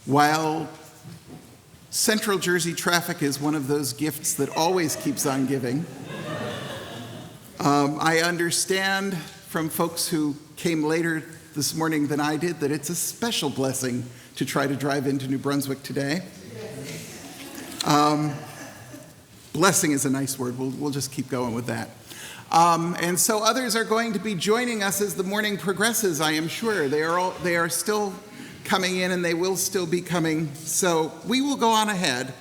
While Central Jersey traffic is one of those gifts that always keeps on giving, I understand from folks who came later this morning than I did that it's a special blessing to try to drive into New Brunswick today. Blessing is a nice word. We'll just keep going with that. And so others are going to be joining us as the morning progresses, I am sure. They are still coming in, and they will still be coming. So we will go on ahead.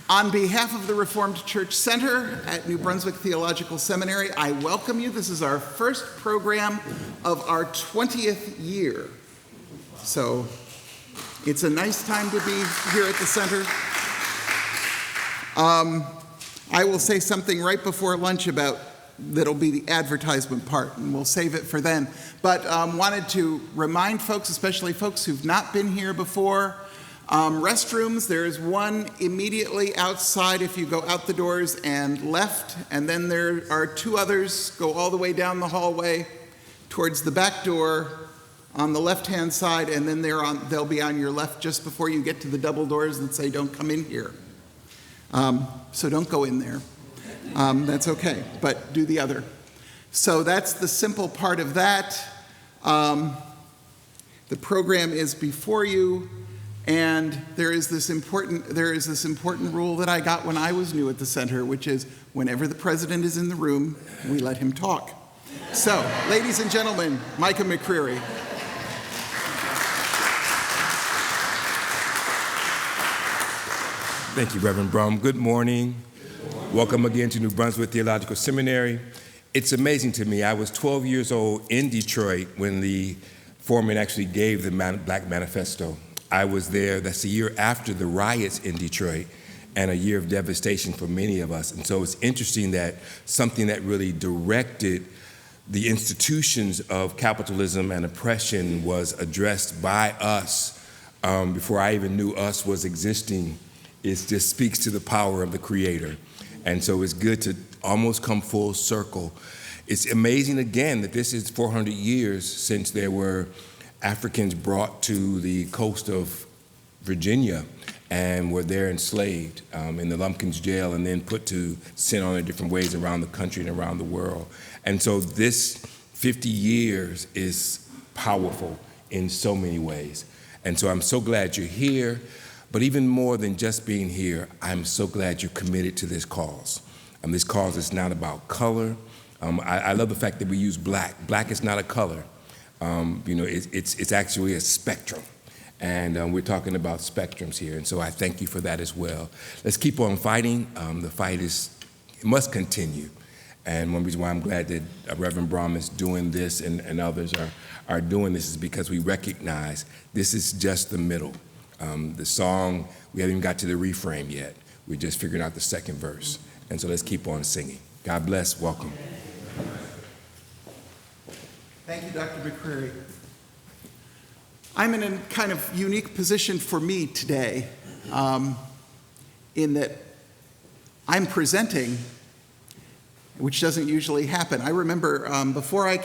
On behalf of the Reformed Church Center at New Brunswick Theological Seminary, I welcome you. This is our first program of our 20th year. So it's a nice time to be here at the center. I will say something right before lunch about that'll be the advertisement part, and we'll save it for then. But wanted to remind folks, especially folks who've not been here before, restrooms, there is one immediately outside if you go out the doors and left, and then there are two others, go all the way down the hallway towards the back door on the left-hand side, and then they'll be on your left just before you get to the double doors that say, "Don't come in here." So don't go in there. That's okay, but do the other. So that's the simple part of that. The program is before you, and there is this important rule that I got when I was new at the center, which is whenever the president is in the room, we let him talk. So, ladies and gentlemen, Micah McCreary. Thank you, Reverend Brum. Good morning. Welcome again to New Brunswick Theological Seminary. It's amazing to me. I was 12 years old in Detroit when the Forman actually gave the Black Manifesto. I was there. That's a year after the riots in Detroit and a year of devastation for many of us. And so it's interesting that something that really directed the institutions of capitalism and oppression was addressed by us before I even knew us was existing. It just speaks to the power of the Creator. And so it's good to almost come full circle. It's amazing, again, that this is 400 years since there were Africans brought to the coast of Virginia and were there enslaved in the Lumpkins jail and then put to sin on in different ways around the country and around the world. And so this 50 years is powerful in so many ways. And so I'm so glad you're here. But even more than just being here, I'm so glad you're committed to this cause. This cause is not about color. I love the fact that we use black. Black is not a color. It's actually a spectrum. And we're talking about spectrums here. And so I thank you for that as well. Let's keep on fighting. The fight must continue. And one reason why I'm glad that Reverend Brum is doing this and others are doing this is because we recognize this is just the middle. The song, we haven't even got to the refrain yet. We're just figuring out the second verse. And so let's keep on singing. God bless. Welcome. Thank you, Dr. McCreary. I'm in a kind of unique position for me today in that I'm presenting, which doesn't usually happen. I remember before I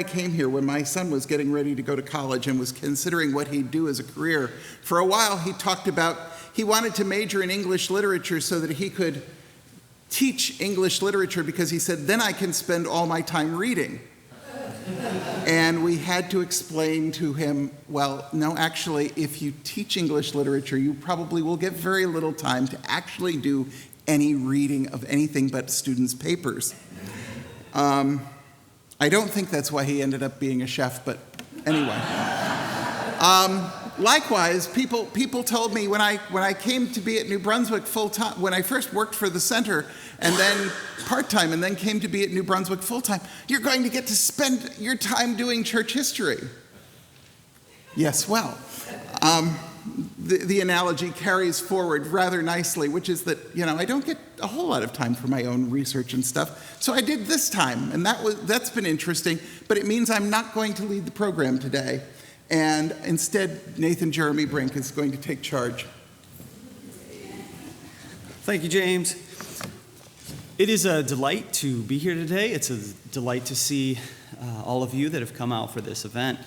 came here, when my son was getting ready to go to college and was considering what he'd do as a career, for a while he talked about he wanted to major in English literature so that he could teach English literature because he said, then I can spend all my time reading. And we had to explain to him, well, no, actually, if you teach English literature, you probably will get very little time to actually do any reading of anything but students' papers. I don't think that's why he ended up being a chef, but anyway. Likewise, people told me when I came to be at New Brunswick full-time, when I first worked for the center and then part-time and then came to be at New Brunswick full-time, you're going to get to spend your time doing church history. Yes, well, the analogy carries forward rather nicely, which is that, I don't get a whole lot of time for my own research and stuff. So I did this time, and that's been interesting, but it means I'm not going to lead the program today. And instead, Nathan Jeremy Brink is going to take charge. Thank you, James. It is a delight to be here today. It's a delight to see all of you that have come out for this event.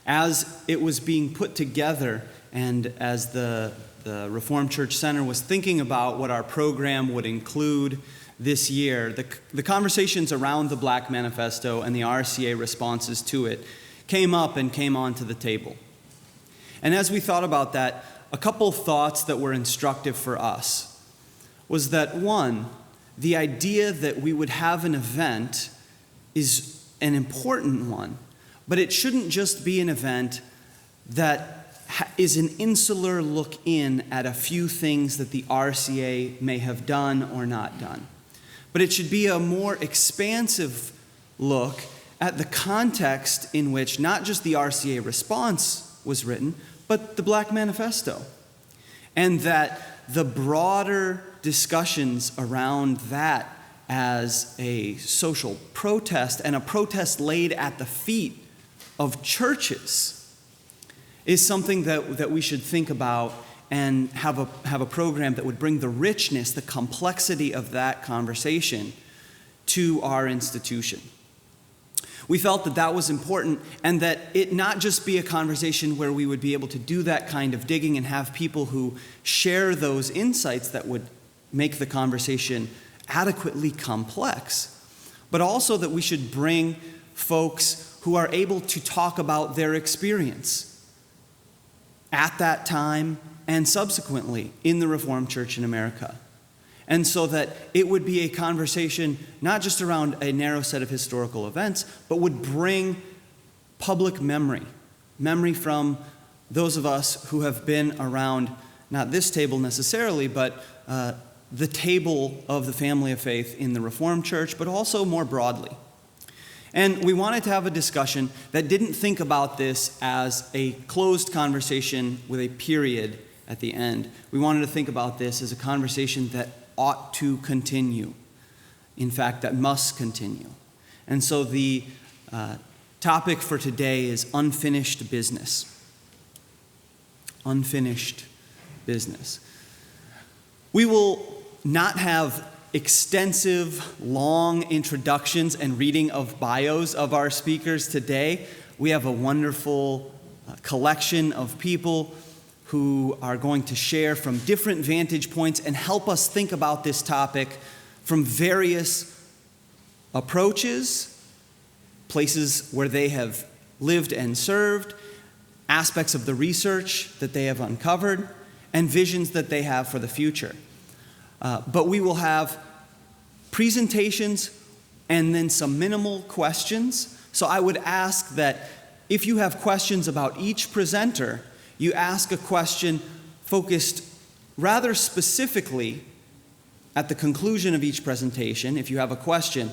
As it was being put together, and as the Reformed Church Center was thinking about what our program would include this year, the conversations around the Black Manifesto and the RCA responses to it came up and came onto the table. And as we thought about that, a couple thoughts that were instructive for us was that, one, the idea that we would have an event is an important one, but it shouldn't just be an event that is an insular look in at a few things that the RCA may have done or not done. But it should be a more expansive look at the context in which not just the RCA response was written, but the Black Manifesto. And that the broader discussions around that as a social protest and a protest laid at the feet of churches is something that we should think about and have a program that would bring the richness, the complexity of that conversation to our institution. We felt that that was important, and that it not just be a conversation where we would be able to do that kind of digging and have people who share those insights that would make the conversation adequately complex, but also that we should bring folks who are able to talk about their experience at that time and subsequently in the Reformed Church in America. And so that it would be a conversation not just around a narrow set of historical events, but would bring public memory from those of us who have been around, not this table necessarily, but the table of the family of faith in the Reformed Church, but also more broadly. And we wanted to have a discussion that didn't think about this as a closed conversation with a period at the end. We wanted to think about this as a conversation that ought to continue. In fact, that must continue. And so the topic for today is unfinished business. Unfinished business. We will not have extensive, long introductions and reading of bios of our speakers today. We have a wonderful collection of people who are going to share from different vantage points and help us think about this topic from various approaches, places where they have lived and served, aspects of the research that they have uncovered, and visions that they have for the future. But we will have presentations and then some minimal questions. So I would ask that if you have questions about each presenter, you ask a question focused rather specifically at the conclusion of each presentation. If you have a question,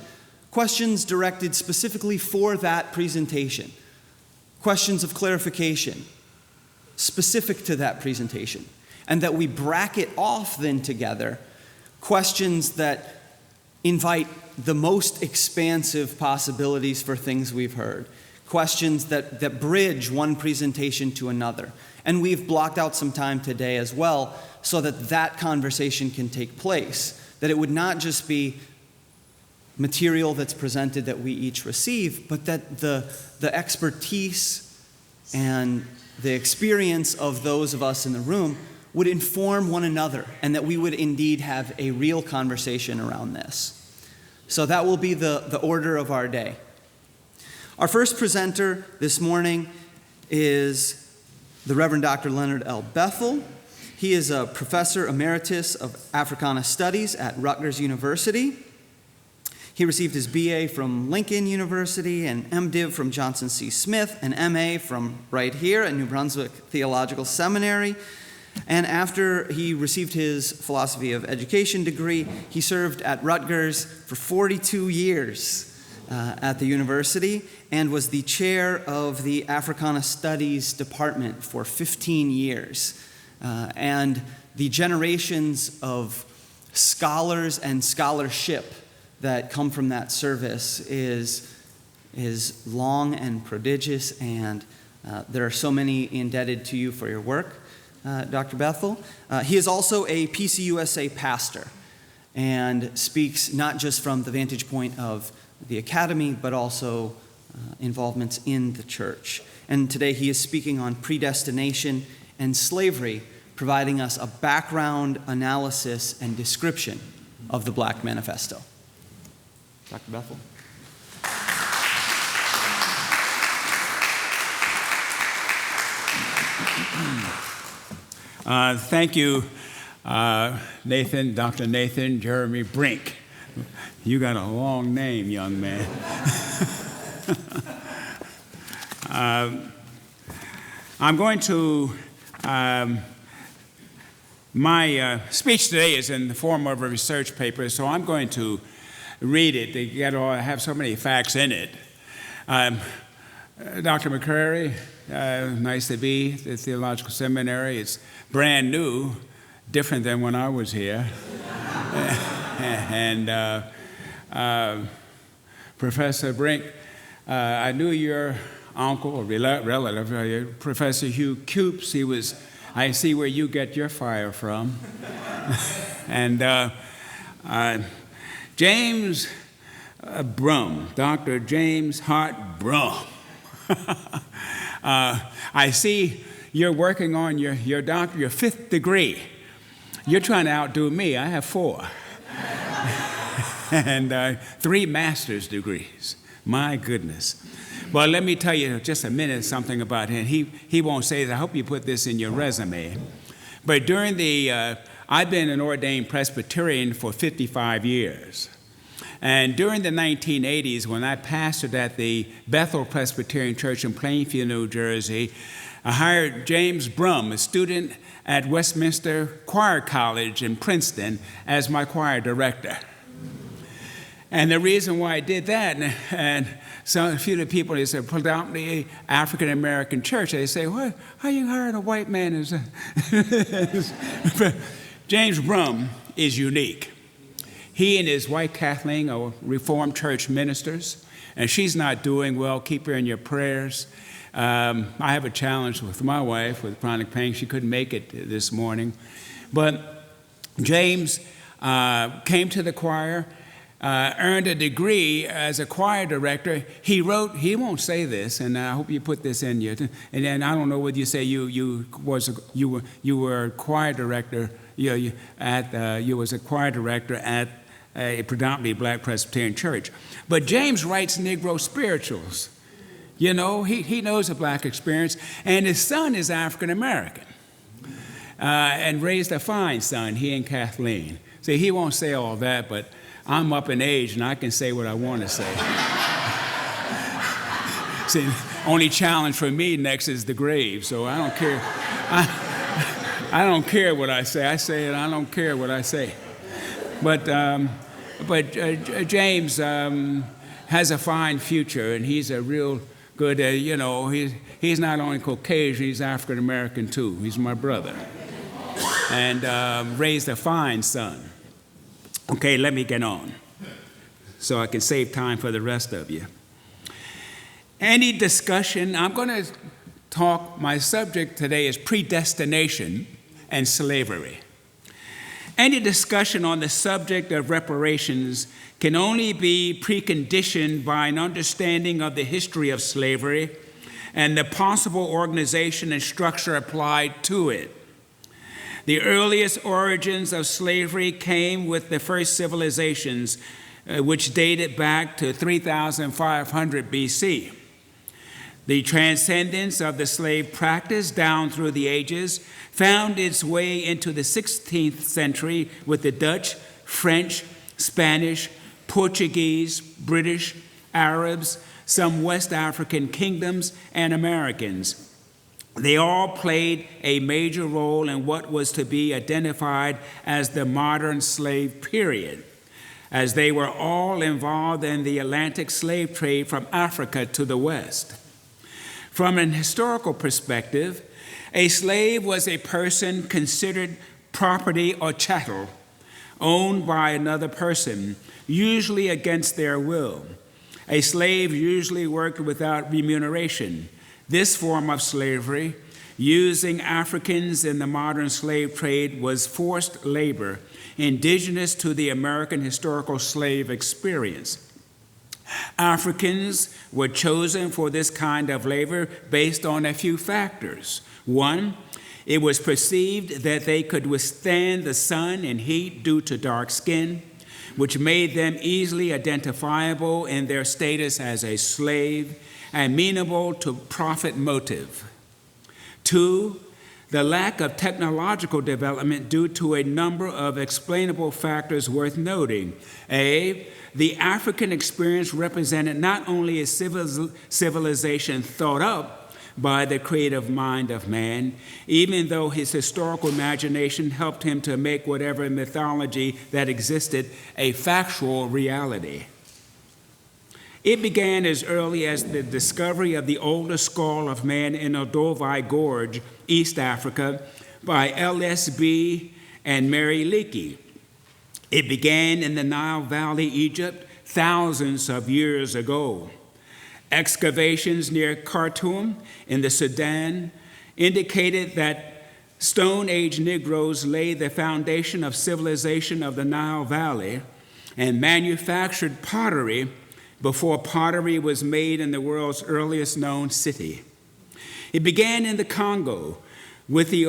questions directed specifically for that presentation, questions of clarification specific to that presentation, and that we bracket off then together questions that invite the most expansive possibilities for things we've heard, questions that bridge one presentation to another. And we've blocked out some time today as well so that that conversation can take place, that it would not just be material that's presented that we each receive, but that the expertise and the experience of those of us in the room would inform one another, and that we would indeed have a real conversation around this. So that will be the order of our day. Our first presenter this morning is the Reverend Dr. Leonard L. Bethel. He is a professor emeritus of Africana Studies at Rutgers University. He received his BA from Lincoln University, and MDiv from Johnson C. Smith, and MA from right here at New Brunswick Theological Seminary. And after he received his philosophy of education degree, he served at Rutgers for 42 years at the university and was the chair of the Africana Studies Department for 15 years. And the generations of scholars and scholarship that come from that service is long and prodigious, and there are so many indebted to you for your work, Dr. Bethel. He is also a PCUSA pastor and speaks not just from the vantage point of the academy, but also involvements in the church. And today he is speaking on predestination and slavery, providing us a background analysis and description of the Black Manifesto. Dr. Bethel. Thank you, Nathan, Dr. Nathan Jeremy Brink. You got a long name, young man. I'm going to, my speech today is in the form of a research paper, so I'm going to read it. You got to have so many facts in it. Dr. McCrary, nice to be at the Theological Seminary. It's brand new, different than when I was here. And Professor Brink, I knew your uncle or relative, Professor Hugh Coops. I see where you get your fire from. And James Brum, Dr. James Hart Brum. I see you're working on your fifth degree. You're trying to outdo me. I have 4. And 3 master's degrees. My goodness. Well, let me tell you just a minute something about him. He won't say that. I hope you put this in your resume. But I've been an ordained Presbyterian for 55 years. And during the 1980s, when I pastored at the Bethel Presbyterian Church in Plainfield, New Jersey, I hired James Brum, a student at Westminster Choir College in Princeton, as my choir director. And the reason why I did that, and a few of the people, they said, predominantly African-American church, they say, "What? How you hiring a white man?" James Brum is unique. He and his wife, Kathleen, are Reformed church ministers, and she's not doing well. Keep her in your prayers. I have a challenge with my wife with chronic pain. She couldn't make it this morning. But James came to the choir, earned a degree as a choir director. He won't say this, and I hope you put this in you. And then I don't know whether you say you were a choir director. You was a choir director at a predominantly Black Presbyterian church. But James writes Negro spirituals. You know, he knows a Black experience, and his son is African American, and raised a fine son, he and Kathleen. See, he won't say all that, but I'm up in age, and I can say what I want to say. See, only challenge for me next is the grave, so I don't care. I don't care what I say. I say it. I don't care what I say. But James has a fine future, and he's a real good. He's not only Caucasian; he's African American too. He's my brother, and raised a fine son. Okay, let me get on, so I can save time for the rest of you. Any discussion? I'm going to talk. My subject today is predestination and slavery. Any discussion on the subject of reparations can only be preconditioned by an understanding of the history of slavery and the possible organization and structure applied to it. The earliest origins of slavery came with the first civilizations, which dated back to 3,500 BC. The transcendence of the slave practice down through the ages found its way into the 16th century with the Dutch, French, Spanish, Portuguese, British, Arabs, some West African kingdoms, and Americans. They all played a major role in what was to be identified as the modern slave period, as they were all involved in the Atlantic slave trade from Africa to the West. From an historical perspective, a slave was a person considered property or chattel, owned by another person, usually against their will. A slave usually worked without remuneration. This form of slavery, using Africans in the modern slave trade, was forced labor, indigenous to the American historical slave experience. Africans were chosen for this kind of labor based on a few factors. One, It was perceived that they could withstand the sun and heat due to dark skin, which made them easily identifiable in their status as a slave, amenable to profit motive. 2, the lack of technological development due to a number of explainable factors worth noting. A, the African experience represented not only a civilization thought up by the creative mind of man, even though his historical imagination helped him to make whatever mythology that existed a factual reality. It began as early as the discovery of the oldest skull of man in Olduvai Gorge, East Africa, by LSB and Mary Leakey. It began in the Nile Valley, Egypt, thousands of years ago. Excavations near Khartoum in the Sudan indicated that Stone Age Negroes laid the foundation of civilization of the Nile Valley and manufactured pottery before pottery was made in the world's earliest known city. It began in the Congo with the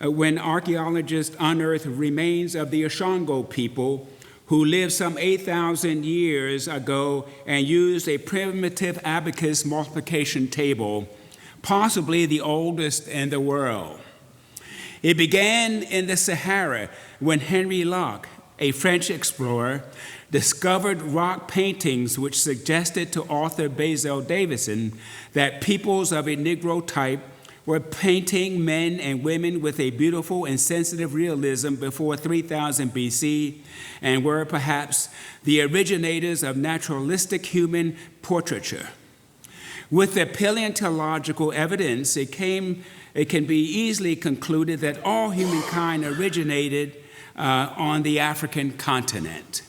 when archaeologists unearthed remains of the Ashango people who lived some 8,000 years ago and used a primitive abacus multiplication table, possibly the oldest in the world. It began in the Sahara when Henry Locke, a French explorer, discovered rock paintings which suggested to author Basil Davison that peoples of a Negro type were painting men and women with a beautiful and sensitive realism before 3000 BC and were perhaps the originators of naturalistic human portraiture. With the paleontological evidence, it can be easily concluded that all humankind originated on the African continent.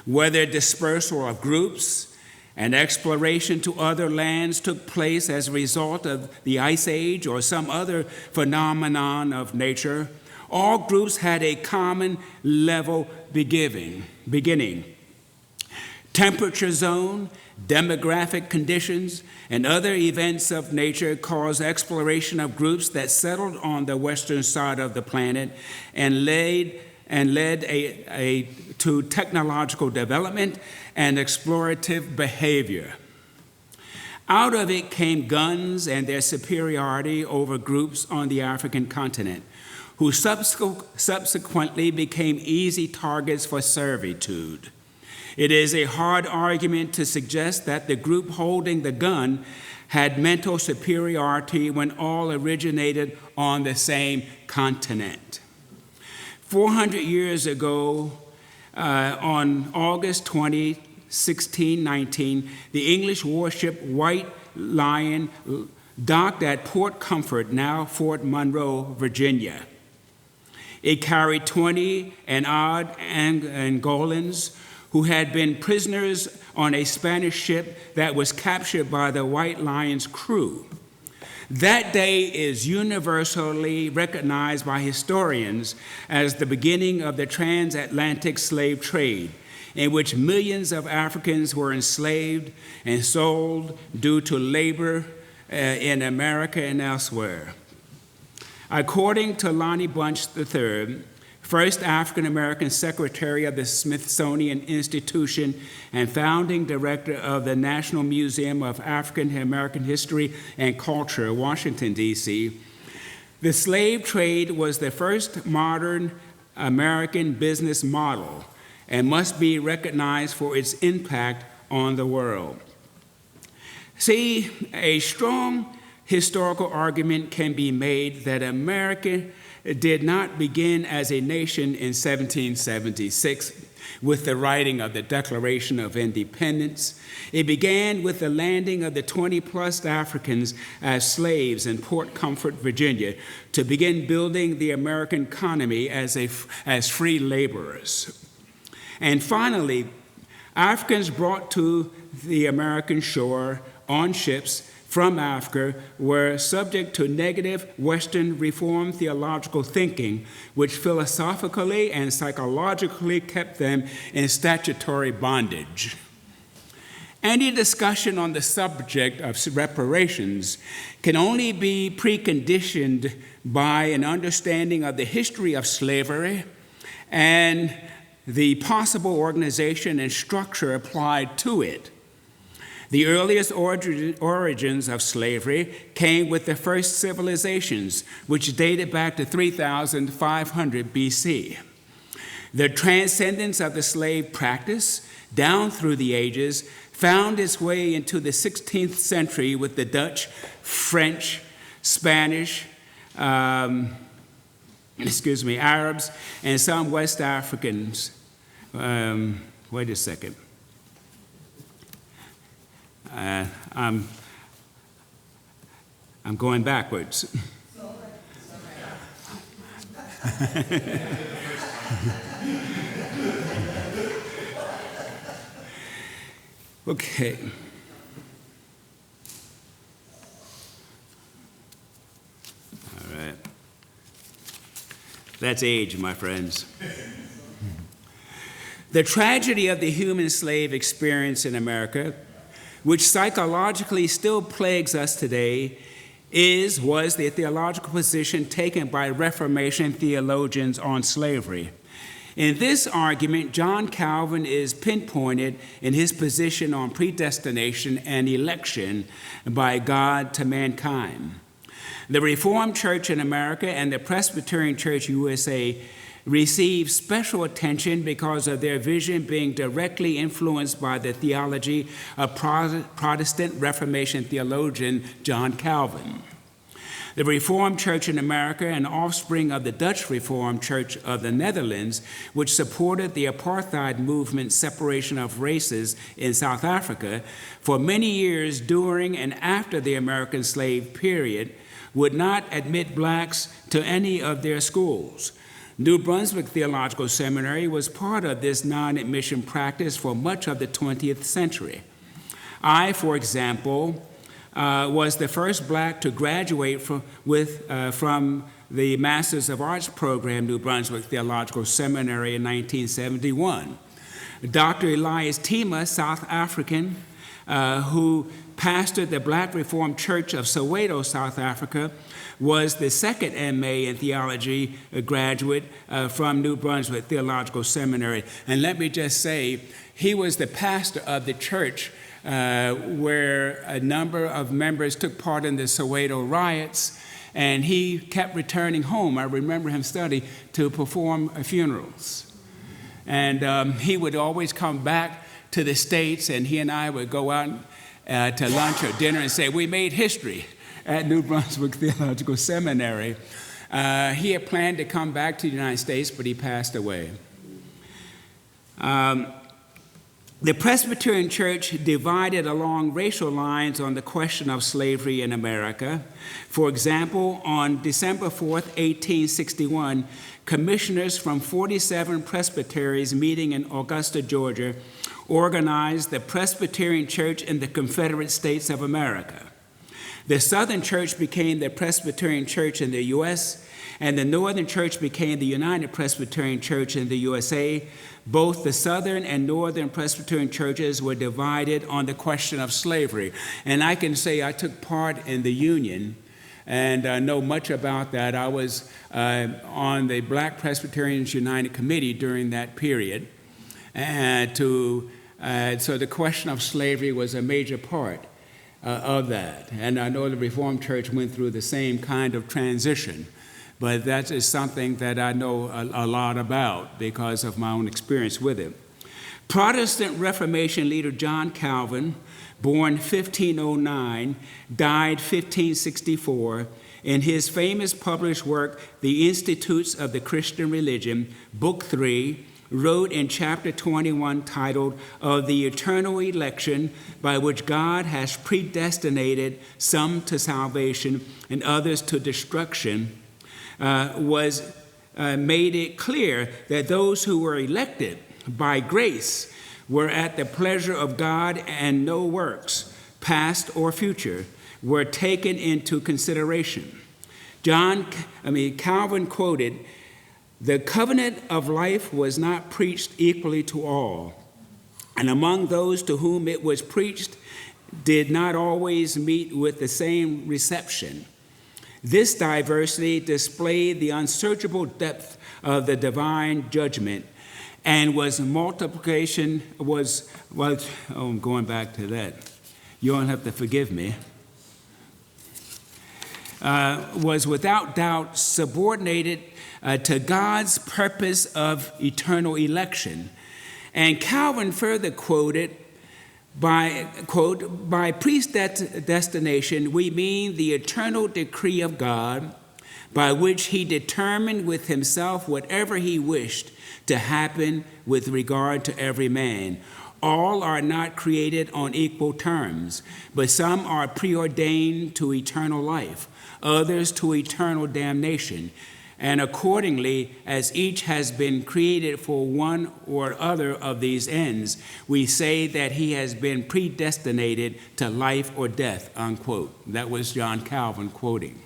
Whether dispersal of groups and exploration to other lands took place as a result of the Ice Age or some other phenomenon of nature, all groups had a common level beginning. Temperature zone, demographic conditions, and other events of nature caused exploration of groups that settled on the western side of the planet and led to technological development and explorative behavior. Out of it came guns and their superiority over groups on the African continent, who subsequently became easy targets for servitude. It is a hard argument to suggest that the group holding the gun had mental superiority when all originated on the same continent. 400 years ago, on August 20, 1619, the English warship White Lion docked at Port Comfort, now Fort Monroe, Virginia. It carried 20 and odd Angolans who had been prisoners on a Spanish ship that was captured by the White Lion's crew. That day is universally recognized by historians as the beginning of the transatlantic slave trade, in which millions of Africans were enslaved and sold due to labor in America and elsewhere. According to Lonnie Bunch III, first African-American secretary of the Smithsonian Institution and founding director of the National Museum of African American History and Culture, Washington, D.C., the slave trade was the first modern American business model and must be recognized for its impact on the world. See, a strong historical argument can be made that America did not begin as a nation in 1776 with the writing of the Declaration of Independence. It began with the landing of the 20-plus Africans as slaves in Port Comfort, Virginia, to begin building the American economy as free laborers. And finally, Africans brought to the American shore on ships from Africa were subject to negative Western Reformed theological thinking, which philosophically and psychologically kept them in statutory bondage. Any discussion on the subject of reparations can only be preconditioned by an understanding of the history of slavery and the possible organization and structure applied to it. The earliest origins of slavery came with the first civilizations, which dated back to 3,500 BC. The transcendence of the slave practice down through the ages found its way into the 16th century with the Dutch, French, Spanish, Arabs, and some West Africans. Wait a second. I'm going backwards. Okay. All right. That's age, my friends. The tragedy of the human slave experience in America, which psychologically still plagues us today, was the theological position taken by Reformation theologians on slavery. In this argument, John Calvin is pinpointed in his position on predestination and election by God to mankind. The Reformed Church in America and the Presbyterian Church USA receive special attention because of their vision being directly influenced by the theology of Protestant Reformation theologian John Calvin. The Reformed Church in America, an offspring of the Dutch Reformed Church of the Netherlands, which supported the apartheid movement's separation of races in South Africa, for many years during and after the American slave period, would not admit blacks to any of their schools. New Brunswick Theological Seminary was part of this non-admission practice for much of the 20th century. I, for example, was the first black to graduate from the Masters of Arts program, New Brunswick Theological Seminary, in 1971. Dr. Elias Tima, South African, who pastored the Black Reformed Church of Soweto, South Africa, was the second MA in theology graduate from New Brunswick Theological Seminary. And let me just say, he was the pastor of the church where a number of members took part in the Soweto riots, and he kept returning home. I remember him studying to perform funerals. And he would always come back to the States, and he and I would go out to lunch or dinner and say, we made history at New Brunswick Theological Seminary. He had planned to come back to the United States, but he passed away. The Presbyterian Church divided along racial lines on the question of slavery in America. For example, on December 4th, 1861, commissioners from 47 presbyteries meeting in Augusta, Georgia, organized the Presbyterian Church in the Confederate States of America. The Southern Church became the Presbyterian Church in the U.S., and the Northern Church became the United Presbyterian Church in the USA. Both the Southern and Northern Presbyterian churches were divided on the question of slavery. And I can say I took part in the Union and know much about that. I was on the Black Presbyterians United Committee during that period. So the question of slavery was a major part of that. And I know the Reformed Church went through the same kind of transition. But that is something that I know a lot about because of my own experience with it. Protestant Reformation leader John Calvin, born 1509, died 1564, in his famous published work, The Institutes of the Christian Religion, Book 3, wrote in chapter 21 titled, Of the Eternal Election by which God has predestinated some to salvation and others to destruction, made it clear that those who were elected by grace were at the pleasure of God, and no works, past or future, were taken into consideration. Calvin quoted, "The covenant of life was not preached equally to all, and among those to whom it was preached did not always meet with the same reception. This diversity displayed the unsearchable depth of the divine judgment, and I'm going back to that. You don't have to forgive me. Was without doubt subordinated to God's purpose of eternal election. And Calvin further quoted, by predestination, we mean the eternal decree of God, by which he determined with himself whatever he wished to happen with regard to every man. All are not created on equal terms, but some are preordained to eternal life, others to eternal damnation. And accordingly, as each has been created for one or other of these ends, we say that he has been predestinated to life or death, unquote. That was John Calvin quoting.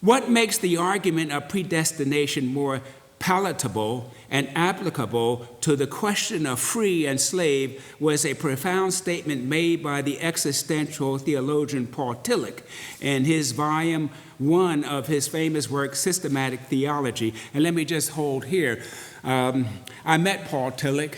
What makes the argument of predestination more palatable and applicable to the question of free and slave was a profound statement made by the existential theologian Paul Tillich in his volume 1 of his famous work, Systematic Theology. And let me just hold here. I met Paul Tillich.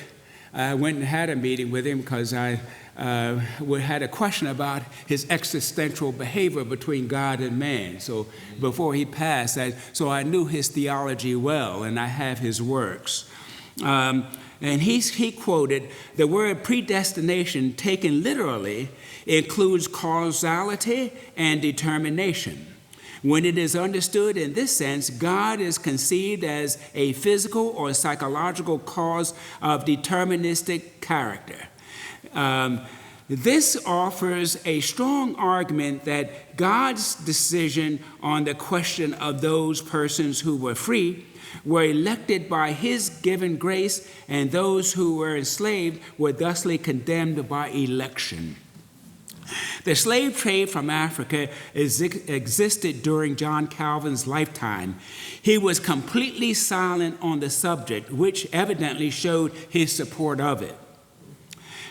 I went and had a meeting with him because I had a question about his existential behavior between God and man. So before he passed, so I knew his theology well, and I have his works. And he quoted, the word predestination taken literally includes causality and determination. When it is understood in this sense, God is conceived as a physical or psychological cause of deterministic character. This offers a strong argument that God's decision on the question of those persons who were free were elected by his given grace, and those who were enslaved were thusly condemned by election. The slave trade from Africa existed during John Calvin's lifetime. He was completely silent on the subject, which evidently showed his support of it.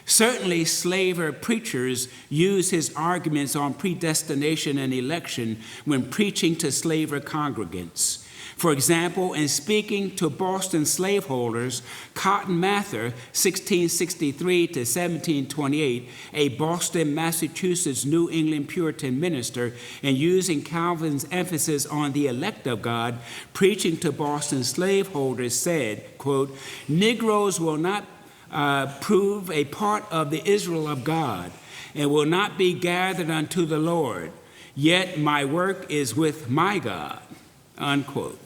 Certainly, slaver preachers used his arguments on predestination and election when preaching to slaver congregants. For example, in speaking to Boston slaveholders, Cotton Mather, 1663 to 1728, a Boston, Massachusetts, New England Puritan minister, and using Calvin's emphasis on the elect of God, preaching to Boston slaveholders, said, quote, "Negroes will not prove a part of the Israel of God, and will not be gathered unto the Lord. Yet my work is with my God," unquote.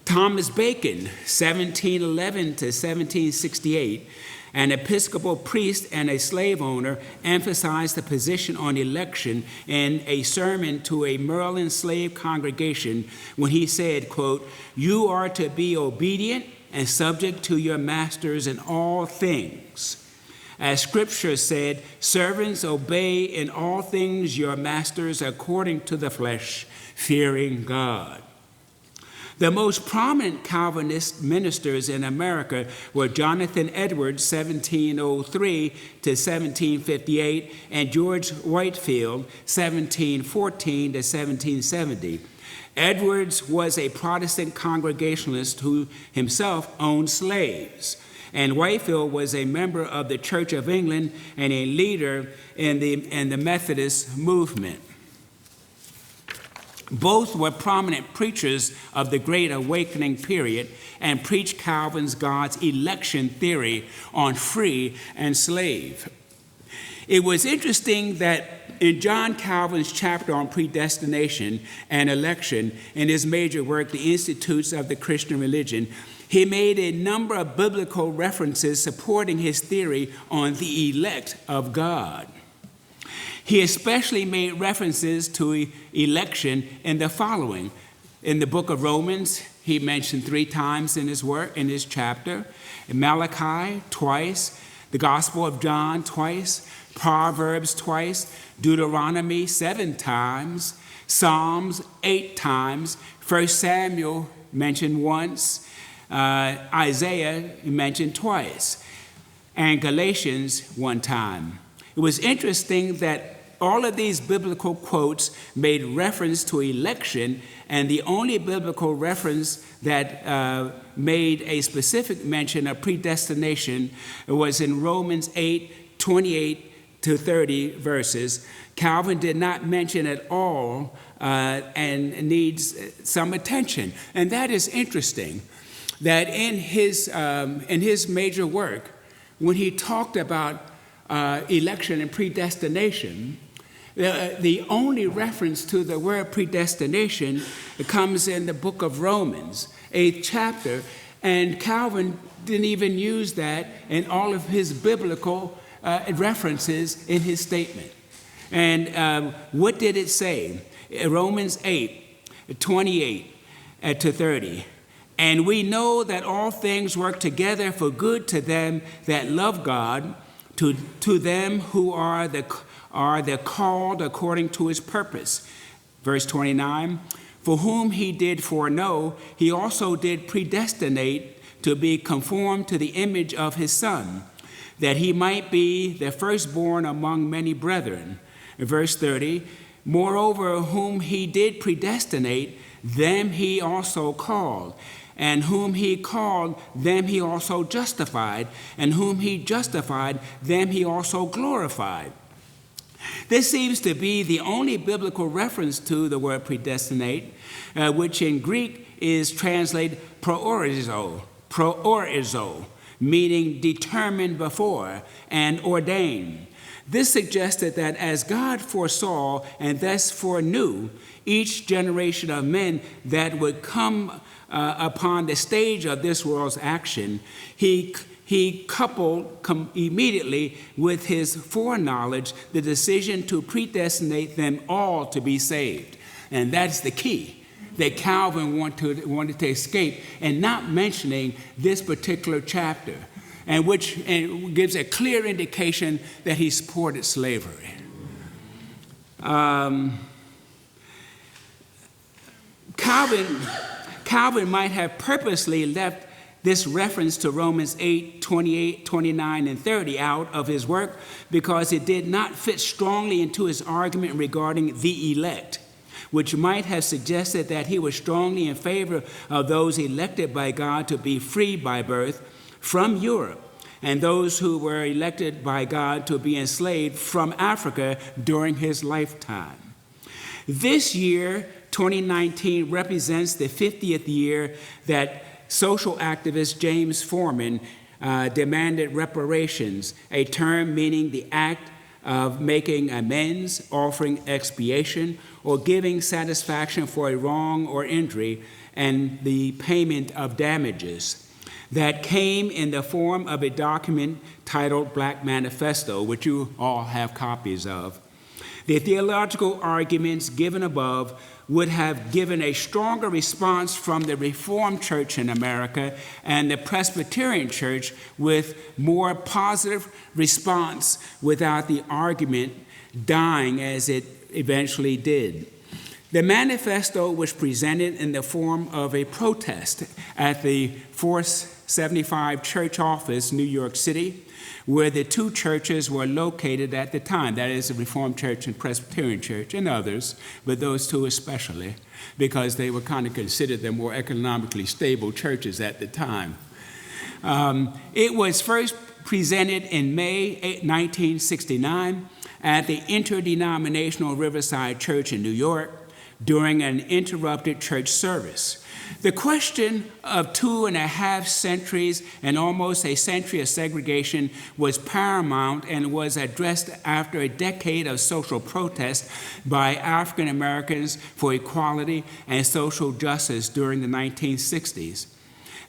Thomas Bacon, 1711 to 1768, an Episcopal priest and a slave owner, emphasized the position on election in a sermon to a Maryland slave congregation when he said, quote, "You are to be obedient and subject to your masters in all things. As Scripture said, servants, obey in all things your masters according to the flesh, fearing God." The most prominent Calvinist ministers in America were Jonathan Edwards, 1703 to 1758, and George Whitefield, 1714 to 1770. Edwards was a Protestant Congregationalist who himself owned slaves, and Whitefield was a member of the Church of England and a leader in the Methodist movement. Both were prominent preachers of the Great Awakening period and preached Calvin's God's election theory on free and slave. It was interesting that in John Calvin's chapter on predestination and election, in his major work, The Institutes of the Christian Religion, he made a number of biblical references supporting his theory on the elect of God. He especially made references to election in the following. In the book of Romans, he mentioned 3 times in his work, in his chapter. In Malachi, twice. The Gospel of John, twice. Proverbs, twice. Deuteronomy, 7 times. Psalms, 8 times. 1 Samuel, mentioned once. Isaiah, mentioned twice. and Galatians one time. It was interesting that all of these biblical quotes made reference to election, and the only biblical reference that made a specific mention of predestination was in Romans 8:28-30 verses. Calvin did not mention at all and needs some attention. And that is interesting, that in his major work, when he talked about election and predestination, the only reference to the word predestination comes in the book of Romans, 8th chapter, and Calvin didn't even use that in all of his biblical references in his statement. And what did it say? Romans 8:28-30. And we know that all things work together for good to them that love God, to them who are the called according to his purpose. Verse 29, for whom he did foreknow, he also did predestinate to be conformed to the image of his Son, that he might be the firstborn among many brethren. Verse 30, moreover, whom he did predestinate, them he also called. And whom he called, them he also justified. And whom he justified, them he also glorified. This seems to be the only biblical reference to the word predestinate, which in Greek is translated proorizo, meaning determined before and ordained. This suggested that as God foresaw and thus foreknew each generation of men that would come upon the stage of this world's action, he coupled immediately with his foreknowledge the decision to predestinate them all to be saved. And that's the key that Calvin wanted to escape, and not mentioning this particular chapter, and which gives a clear indication that he supported slavery. Calvin might have purposely left this reference to Romans 8:28, 29, and 30 out of his work because it did not fit strongly into his argument regarding the elect, which might have suggested that he was strongly in favor of those elected by God to be free by birth from Europe, and those who were elected by God to be enslaved from Africa during his lifetime. This year, 2019, represents the 50th year that social activist James Forman demanded reparations, a term meaning the act of making amends, offering expiation, or giving satisfaction for a wrong or injury, and the payment of damages. That came in the form of a document titled Black Manifesto, which you all have copies of. The theological arguments given above would have given a stronger response from the Reformed Church in America and the Presbyterian Church, with more positive response without the argument dying as it eventually did. The manifesto was presented in the form of a protest at the 475 Church Office, New York City, where the two churches were located at the time. That is, the Reformed Church and Presbyterian Church, and others, but those two especially, because they were kind of considered the more economically stable churches at the time. It was first presented in May 1969 at the interdenominational Riverside Church in New York during an interrupted church service. The question of 2.5 centuries and almost a century of segregation was paramount and was addressed after a decade of social protest by African Americans for equality and social justice during the 1960s.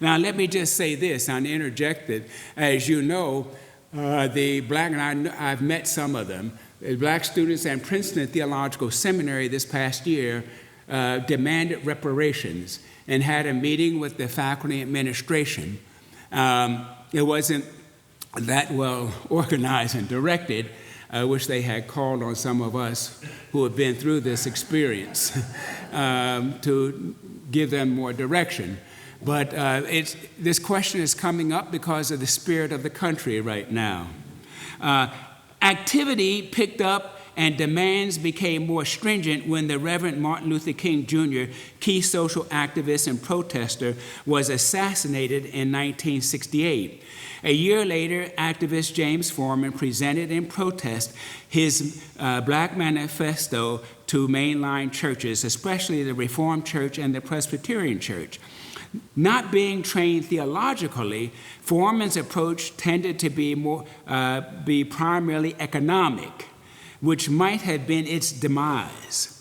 Now, let me just say this, and interject it. As you know, the Black, and I've met some of them, the Black students at Princeton Theological Seminary this past year demanded reparations and had a meeting with the faculty administration. It wasn't that well organized and directed. I wish they had called on some of us who have been through this experience to give them more direction. But this question is coming up because of the spirit of the country right now. Activity picked up and demands became more stringent when the Reverend Martin Luther King Jr., key social activist and protester, was assassinated in 1968. A year later, activist James Forman presented in protest his Black Manifesto to mainline churches, especially the Reformed Church and the Presbyterian Church. Not being trained theologically, Forman's approach tended to be primarily economic, which might have been its demise.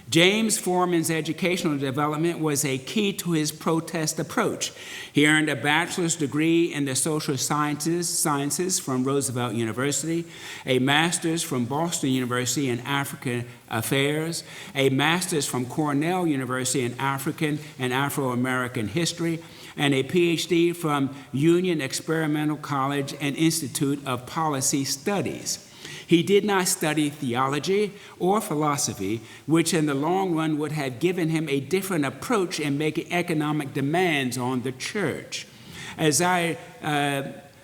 James Forman's educational development was a key to his protest approach. He earned a bachelor's degree in the social sciences from Roosevelt University, a master's from Boston University in African Affairs, a master's from Cornell University in African and Afro-American history, and a PhD from Union Experimental College and Institute of Policy Studies. He did not study theology or philosophy, which in the long run would have given him a different approach in making economic demands on the church. As I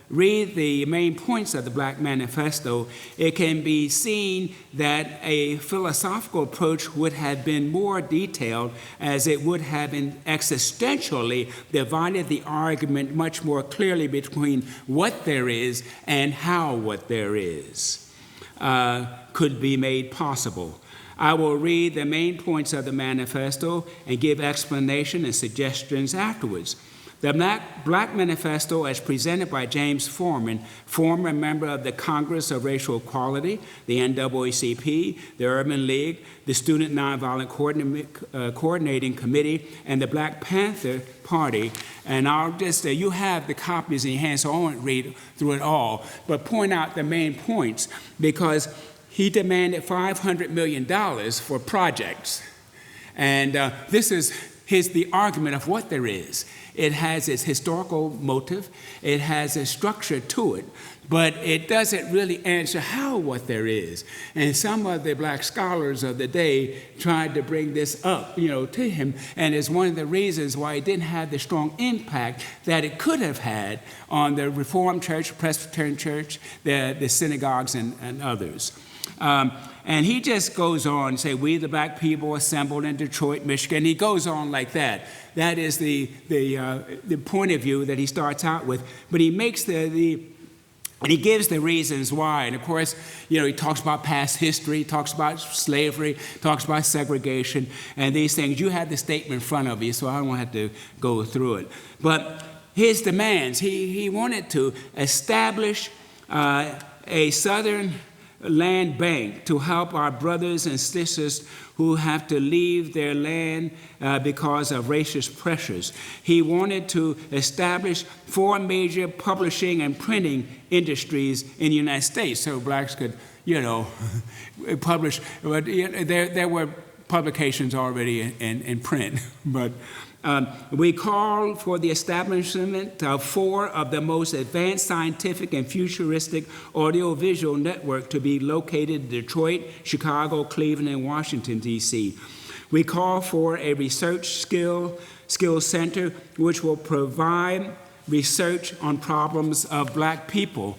read the main points of the Black Manifesto, it can be seen that a philosophical approach would have been more detailed, as it would have existentially divided the argument much more clearly between what there is and how what there is could be made possible. I will read the main points of the manifesto and give explanation and suggestions afterwards. The Black Manifesto, as presented by James Forman, former member of the Congress of Racial Equality, the NAACP, the Urban League, the Student Nonviolent Coordinating Committee, and the Black Panther Party. And I'll just, you have the copies in your hand, so I won't read through it all, but point out the main points, because he demanded $500 million for projects. And this is the argument of what there is. It has its historical motive, it has a structure to it, but it doesn't really answer how what there is. And some of the black scholars of the day tried to bring this up, to him, and it's one of the reasons why it didn't have the strong impact that it could have had on the Reformed Church, Presbyterian Church, the synagogues, and others. And he just goes on and say, we the black people assembled in Detroit, Michigan. He goes on like that. That is the point of view that he starts out with. But he makes and he gives the reasons why. And of course, he talks about past history, talks about slavery, talks about segregation, and these things. You have the statement in front of you, so I don't have to go through it. But his demands, he wanted to establish a Southern land bank to help our brothers and sisters who have to leave their land because of racist pressures. He wanted to establish 4 major publishing and printing industries in the United States so blacks could, publish. But there were publications already in print, but we call for the establishment of 4 of the most advanced scientific and futuristic audiovisual network to be located in Detroit, Chicago, Cleveland, and Washington, D.C. We call for a research skills center which will provide research on problems of black people.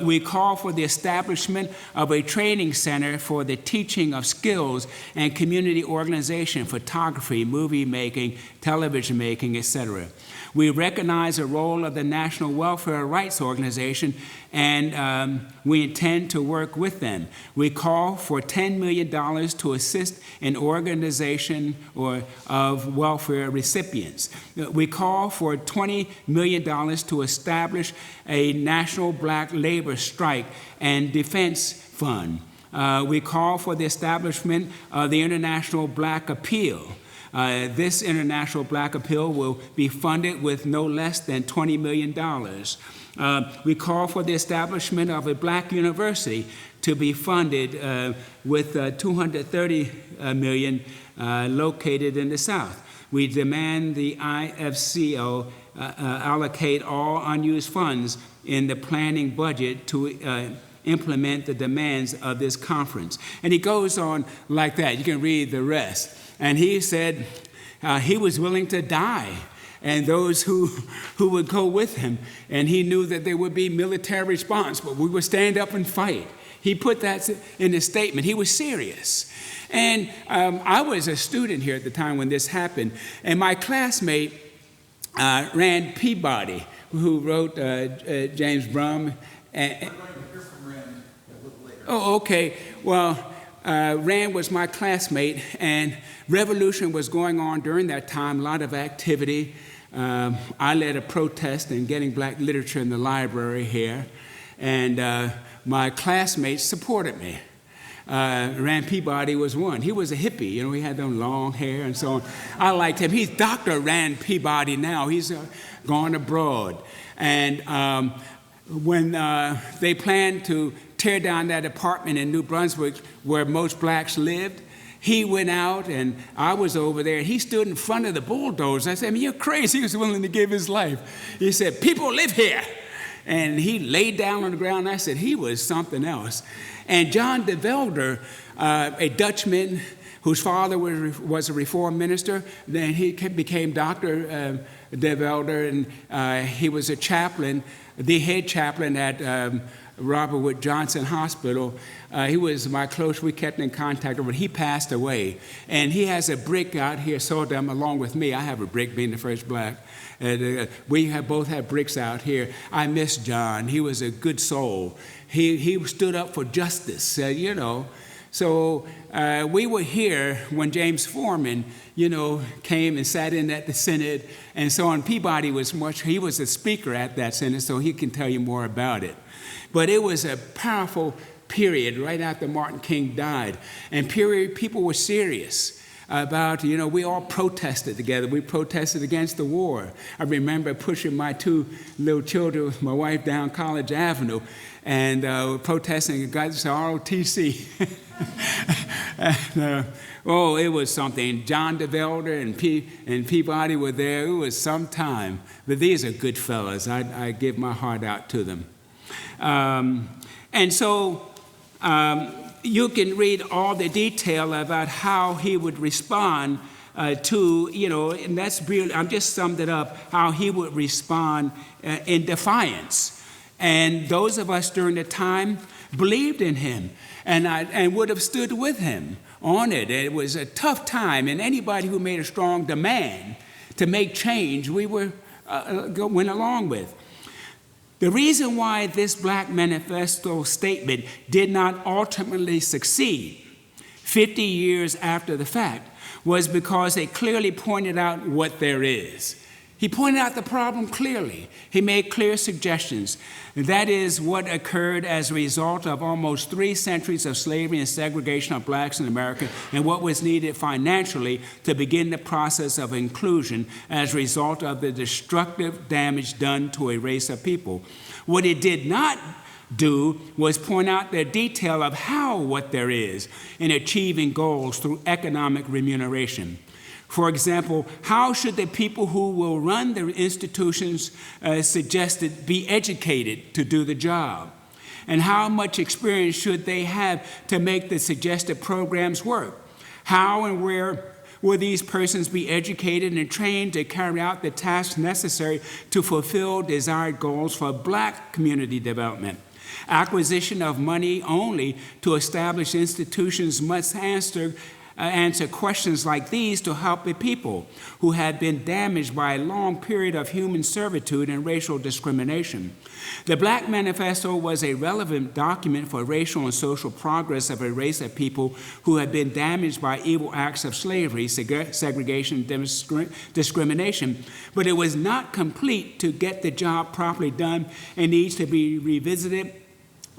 We call for the establishment of a training center for the teaching of skills and community organization, photography, movie making, television making, etc. We recognize the role of the National Welfare Rights Organization, and we intend to work with them. We call for $10 million to assist in organization of welfare recipients. We call for $20 million to establish a national black labor strike and defense fund. We call for the establishment of the International Black Appeal. This International Black Appeal will be funded with no less than $20 million. We call for the establishment of a black university to be funded with $230 million located in the South. We demand the IFCO allocate all unused funds in the planning budget to implement the demands of this conference. And he goes on like that. You can read the rest. And he said he was willing to die and those who would go with him. And he knew that there would be military response, but we would stand up and fight. He put that in his statement. He was serious. And I was a student here at the time when this happened, and my classmate, Rand Peabody, who wrote James Brum. We're going to hear from Rand a little later. Oh, okay. Well, Rand was my classmate, and revolution was going on during that time, a lot of activity. I led a protest in getting black literature in the library here, and my classmates supported me. Rand Peabody was one. He was a hippie, you know, he had them long hair and so on. I liked him. He's Dr. Rand Peabody now. He's gone abroad. And when they planned to tear down that apartment in New Brunswick where most blacks lived, he went out and I was over there. He stood in front of the bulldozer. I said, I mean, you're crazy. He was willing to give his life. He said, people live here. And he laid down on the ground. I said, he was something else. And John de Velder, a Dutchman whose father was a Reformed minister, then he became Dr. de Velder, and he was a chaplain, the head chaplain at Robert Wood Johnson Hospital. He was my close, we kept in contact, but he passed away. And he has a brick out here, sold them along with me. I have a brick being the first black. We both have bricks out here. I miss John. He was a good soul. He stood up for justice, you know. So we were here when James Forman, you know, came and sat in at the Synod and so on. Peabody he was a speaker at that Synod, so he can tell you more about it. But it was a powerful period right after Martin King died. And people were serious about, you know, we all protested together. We protested against the war. I remember pushing my two little children with my wife down College Avenue and protesting against ROTC. And, oh, it was something. John de Velder and Peabody were there. It was some time. But these are good fellas. I give my heart out to them. And so you can read all the detail about how he would respond to, you know, and that's really, I'm just summed it up, how he would respond in defiance. And those of us during the time believed in him and would have stood with him on it. It was a tough time, and anybody who made a strong demand to make change, we went along with. The reason why this Black Manifesto statement did not ultimately succeed 50 years after the fact was because it clearly pointed out what there is. He pointed out the problem clearly. He made clear suggestions. That is what occurred as a result of almost 3 centuries of slavery and segregation of blacks in America, and what was needed financially to begin the process of inclusion as a result of the destructive damage done to a race of people. What it did not do was point out the detail of how what there is in achieving goals through economic remuneration. For example, how should the people who will run the institutions suggested be educated to do the job? And how much experience should they have to make the suggested programs work? How and where will these persons be educated and trained to carry out the tasks necessary to fulfill desired goals for Black community development? Acquisition of money only to establish institutions must answer questions like these to help the people who had been damaged by a long period of human servitude and racial discrimination. The Black Manifesto was a relevant document for racial and social progress of a race of people who had been damaged by evil acts of slavery, segregation, and discrimination, but it was not complete to get the job properly done and needs to be revisited,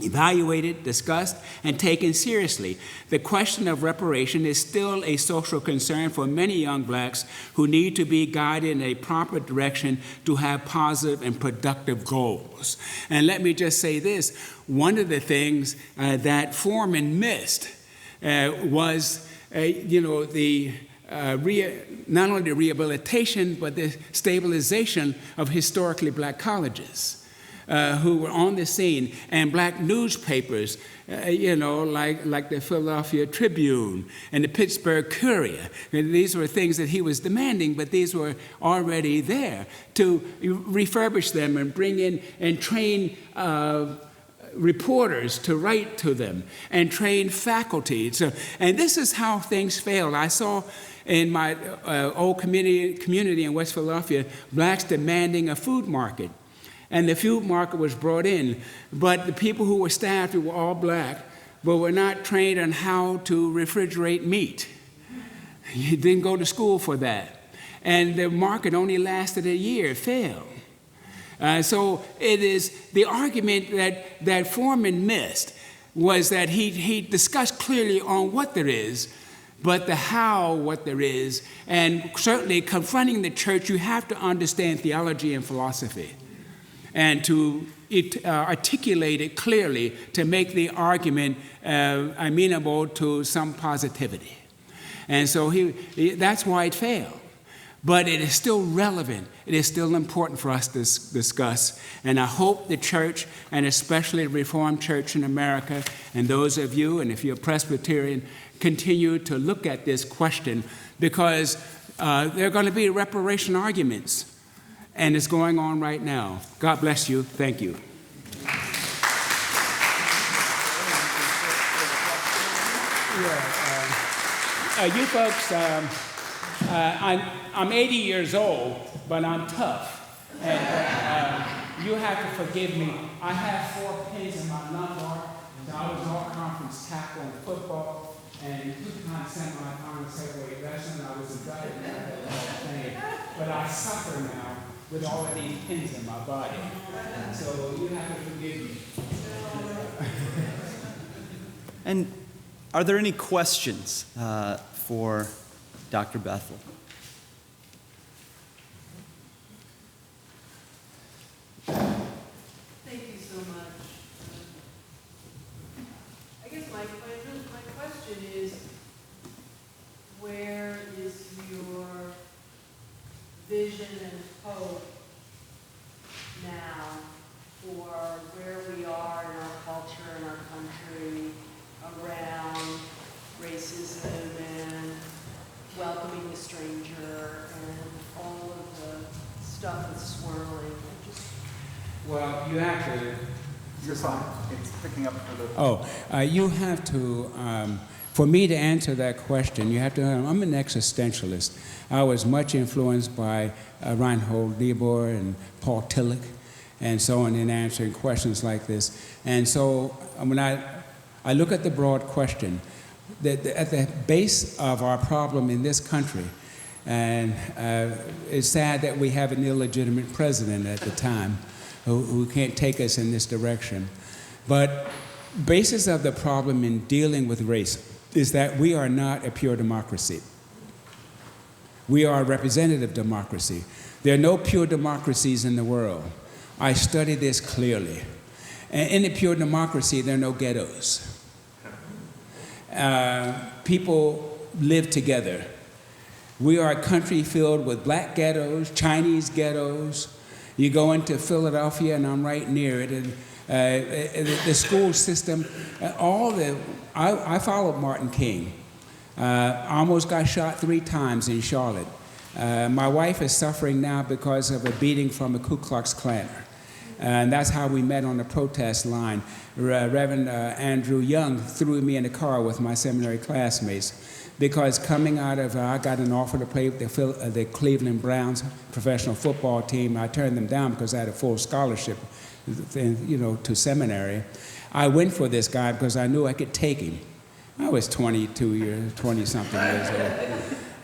evaluated, discussed, and taken seriously. The question of reparation is still a social concern for many young blacks who need to be guided in a proper direction to have positive and productive goals. And let me just say this, one of the things that Forman missed was, not only the rehabilitation, but the stabilization of historically black colleges. who were on the scene, and black newspapers, like the Philadelphia Tribune and the Pittsburgh Courier. And these were things that he was demanding, but these were already there to refurbish them and bring in and train reporters to write to them and train faculty. And this is how things failed. I saw in my old community in West Philadelphia, blacks demanding a food market. And the food market was brought in, but the people who were staffed were all black, but were not trained on how to refrigerate meat. You didn't go to school for that. And the market only lasted a year, it failed. So it is the argument that Forman missed was that he discussed clearly on what there is, but the how what there is, and certainly confronting the church, you have to understand theology and philosophy, and to articulate it clearly to make the argument amenable to some positivity. And so that's why it failed. But it is still relevant. It is still important for us to discuss. And I hope the church, and especially the Reformed Church in America, and those of you, and if you're Presbyterian, continue to look at this question, because there are going to be reparation arguments, and it's going on right now. God bless you. Thank you. You folks, I'm 80 years old, but I'm tough. And you have to forgive me. I have 4 pins in my lumbar, and I was all-conference tackle in football, and 2 times semi-finals heavyweight wrestling. I was indicted for that whole thing. But I suffer now with all of these pins in my body. So you have to forgive me. And are there any questions for Dr. Bethel? Thank you so much. I guess my question is, where is your vision and hope now for where we are in our culture and our country around racism and welcoming the stranger and all of the stuff that's swirling? Well, you have to. You're fine. It's picking up for the... You have to, for me to answer that question, you have to, I'm an existentialist. I was much influenced by Reinhold Niebuhr and Paul Tillich and so on in answering questions like this. And so when I look at the broad question, at the base of our problem in this country, and it's sad that we have an illegitimate president at the time who can't take us in this direction. But basis of the problem in dealing with race is that we are not a pure democracy. We are a representative democracy. There are no pure democracies in the world. I study this clearly. And in a pure democracy, there are no ghettos. People live together. We are a country filled with black ghettos, Chinese ghettos. You go into Philadelphia, and I'm right near it, and the school system, I followed Martin King. I almost got shot 3 times in Charlotte. My wife is suffering now because of a beating from a Ku Klux Klaner. And that's how we met on the protest line. Reverend Andrew Young threw me in the car with my seminary classmates because coming out of, I got an offer to play with the Cleveland Browns professional football team. I turned them down because I had a full scholarship, to seminary. I went for this guy because I knew I could take him. I was 20-something years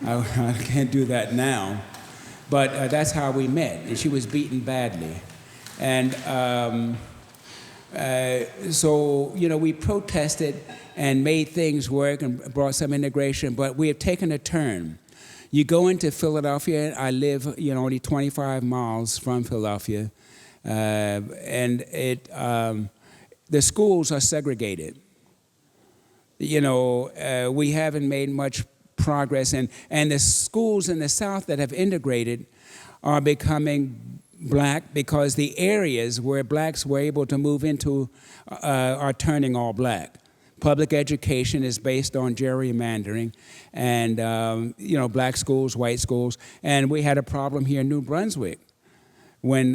old. I can't do that now. But that's how we met, and she was beaten badly. And so, we protested and made things work and brought some integration, but we have taken a turn. You go into Philadelphia, I live, only 25 miles from Philadelphia, and the schools are segregated. We haven't made much progress, and the schools in the South that have integrated are becoming black because the areas where blacks were able to move into are turning all black. Public education is based on gerrymandering and, black schools, white schools. And we had a problem here in New Brunswick when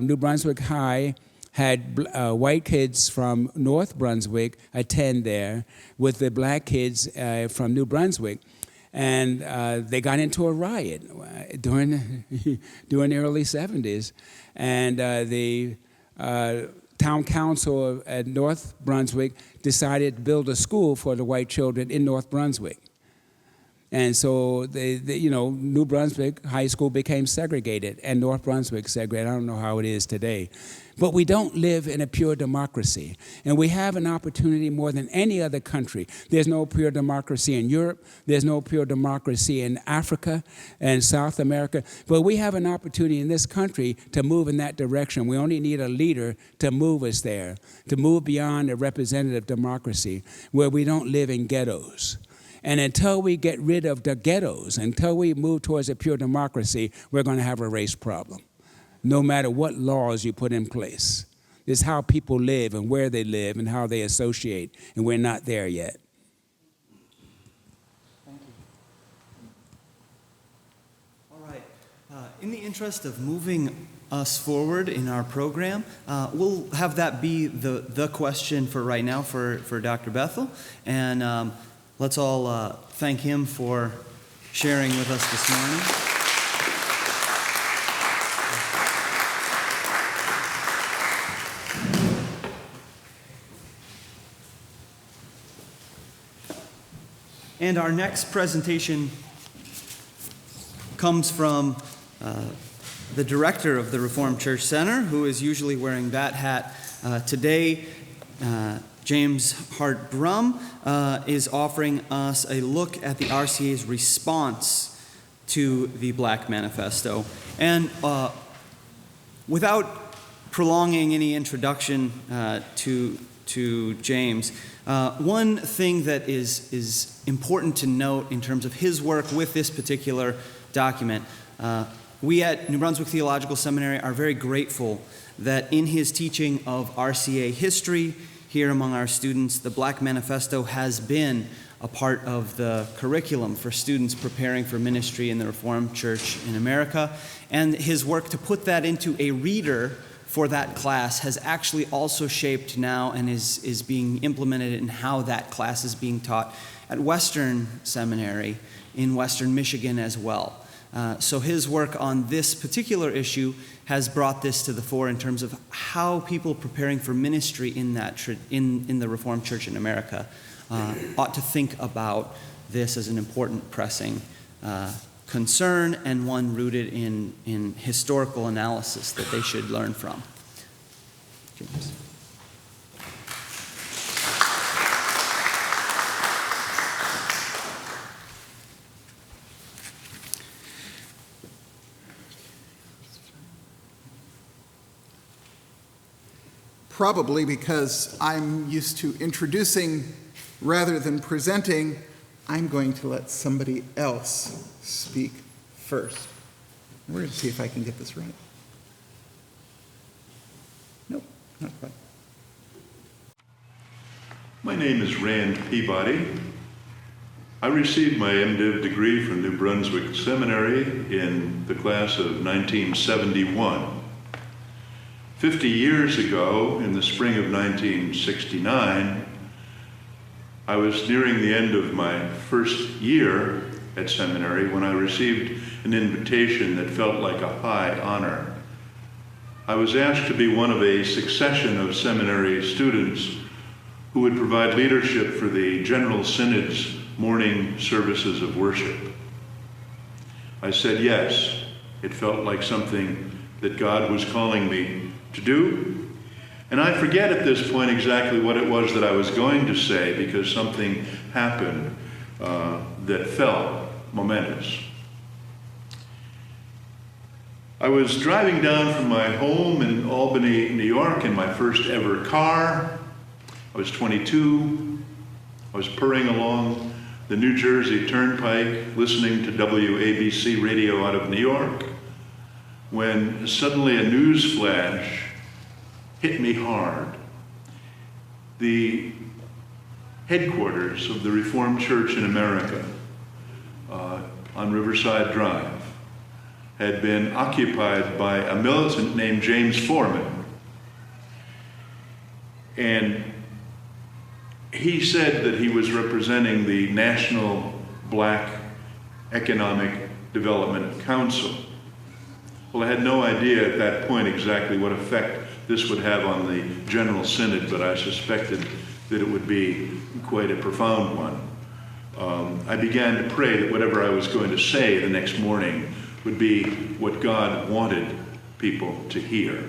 New Brunswick High had white kids from North Brunswick attend there with the black kids from New Brunswick. And they got into a riot during the early 70s. And the town council at North Brunswick decided to build a school for the white children in North Brunswick. And so, New Brunswick High School became segregated and North Brunswick segregated. I don't know how it is today. But we don't live in a pure democracy. And we have an opportunity more than any other country. There's no pure democracy in Europe. There's no pure democracy in Africa and South America. But we have an opportunity in this country to move in that direction. We only need a leader to move us there, to move beyond a representative democracy where we don't live in ghettos. And until we get rid of the ghettos, until we move towards a pure democracy, we're going to have a race problem, no matter what laws you put in place. It's how people live and where they live and how they associate, and we're not there yet. Thank you. All right. In the interest of moving us forward in our program, we'll have that be the question for right now for Dr. Bethel. And let's all thank him for sharing with us this morning. And our next presentation comes from the director of the Reformed Church Center, who is usually wearing that hat. Today, James Hart Brum is offering us a look at the RCA's response to the Black Manifesto. And without prolonging any introduction to James, one thing that is important to note in terms of his work with this particular document, we at New Brunswick Theological Seminary are very grateful that in his teaching of RCA history here among our students, the Black Manifesto has been a part of the curriculum for students preparing for ministry in the Reformed Church in America. And his work to put that into a reader for that class has actually also shaped now and is being implemented in how that class is being taught at Western Seminary in Western Michigan as well. So his work on this particular issue has brought this to the fore in terms of how people preparing for ministry in the Reformed Church in America ought to think about this as an important, pressing concern and one rooted in historical analysis that they should learn from. James. Probably because I'm used to introducing rather than presenting, I'm going to let somebody else speak first. We're going to see if I can get this right. Nope, not quite. My name is Rand Peabody. I received my MDiv degree from New Brunswick Seminary in the class of 1971. 50 years ago, in the spring of 1969, I was nearing the end of my first year at seminary when I received an invitation that felt like a high honor. I was asked to be one of a succession of seminary students who would provide leadership for the General Synod's morning services of worship. I said yes. It felt like something that God was calling me to do. And I forget at this point exactly what it was that I was going to say because something happened that felt momentous. I was driving down from my home in Albany, New York in my first ever car. I was 22. I was purring along the New Jersey Turnpike, listening to WABC radio out of New York, when suddenly a news flash hit me hard. The headquarters of the Reformed Church in America on Riverside Drive had been occupied by a militant named James Forman. And he said that he was representing the National Black Economic Development Council. Well, I had no idea at that point exactly what effect this would have on the General Synod, but I suspected that it would be quite a profound one. I began to pray that whatever I was going to say the next morning would be what God wanted people to hear.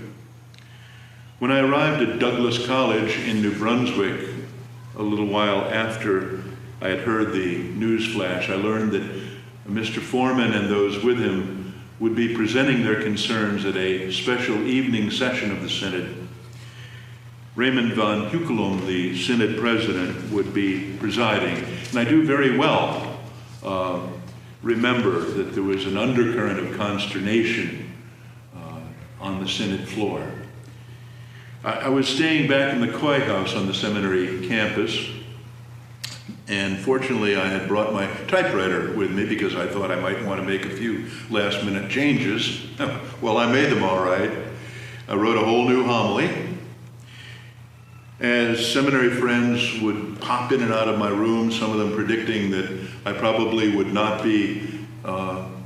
When I arrived at Douglas College in New Brunswick, a little while after I had heard the news flash, I learned that Mr. Forman and those with him would be presenting their concerns at a special evening session of the Synod. Raymond von Huckelum, the Synod president, would be presiding. And I do very well remember that there was an undercurrent of consternation on the Synod floor. I was staying back in the Coy House on the seminary campus, and fortunately I had brought my typewriter with me because I thought I might want to make a few last-minute changes. Well, I made them all right. I wrote a whole new homily. As seminary friends would pop in and out of my room, some of them predicting that I probably would not be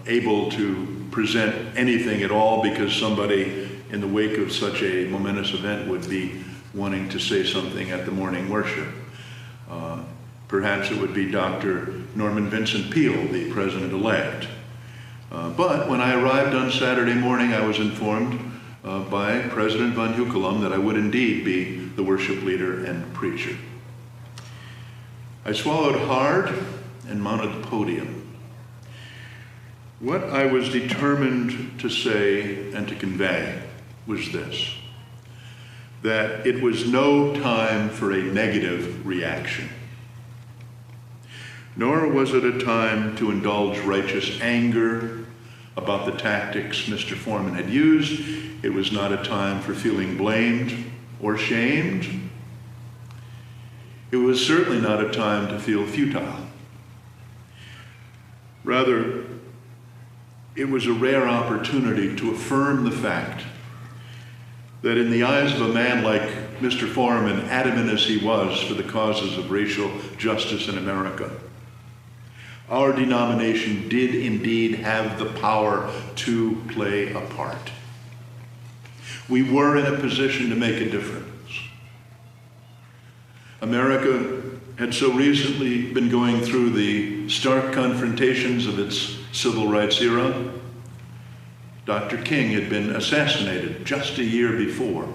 able to present anything at all because somebody in the wake of such a momentous event would be wanting to say something at the morning worship. Perhaps it would be Dr. Norman Vincent Peale, the president-elect. But when I arrived on Saturday morning, I was informed by President von Huckelum that I would indeed be the worship leader and preacher. I swallowed hard and mounted the podium. What I was determined to say and to convey was this: that it was no time for a negative reaction, nor was it a time to indulge righteous anger about the tactics Mr. Forman had used. It was not a time for feeling blamed or shamed. It was certainly not a time to feel futile. Rather, it was a rare opportunity to affirm the fact that in the eyes of a man like Mr. Forman, adamant as he was for the causes of racial justice in America, our denomination did indeed have the power to play a part. We were in a position to make a difference. America had so recently been going through the stark confrontations of its civil rights era. Dr. King had been assassinated just a year before.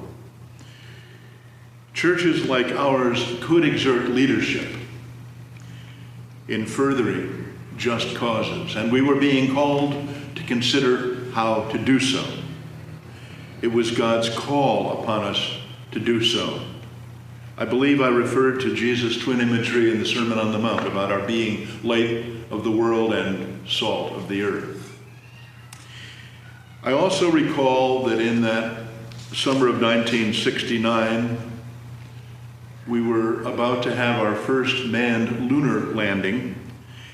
Churches like ours could exert leadership in furthering just causes, and we were being called to consider how to do so. It was God's call upon us to do so. I believe I referred to Jesus' twin imagery in the Sermon on the Mount about our being light of the world and salt of the earth. I also recall that in that summer of 1969, we were about to have our first manned lunar landing,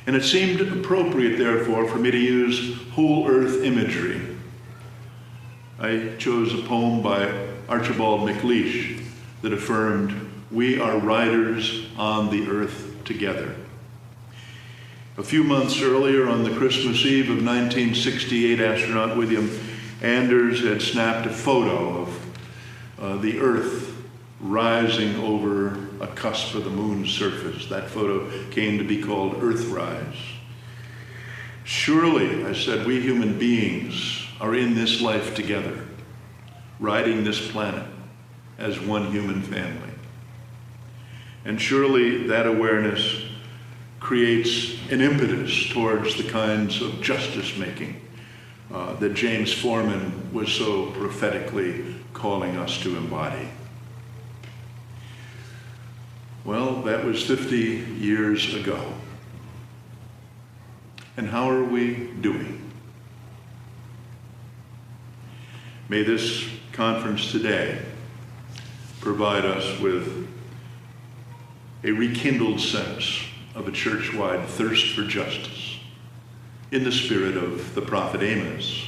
and it seemed appropriate, therefore, for me to use whole earth imagery. I chose a poem by Archibald MacLeish that affirmed, "We are riders on the earth together." A few months earlier, on the Christmas Eve of 1968, astronaut William Anders had snapped a photo of the Earth rising over a cusp of the moon's surface. That photo came to be called Earthrise. Surely, I said, we human beings are in this life together, riding this planet as one human family. And surely that awareness creates an impetus towards the kinds of justice making that James Forman was so prophetically calling us to embody. Well, that was 50 years ago. And how are we doing? May this conference today provide us with a rekindled sense of a church-wide thirst for justice in the spirit of the prophet Amos,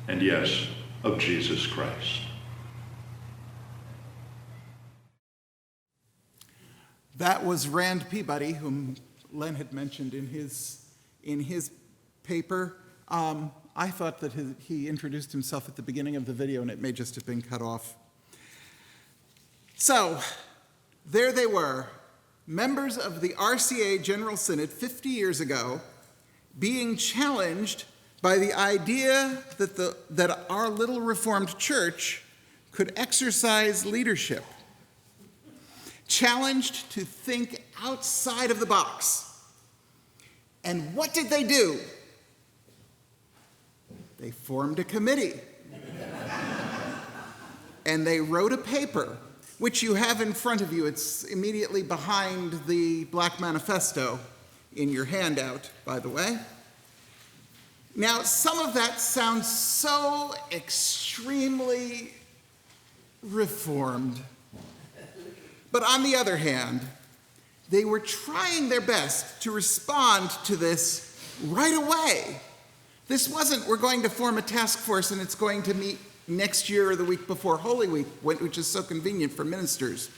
and yes, of Jesus Christ. That was Rand Peabody, whom Len had mentioned in his paper. I thought that he introduced himself at the beginning of the video, and it may just have been cut off. So, there they were, members of the RCA General Synod 50 years ago, being challenged by the idea that our little Reformed church could exercise leadership. Challenged to think outside of the box. And what did they do? They formed a committee. And they wrote a paper, which you have in front of you. It's immediately behind the Black Manifesto in your handout, by the way. Now, some of that sounds so extremely reformed. But on the other hand, they were trying their best to respond to this right away. This wasn't, we're going to form a task force and it's going to meet next year or the week before Holy Week, which is so convenient for ministers.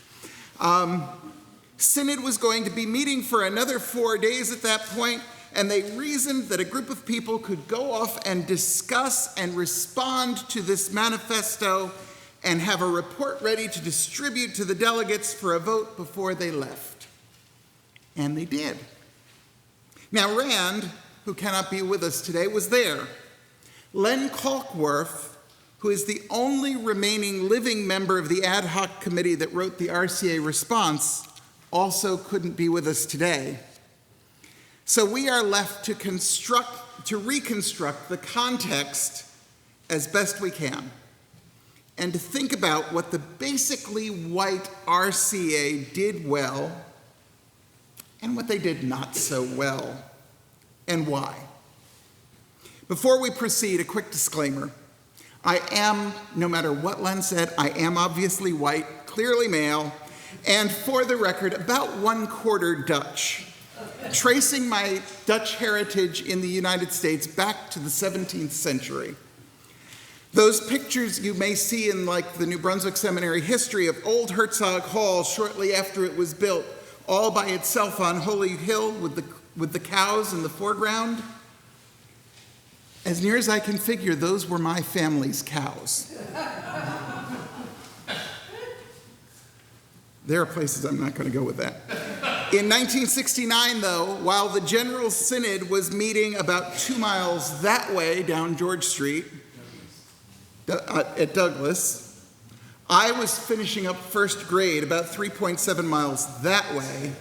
Synod was going to be meeting for another 4 days at that point, and they reasoned that a group of people could go off and discuss and respond to this manifesto and have a report ready to distribute to the delegates for a vote before they left. And they did. Now, Rand, who cannot be with us today, was there. Len Kalkworth, who is the only remaining living member of the ad hoc committee that wrote the RCA response, also couldn't be with us today. So we are left to reconstruct the context as best we can, and to think about what the basically white RCA did well and what they did not so well, and why. Before we proceed, a quick disclaimer. I am, no matter what Len said, I am obviously white, clearly male, and for the record, about 1/4 Dutch, tracing my Dutch heritage in the United States back to the 17th century. Those pictures you may see in like the New Brunswick Seminary history of Old Herzog Hall shortly after it was built, all by itself on Holy Hill with the cows in the foreground. As near as I can figure, those were my family's cows. There are places I'm not going to go with that. In 1969, though, while the General Synod was meeting about 2 miles that way down George Street at Douglas, I was finishing up first grade about 3.7 miles that way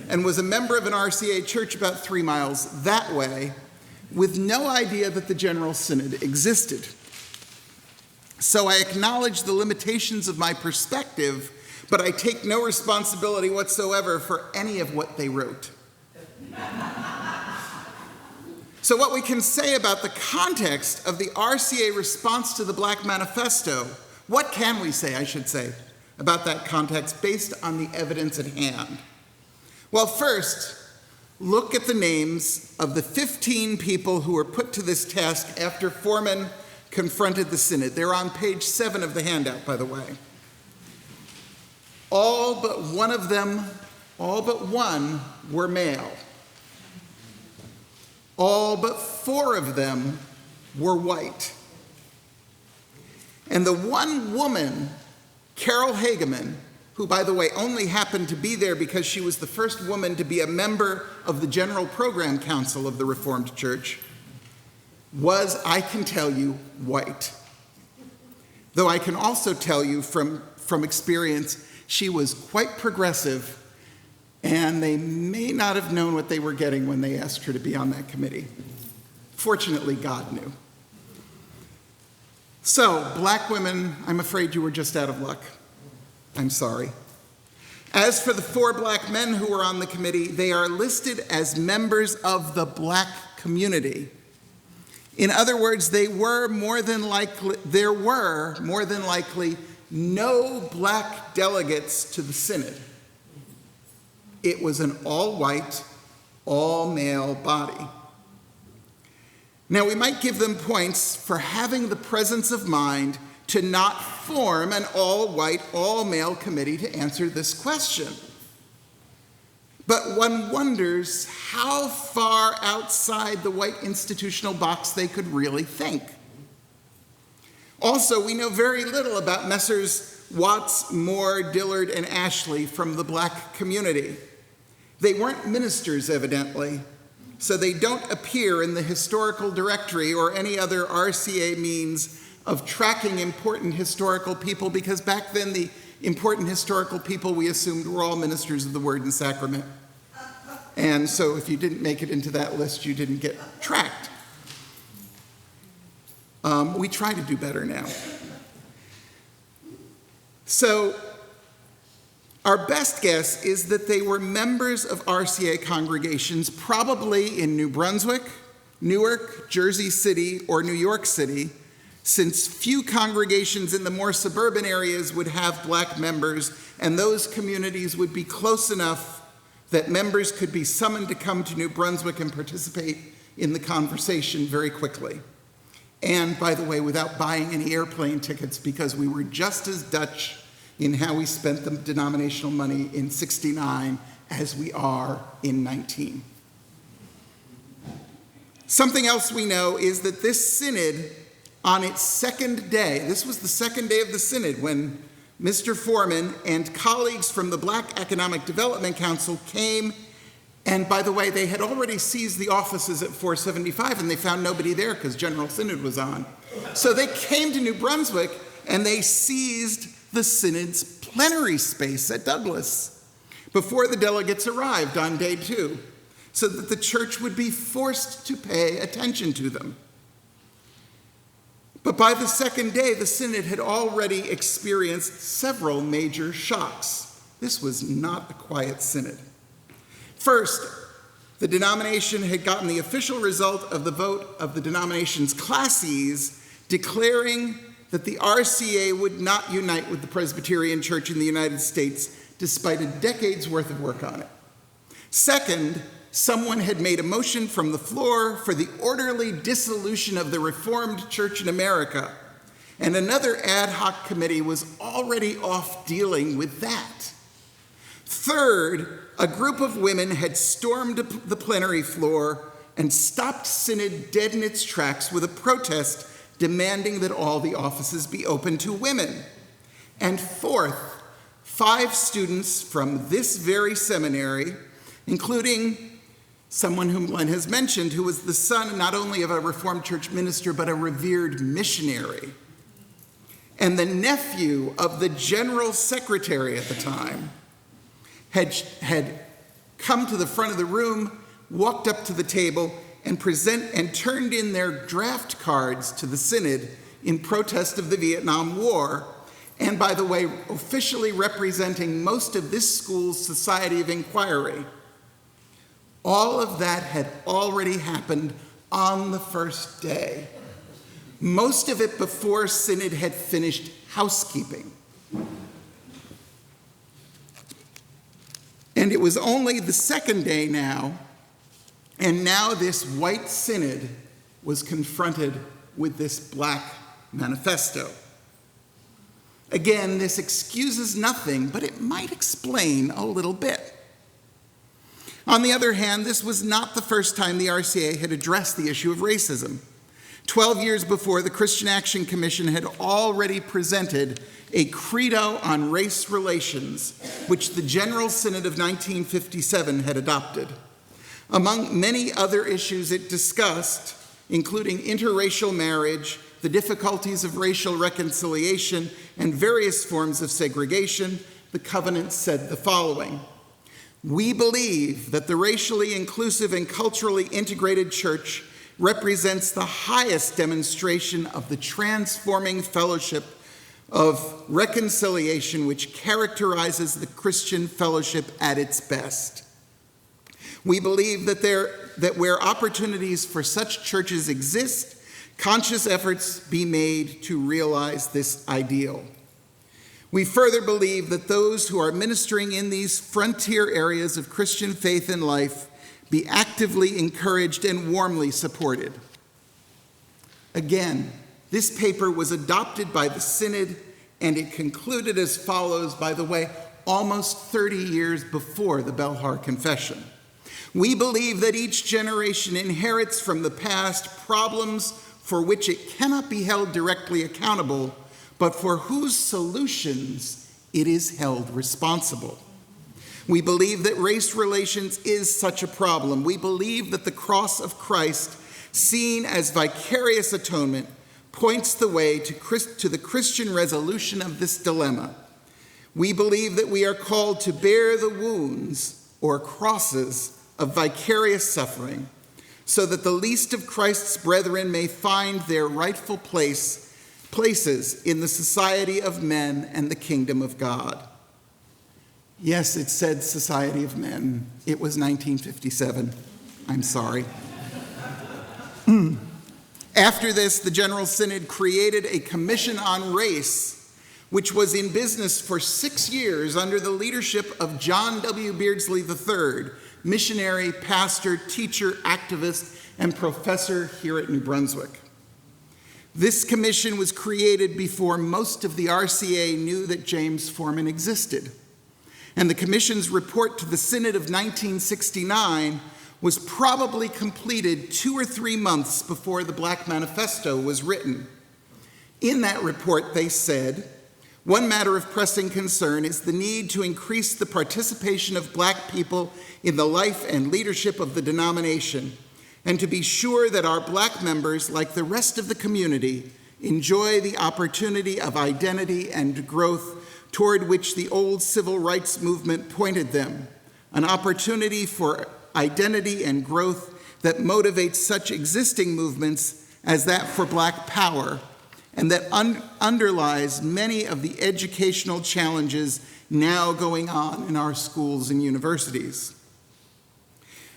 and was a member of an RCA church about 3 miles that way, with no idea that the General Synod existed. So I acknowledge the limitations of my perspective, but I take no responsibility whatsoever for any of what they wrote. So what we can say about the context of the RCA response to the Black Manifesto, what can we say, I should say, about that context based on the evidence at hand? Well, first, look at the names of the 15 people who were put to this task after Forman confronted the Synod. They're on page 7 of the handout, by the way. All but one were male. All but 4 of them were white. And the one woman, Carol Hageman, who, by the way, only happened to be there because she was the first woman to be a member of the General Program Council of the Reformed Church, was, I can tell you, white. Though I can also tell you from experience, she was quite progressive, and they may not have known what they were getting when they asked her to be on that committee. Fortunately, God knew. So, black women, I'm afraid you were just out of luck. I'm sorry. As for the 4 black men who were on the committee, they are listed as members of the black community. In other words, there were more than likely no black delegates to the synod. It was an all-white, all-male body. Now, we might give them points for having the presence of mind to not form an all-white, all-male committee to answer this question. But one wonders how far outside the white institutional box they could really think. Also, we know very little about Messrs. Watts, Moore, Dillard, and Ashley from the black community. They weren't ministers, evidently, so they don't appear in the historical directory or any other RCA means of tracking important historical people, because back then the important historical people we assumed were all ministers of the word and sacrament. And so if you didn't make it into that list, you didn't get tracked. We try to do better now. So our best guess is that they were members of RCA congregations, probably in New Brunswick, Newark, Jersey City, or New York City, since few congregations in the more suburban areas would have black members, and those communities would be close enough that members could be summoned to come to New Brunswick and participate in the conversation very quickly. And, by the way, without buying any airplane tickets, because we were just as Dutch in how we spent the denominational money in '69 as we are in 19. Something else we know is that this synod, on its second day, this was the second day of the synod when Mr. Forman and colleagues from the Black Economic Development Council came, and by the way, they had already seized the offices at 475 and they found nobody there because General Synod was on. So they came to New Brunswick and they seized the synod's plenary space at Douglas before the delegates arrived on day 2, so that the church would be forced to pay attention to them. But by the second day, the synod had already experienced several major shocks. This was not a quiet synod. First, the denomination had gotten the official result of the vote of the denomination's classes, declaring that the RCA would not unite with the Presbyterian Church in the United States, despite a decade's worth of work on it. Second, someone had made a motion from the floor for the orderly dissolution of the Reformed Church in America, and another ad hoc committee was already off dealing with that. Third, a group of women had stormed the plenary floor and stopped synod dead in its tracks with a protest demanding that all the offices be open to women. And fourth, 5 students from this very seminary, including someone whom Glenn has mentioned, who was the son not only of a Reformed Church minister, but a revered missionary, and the nephew of the general secretary at the time, had come to the front of the room, walked up to the table, and turned in their draft cards to the synod in protest of the Vietnam War, and by the way, officially representing most of this school's Society of Inquiry. All of that had already happened on the first day. Most of it before synod had finished housekeeping. And it was only the second day now, and now this white synod was confronted with this Black Manifesto. Again, this excuses nothing, but it might explain a little bit. On the other hand, this was not the first time the RCA had addressed the issue of racism. 12 years before, the Christian Action Commission had already presented a credo on race relations, which the General Synod of 1957 had adopted. Among many other issues it discussed, including interracial marriage, the difficulties of racial reconciliation, and various forms of segregation, the covenant said the following: "We believe that the racially inclusive and culturally integrated church represents the highest demonstration of the transforming fellowship of reconciliation which characterizes the Christian fellowship at its best. We believe that where opportunities for such churches exist, conscious efforts be made to realize this ideal. We further believe that those who are ministering in these frontier areas of Christian faith and life be actively encouraged and warmly supported. Again, this paper was adopted by the Synod, and it concluded as follows, by the way, almost 30 years before the Belhar Confession. We believe that each generation inherits from the past problems for which it cannot be held directly accountable, but for whose solutions it is held responsible. We believe that race relations is such a problem. We believe that the cross of Christ, seen as vicarious atonement, points the way to the Christian resolution of this dilemma. We believe that we are called to bear the wounds or crosses of vicarious suffering, so that the least of Christ's brethren may find their rightful places in the society of men and the kingdom of God. Yes, it said society of men. It was 1957. I'm sorry. After this, the General Synod created a commission on race, which was in business for 6 years under the leadership of John W. Beardsley III, missionary, pastor, teacher, activist, and professor here at New Brunswick. This commission was created before most of the RCA knew that James Forman existed. And the commission's report to the Synod of 1969 was probably completed 2 or 3 months before the Black Manifesto was written. In that report, they said, one matter of pressing concern is the need to increase the participation of Black people in the life and leadership of the denomination, and to be sure that our Black members, like the rest of the community, enjoy the opportunity of identity and growth toward which the old civil rights movement pointed them, an opportunity for identity and growth that motivates such existing movements as that for Black power, and that underlies many of the educational challenges now going on in our schools and universities.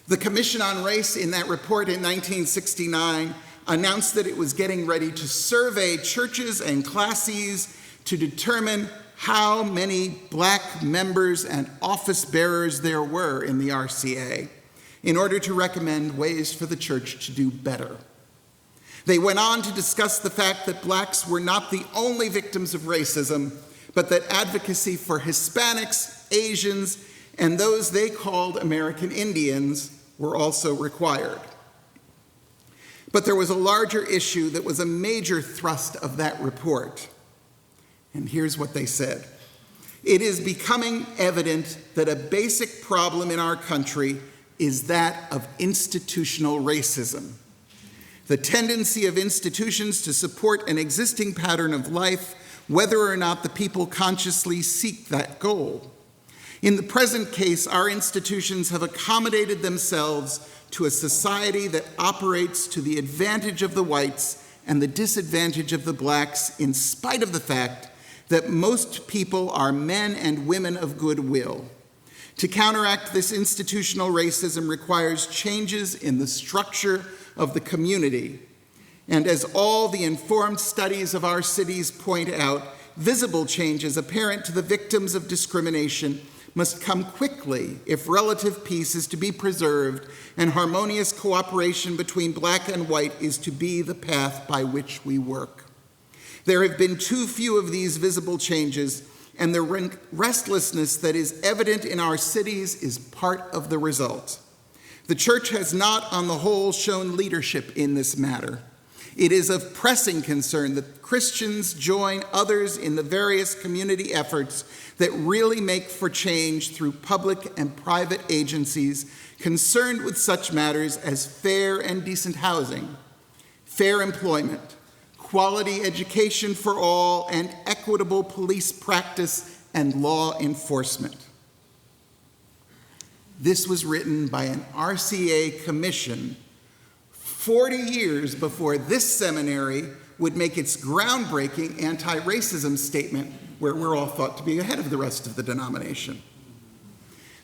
The Commission on Race in that report in 1969 announced that it was getting ready to survey churches and classes to determine how many Black members and office bearers there were in the RCA in order to recommend ways for the church to do better. They went on to discuss the fact that Blacks were not the only victims of racism, but that advocacy for Hispanics, Asians, and those they called American Indians were also required. But there was a larger issue that was a major thrust of that report. And here's what they said. It is becoming evident that a basic problem in our country is that of institutional racism. The tendency of institutions to support an existing pattern of life, whether or not the people consciously seek that goal. In the present case, our institutions have accommodated themselves to a society that operates to the advantage of the whites and the disadvantage of the Blacks, in spite of the fact that most people are men and women of goodwill. To counteract this institutional racism requires changes in the structure of the community. And as all the informed studies of our cities point out, visible changes apparent to the victims of discrimination must come quickly if relative peace is to be preserved and harmonious cooperation between Black and white is to be the path by which we work. There have been too few of these visible changes, and the restlessness that is evident in our cities is part of the result. The church has not, on the whole, shown leadership in this matter. It is of pressing concern that Christians join others in the various community efforts that really make for change through public and private agencies concerned with such matters as fair and decent housing, fair employment, quality education for all, and equitable police practice and law enforcement. This was written by an RCA commission 40 years before this seminary would make its groundbreaking anti-racism statement, where we're all thought to be ahead of the rest of the denomination.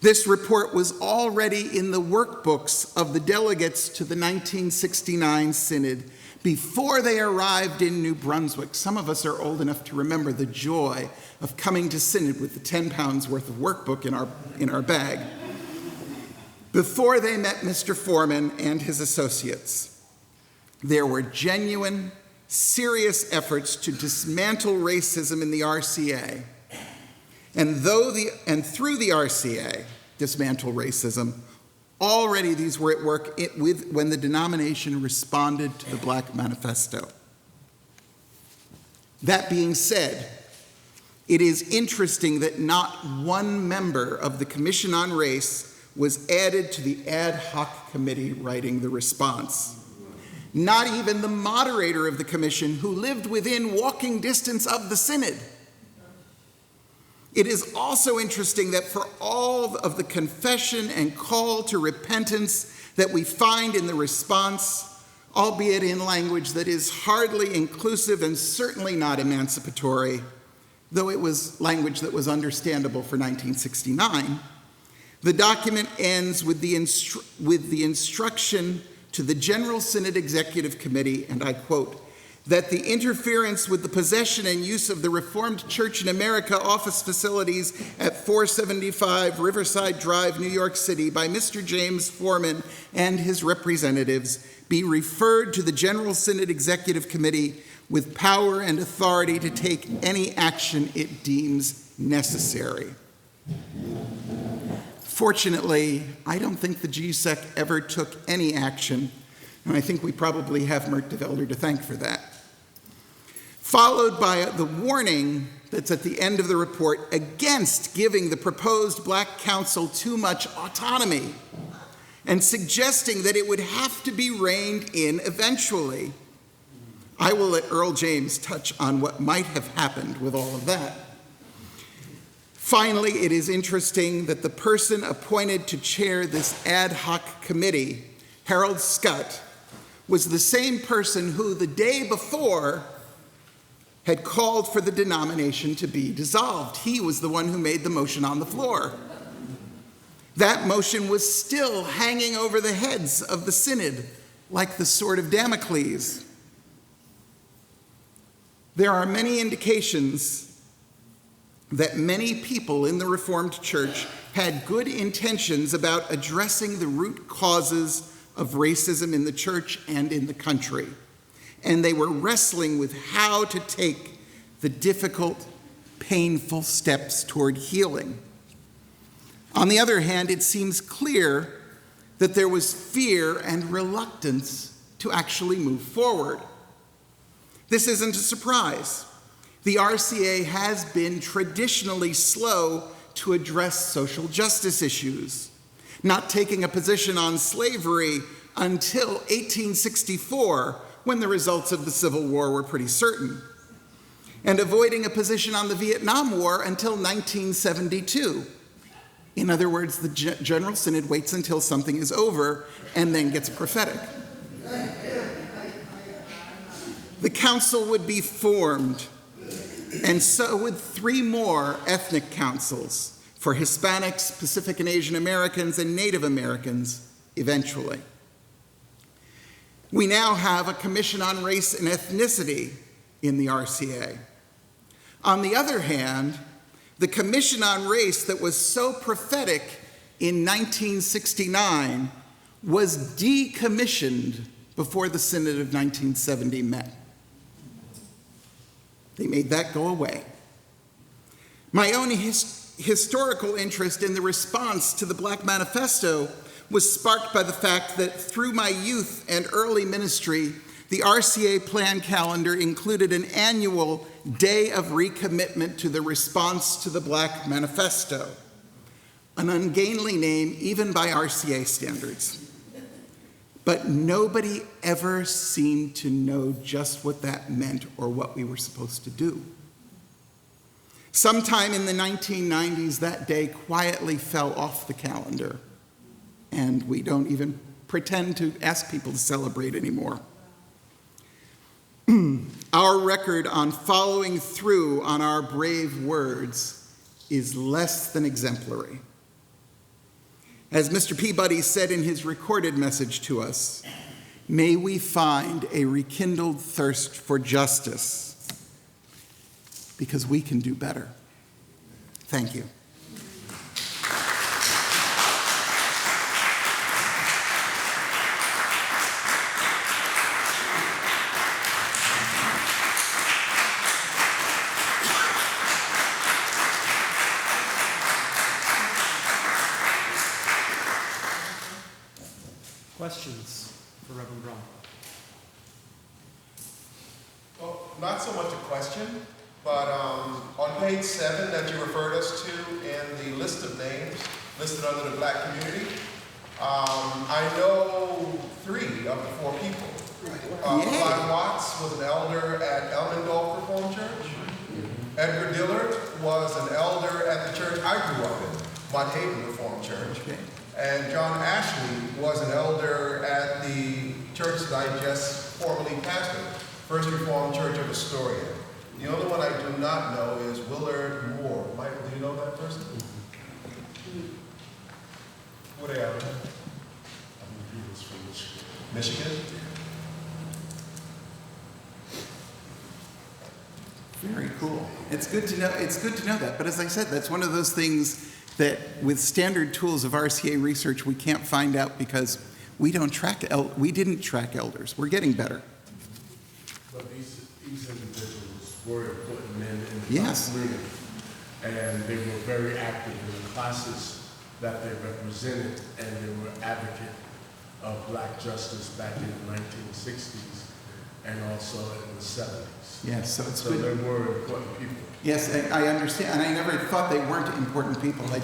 This report was already in the workbooks of the delegates to the 1969 Synod before they arrived in New Brunswick. Some of us are old enough to remember the joy of coming to Synod with the 10 pounds worth of workbook in our bag. Before they met Mr. Forman and his associates, there were genuine, serious efforts to dismantle racism in the RCA. And through the RCA, dismantle racism, already these were at work when the denomination responded to the Black Manifesto. That being said, it is interesting that not one member of the Commission on Race was added to the ad hoc committee writing the response. Not even the moderator of the commission, who lived within walking distance of the synod. It is also interesting that for all of the confession and call to repentance that we find in the response, albeit in language that is hardly inclusive and certainly not emancipatory, though it was language that was understandable for 1969, the document ends with the instruction to the General Synod Executive Committee, and I quote, that the interference with the possession and use of the Reformed Church in America office facilities at 475 Riverside Drive, New York City, by Mr. James Forman and his representatives be referred to the General Synod Executive Committee with power and authority to take any action it deems necessary. Fortunately, I don't think the GSEC ever took any action, and I think we probably have Mert de Velder to thank for that. Followed by the warning that's at the end of the report against giving the proposed Black Council too much autonomy and suggesting that it would have to be reined in eventually. I will let Earl James touch on what might have happened with all of that. Finally, it is interesting that the person appointed to chair this ad hoc committee, Harold Scott, was the same person who the day before had called for the denomination to be dissolved. He was the one who made the motion on the floor. That motion was still hanging over the heads of the synod like the sword of Damocles. There are many indications that many people in the Reformed Church had good intentions about addressing the root causes of racism in the church and in the country. And they were wrestling with how to take the difficult, painful steps toward healing. On the other hand, it seems clear that there was fear and reluctance to actually move forward. This isn't a surprise. The RCA has been traditionally slow to address social justice issues, not taking a position on slavery until 1864, when the results of the Civil War were pretty certain, and avoiding a position on the Vietnam War until 1972. In other words, the General Synod waits until something is over and then gets prophetic. The council would be formed, and so would 3 more ethnic councils for Hispanics, Pacific and Asian Americans, and Native Americans eventually. We now have a Commission on Race and Ethnicity in the RCA. On the other hand, the Commission on Race that was so prophetic in 1969 was decommissioned before the Synod of 1970 met. They made that go away. My own historical interest in the response to the Black Manifesto was sparked by the fact that through my youth and early ministry, the RCA plan calendar included an annual day of recommitment to the response to the Black Manifesto, an ungainly name even by RCA standards. But nobody ever seemed to know just what that meant or what we were supposed to do. Sometime in the 1990s, that day quietly fell off the calendar, and we don't even pretend to ask people to celebrate anymore. Our record on following through on our brave words is less than exemplary. As Mr. Peabody said in his recorded message to us, May we find a rekindled thirst for justice, because we can do better. Thank you. Questions for Reverend Braun? Well, not so much a question, but on page 7 that you referred us to in the list of names listed under the Black community, I know 3 of the 4 people. Clyde Watts was an elder at Elmendorf Reformed Church. Edgar Dillard was an elder at the church I grew up in, Monhaven Reformed Church. And John Ashley was an elder at the church that I just formerly pastored, First Reformed Church of Astoria. The only one I do not know is Willard Moore. Michael, do you know that person? What area? I believe he was from Michigan. Michigan? Very cool. It's good to know. It's good to know that. But as I said, that's one of those things that with standard tools of RCA research we can't find out because we didn't track elders. We're getting better. But these individuals were important men in the Yes. community, and they were very active in the classes that they represented, and they were advocates of Black justice back in the 1960s and also in the 70s. Yes, so it's So good. they were important people. Yes, I understand, and I never thought they weren't important people. I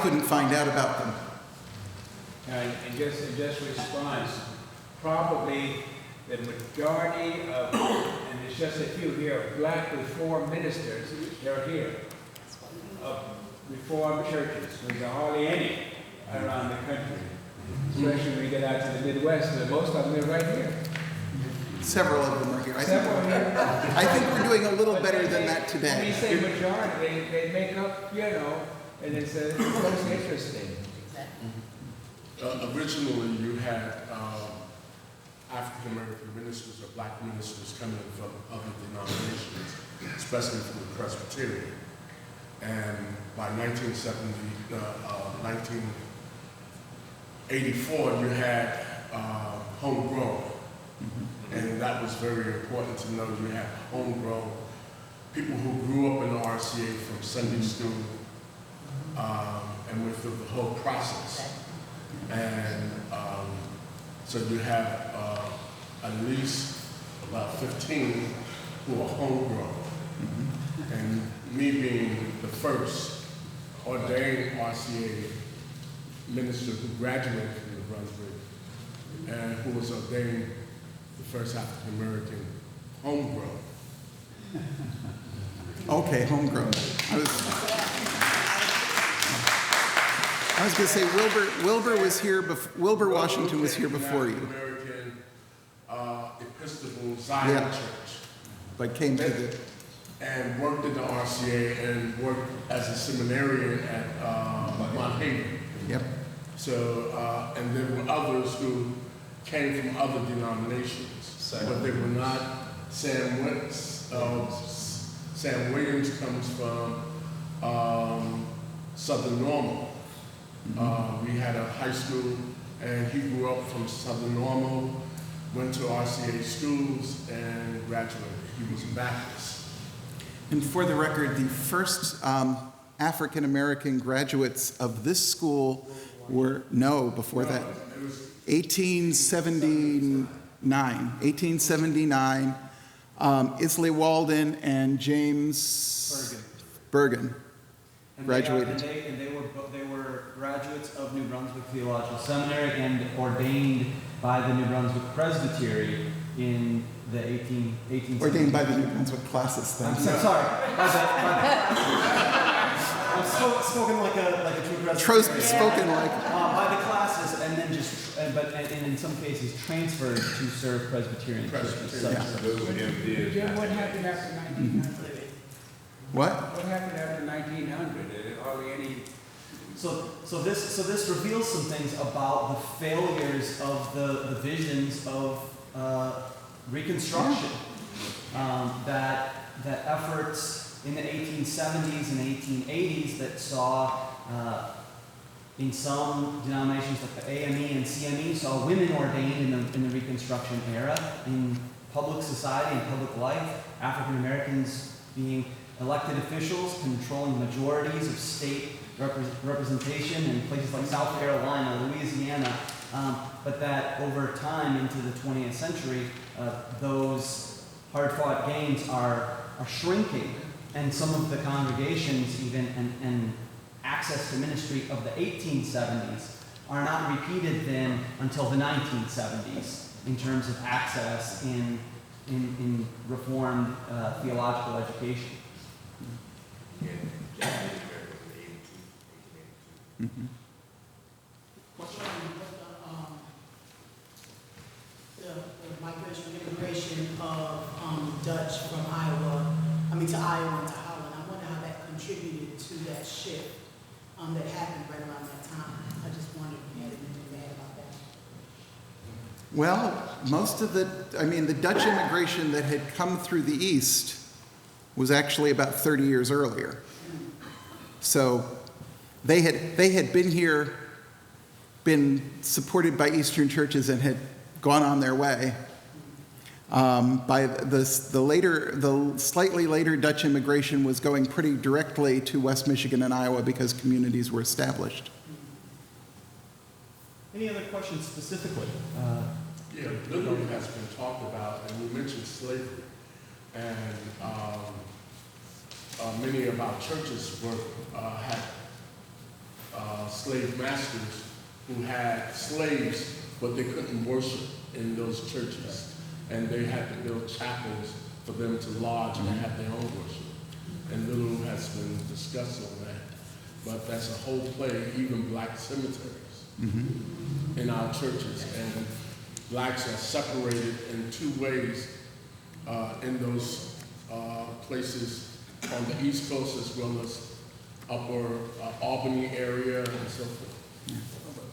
couldn't find out about them. And just response, probably the majority of, and there's just a few here, Black Reformed ministers, they're here, of Reformed churches. There's hardly any around the country, especially when we get out to the Midwest, but most of them are right here. Several of them are here. Several here. I think we're doing a little better than that When today. you say majority, they make up, and it's most interesting. Originally, you had African American ministers or Black ministers coming from other denominations, especially from the Presbyterian. And by 1984, you had homegrown. And that was very important to know. You had homegrown people who grew up in the RCA from Sunday school and went through the whole process. And so you have at least about 15 who are homegrown. And me being the first ordained RCA minister who graduated from the Brunswick and who was ordained the first African American homegrown. Okay, homegrown. I was going to say Wilbur was here. Wilbur Washington was here before you, American Episcopal Zion Church, but came to the. and worked in the RCA and worked as a seminarian at Monhaven. Yep. So, and there were others who came from other denominations, but they were not. Sam Williams comes from Southern Normal. We had a high school, and he grew up from Southern Normal, went to RCA schools, and graduated. He was a Baptist. And for the record, the first African American graduates of this school were before that. 1879. Isley Walden and James Bergen graduated. And they were graduates of New Brunswick Theological Seminary and ordained by the New Brunswick Presbytery in the 1870s. Ordained by the New Brunswick classes. Then. I'm sorry. I'm spoken like a true Presbyterian. Spoken like. By the classes, and then and in some cases transferred to serve Presbyterian churches. Jim, what happened after 1900? What? What happened after 1900? Hardly any So this reveals some things about the failures of the visions of Reconstruction. That efforts in the 1870s and 1880s that saw in some denominations like the AME and CME saw women ordained in the Reconstruction era in public society and public life, African Americans being elected officials, controlling majorities of state representation in places like South Carolina, Louisiana, but that over time into the 20th century, those hard-fought gains are shrinking, and some of the congregations even and access to ministry of the 1870s are not repeated then until the 1970s in terms of access in Reformed theological education. Mm-hmm. The migration, immigration of Dutch from Iowa, to Iowa and to Holland. I wonder how that contributed to that shift that happened right around that time. I just wondered if you had anything to add about that. Well, most of the Dutch immigration that had come through the East was actually about 30 years earlier. So they had been here, been supported by Eastern churches and had gone on their way. By the slightly later Dutch immigration was going pretty directly to West Michigan and Iowa because communities were established. Any other questions specifically? Yeah, liberty has been talked about, and you mentioned slavery. And many of our churches had slave masters who had slaves, but they couldn't worship in those churches. And they had to build chapels for them to lodge and have their own worship. And little has been discussed on that. But that's a whole play, even black cemeteries in our churches. And blacks are separated in two ways in those places on the East Coast as well as upper Albany area and so forth.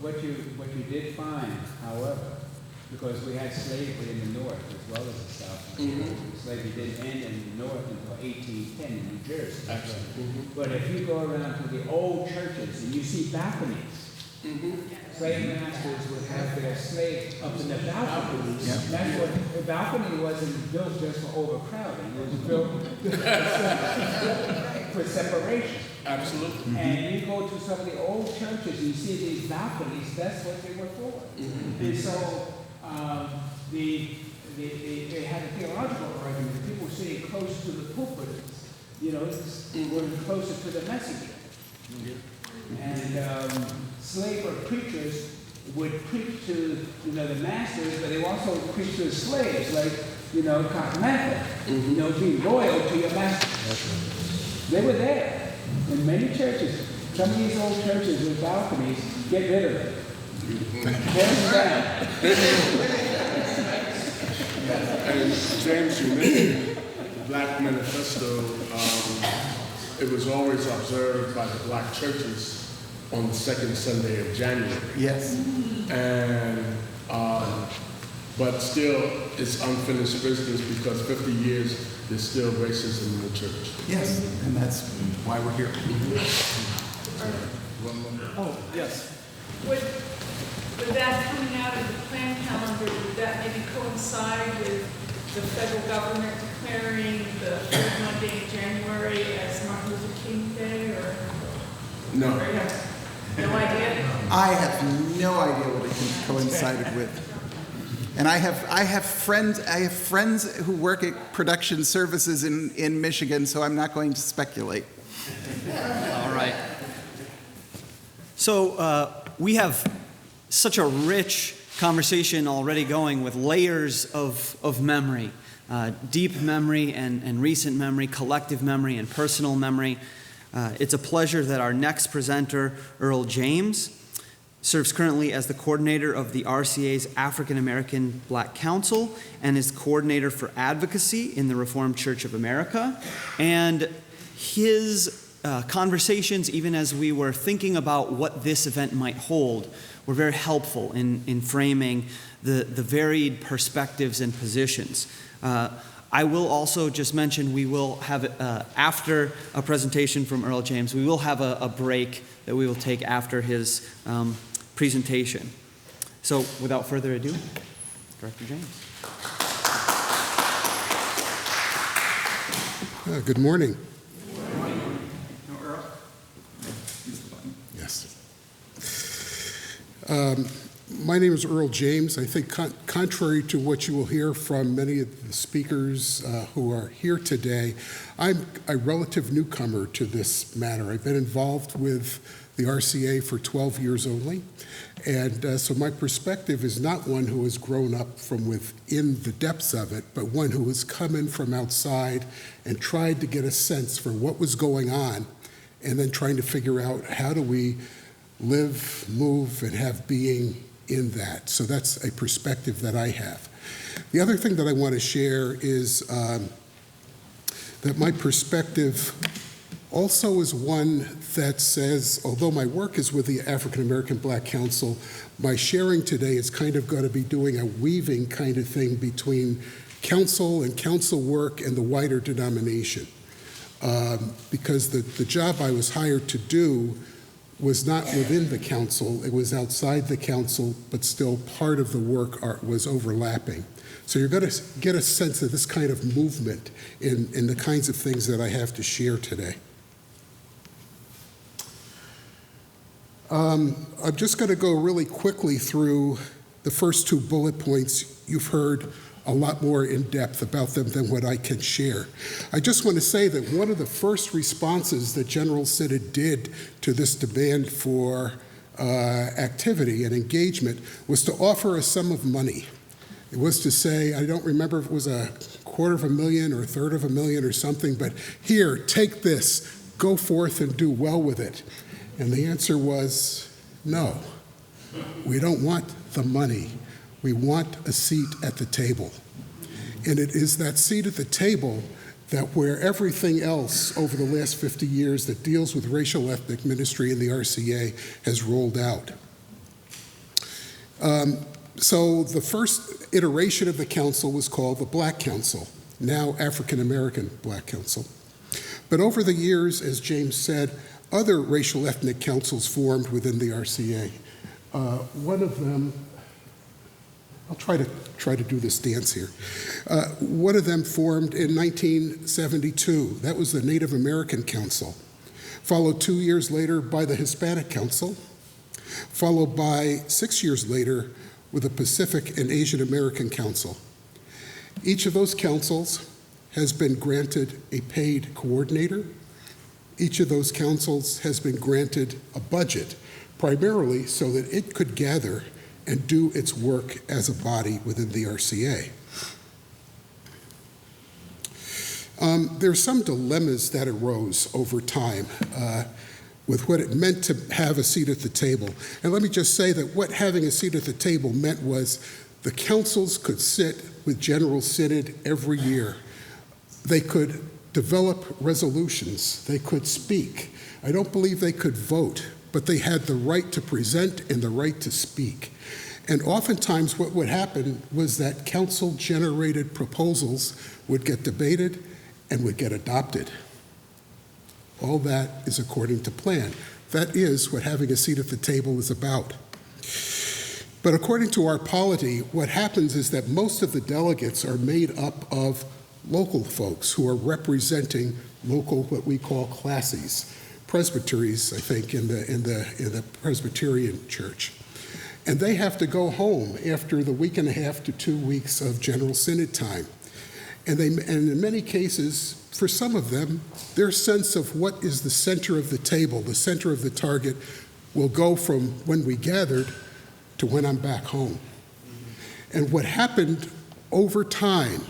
What you did find, however, because we had slavery in the North as well as the South. Slavery didn't end in the North until 1810 in New Jersey. But if you go around to the old churches and you see balconies, slave masters would have their slaves up in the balconies. Yeah. That's what the balcony wasn't built just for overcrowding. It was built for separation. Absolutely. And you go to some of the old churches, you see these balconies, that's what they were for. And so they had a theological argument. People sitting close to the pulpit, were closer to the messenger. And slave or preachers would preach to the masters, but they also preach to the slaves, like Cotton Mather. Be loyal to your master. They were there. In many churches, some of these old churches with balconies, get rid of it. Tear them down. And James, you mentioned the Black Manifesto. It was always observed by the black churches on the second Sunday of January. Yes. And but still, it's unfinished business because 50 years there's still racism in the church. Yes, and that's why we're here. Oh, yes. With that coming out of the plan calendar, would that maybe coincide with the federal government declaring the third Monday in January as Martin Luther King Day, or? No. Or you have no idea? I have no idea what it coincided with. And I have friends who work at production services in Michigan, so I'm not going to speculate. All right. So we have such a rich conversation already going with layers of memory, deep memory and recent memory, collective memory and personal memory. It's a pleasure that our next presenter, Earl James, serves currently as the coordinator of the RCA's African American Black Council and is coordinator for advocacy in the Reformed Church of America. And his conversations, even as we were thinking about what this event might hold, were very helpful in framing the varied perspectives and positions. I will also just mention we will have, after a presentation from Earl James, we will have a break that we will take after his presentation. So without further ado, Director James. Good morning. Good morning. No, Earl? Use the button. Yes. My name is Earl James. I think contrary to what you will hear from many of the speakers who are here today, I'm a relative newcomer to this matter. I've been involved with the RCA for 12 years only, and so my perspective is not one who has grown up from within the depths of it, but one who has come in from outside and tried to get a sense for what was going on, and then trying to figure out how do we live, move, and have being in that. So that's a perspective that I have. The other thing that I want to share is that my perspective also is one that says, although my work is with the African American Black Council, my sharing today is kind of going to be doing a weaving kind of thing between council and council work and the wider denomination. Because the job I was hired to do was not within the council, it was outside the council, but still part of the work was overlapping. So you're going to get a sense of this kind of movement in the kinds of things that I have to share today. I'm just going to go really quickly through the first two bullet points. You've heard a lot more in depth about them than what I can share. I just want to say that one of the first responses that General Synod did to this demand for activity and engagement was to offer a sum of money. It was to say, I don't remember if it was $250,000 or $350,000 or something, but here, take this, go forth and do well with it. And the answer was, no, we don't want the money. We want a seat at the table. And it is that seat at the table that where everything else over the last 50 years that deals with racial ethnic ministry in the RCA has rolled out. So the first iteration of the council was called the Black Council, now African American Black Council. But over the years, as James said, other racial ethnic councils formed within the RCA. One of them, I'll try to do this dance here. One of them formed in 1972. That was the Native American Council, followed 2 years later by the Hispanic Council, followed by 6 years later with the Pacific and Asian American Council. Each of those councils has been granted a paid coordinator. Each of those councils has been granted a budget, primarily so that it could gather and do its work as a body within the RCA. There are some dilemmas that arose over time with what it meant to have a seat at the table. And let me just say that what having a seat at the table meant was the councils could sit with General Synod every year. They could develop resolutions. They could speak. I don't believe they could vote, but they had the right to present and the right to speak. And oftentimes what would happen was that council-generated proposals would get debated and would get adopted. All that is according to plan. That is what having a seat at the table is about. But according to our polity, what happens is that most of the delegates are made up of local folks who are representing local, what we call classes, presbyteries, I think, in the Presbyterian Church. And they have to go home after the week and a half to 2 weeks of General Synod time. And in many cases, for some of them, their sense of what is the center of the table, the center of the target, will go from when we gathered to when I'm back home. And what happened over time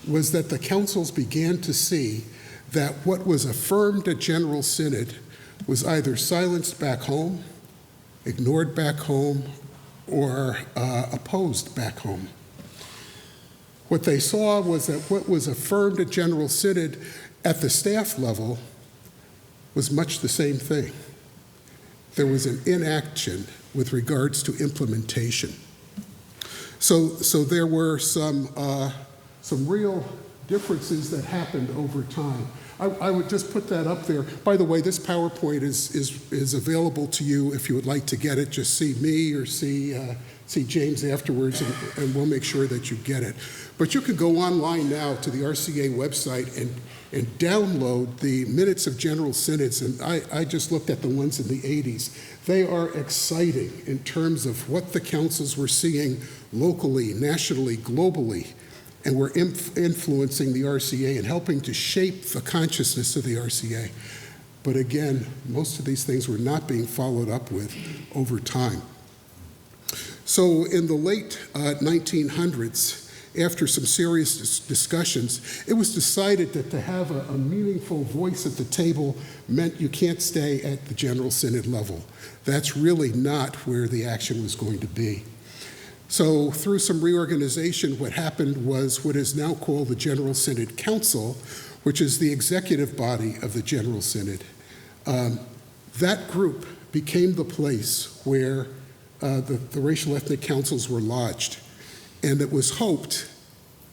was that the councils began to see that what was affirmed at General Synod was either silenced back home, ignored back home, or opposed back home. What they saw was that what was affirmed at General Synod at the staff level was much the same thing. There was an inaction with regards to implementation. So there were some real differences that happened over time. I would just put that up there. By the way, this PowerPoint is available to you if you would like to get it. Just see me or see James afterwards, and we'll make sure that you get it. But you can go online now to the RCA website and download the minutes of General Synods. And I just looked at the ones in the 80s. They are exciting in terms of what the councils were seeing locally, nationally, globally, and were influencing the RCA and helping to shape the consciousness of the RCA. But again, most of these things were not being followed up with over time. So in the late 1900s, after some serious discussions, it was decided that to have a meaningful voice at the table meant you can't stay at the General Synod level. That's really not where the action was going to be. So through some reorganization, what happened was what is now called the General Synod Council, which is the executive body of the General Synod. That group became the place where the racial ethnic councils were lodged. And it was hoped,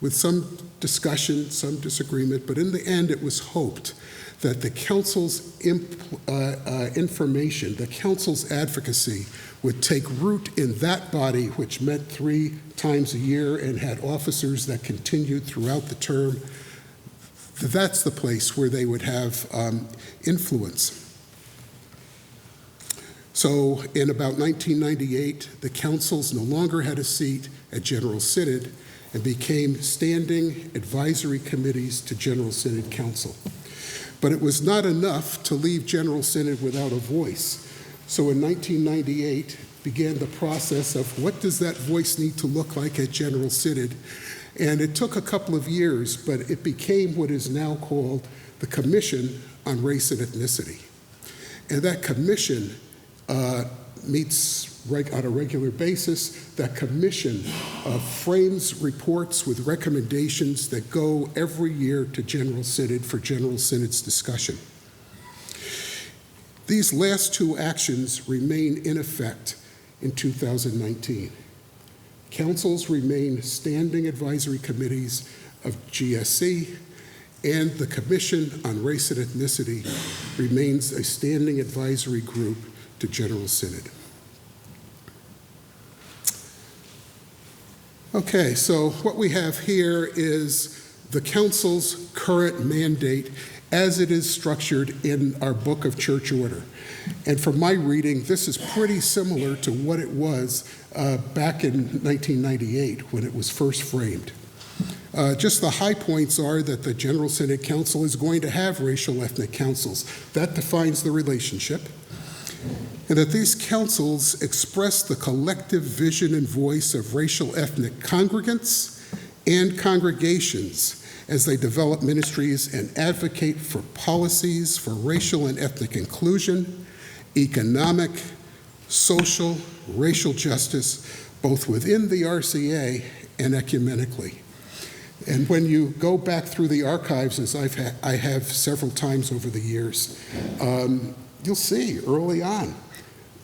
with some discussion, some disagreement, but in the end it was hoped that the council's information, the council's advocacy would take root in that body, which met 3 times a year and had officers that continued throughout the term. That's the place where they would have influence. So in about 1998, the councils no longer had a seat at General Synod and became standing advisory committees to General Synod Council. But it was not enough to leave General Synod without a voice. So in 1998 began the process of what does that voice need to look like at General Synod? And it took a couple of years, but it became what is now called the Commission on Race and Ethnicity. And that commission meets on a regular basis. That commission frames reports with recommendations that go every year to General Synod for General Synod's discussion. These last 2 actions remain in effect in 2019. Councils remain standing advisory committees of GSC, and the Commission on Race and Ethnicity remains a standing advisory group to General Synod. Okay, so what we have here is the Council's current mandate as it is structured in our Book of Church Order. And from my reading, this is pretty similar to what it was back in 1998 when it was first framed. Just the high points are that the General Synod Council is going to have racial ethnic councils. That defines the relationship. And that these councils express the collective vision and voice of racial ethnic congregants and congregations as they develop ministries and advocate for policies for racial and ethnic inclusion, economic, social, racial justice, both within the RCA and ecumenically. And when you go back through the archives, as I have several times over the years, you'll see early on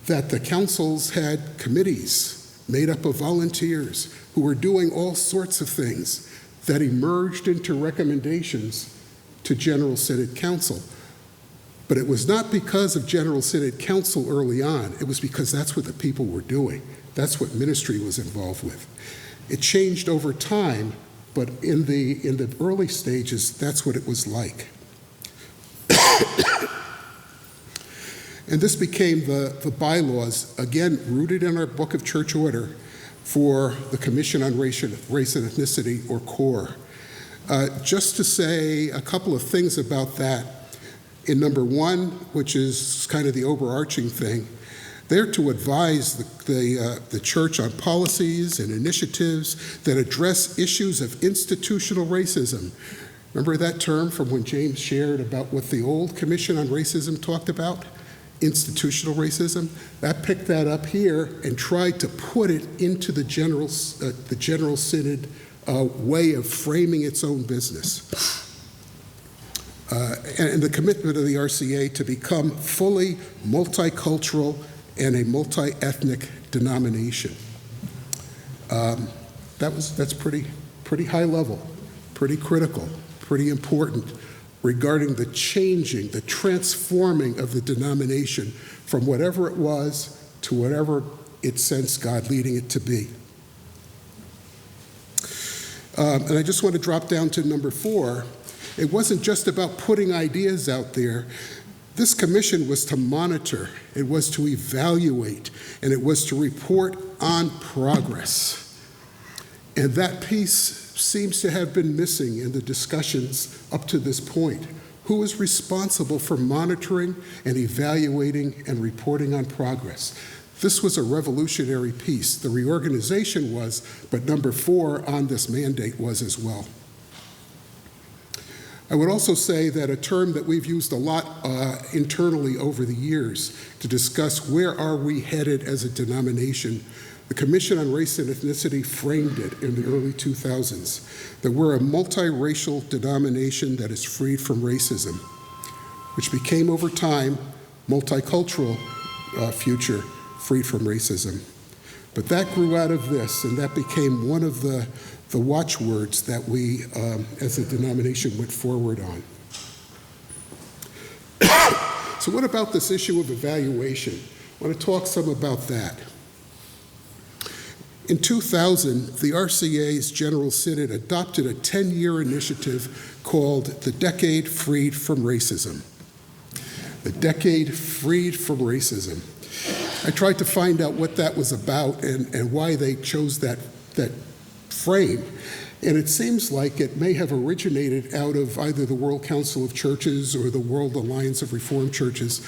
that the councils had committees made up of volunteers who were doing all sorts of things that emerged into recommendations to General Synod Council. But it was not because of General Synod Council early on. It was because that's what the people were doing. That's what ministry was involved with. It changed over time, but in the early stages, that's what it was like. And this became the bylaws, again, rooted in our Book of Church Order for the Commission on Race and Ethnicity, or CORE. Just to say a couple of things about that. In number 1, which is kind of the overarching thing, they're to advise the church on policies and initiatives that address issues of institutional racism. Remember that term from when James shared about what the old Commission on Racism talked about? Institutional racism. That picked that up here and tried to put it into the General Synod way of framing its own business. and the commitment of the RCA to become fully multicultural and a multi-ethnic denomination. That's pretty high level, pretty critical, pretty important regarding the changing, the transforming of the denomination from whatever it was to whatever it sensed God leading it to be. And I just want to drop down to number 4. It wasn't just about putting ideas out there. This commission was to monitor, it was to evaluate, and it was to report on progress. And that piece seems to have been missing in the discussions up to this point. Who is responsible for monitoring and evaluating and reporting on progress? This was a revolutionary piece. The reorganization was, but number 4 on this mandate was as well. I would also say that a term that we've used a lot internally over the years to discuss where are we headed as a denomination, the Commission on Race and Ethnicity framed it in the early 2000s, that we're a multiracial denomination that is freed from racism, which became over time multicultural future freed from racism. But that grew out of this, and that became one of the watchwords that we, as a denomination, went forward on. So what about this issue of evaluation? I want to talk some about that. In 2000, the RCA's General Synod adopted a 10-year initiative called the Decade Freed from Racism. The Decade Freed from Racism. I tried to find out what that was about and why they chose that frame. And it seems like it may have originated out of either the World Council of Churches or the World Alliance of Reformed Churches,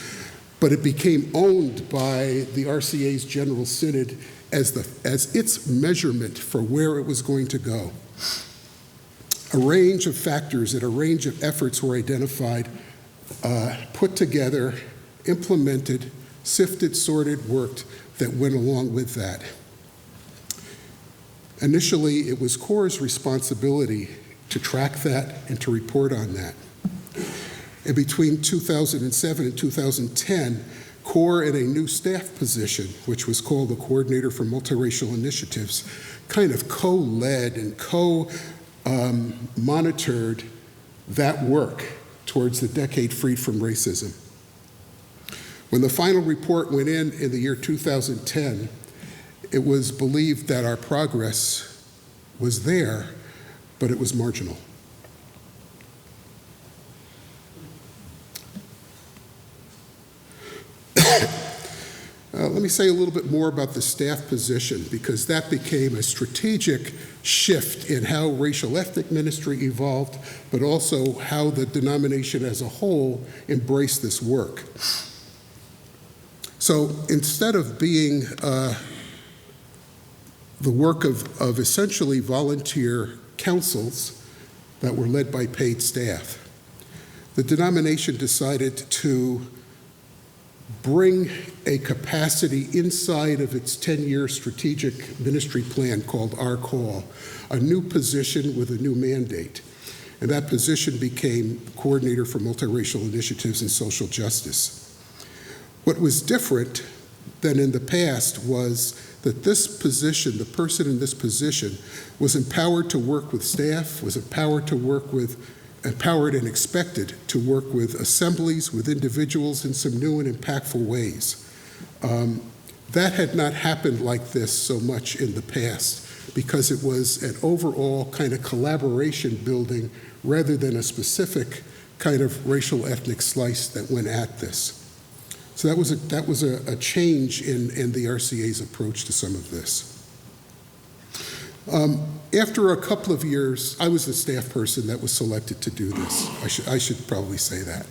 but it became owned by the RCA's General Synod as its measurement for where it was going to go. A range of factors and a range of efforts were identified, put together, implemented, sifted, sorted, worked that went along with that. Initially, it was CORE's responsibility to track that and to report on that. And between 2007 and 2010, CORE in a new staff position, which was called the Coordinator for Multiracial Initiatives, kind of co-led and co-monitored that work towards the Decade Freed from Racism. When the final report went in the year 2010, it was believed that our progress was there, but it was marginal. Let me say a little bit more about the staff position, because that became a strategic shift in how racial ethnic ministry evolved, but also how the denomination as a whole embraced this work. So instead of being the work of essentially volunteer councils that were led by paid staff, the denomination decided to bring a capacity inside of its 10-year strategic ministry plan called Our Call, a new position with a new mandate. And that position became Coordinator for Multiracial Initiatives and Social Justice. What was different than in the past was that this position, the person in this position, was empowered to work with staff, was empowered and expected to work with assemblies, with individuals in some new and impactful ways. That had not happened like this so much in the past, because it was an overall kind of collaboration building rather than a specific kind of racial ethnic slice that went at this. So that was a change in the RCA's approach to some of this. After a couple of years, I was the staff person that was selected to do this. I should probably say that.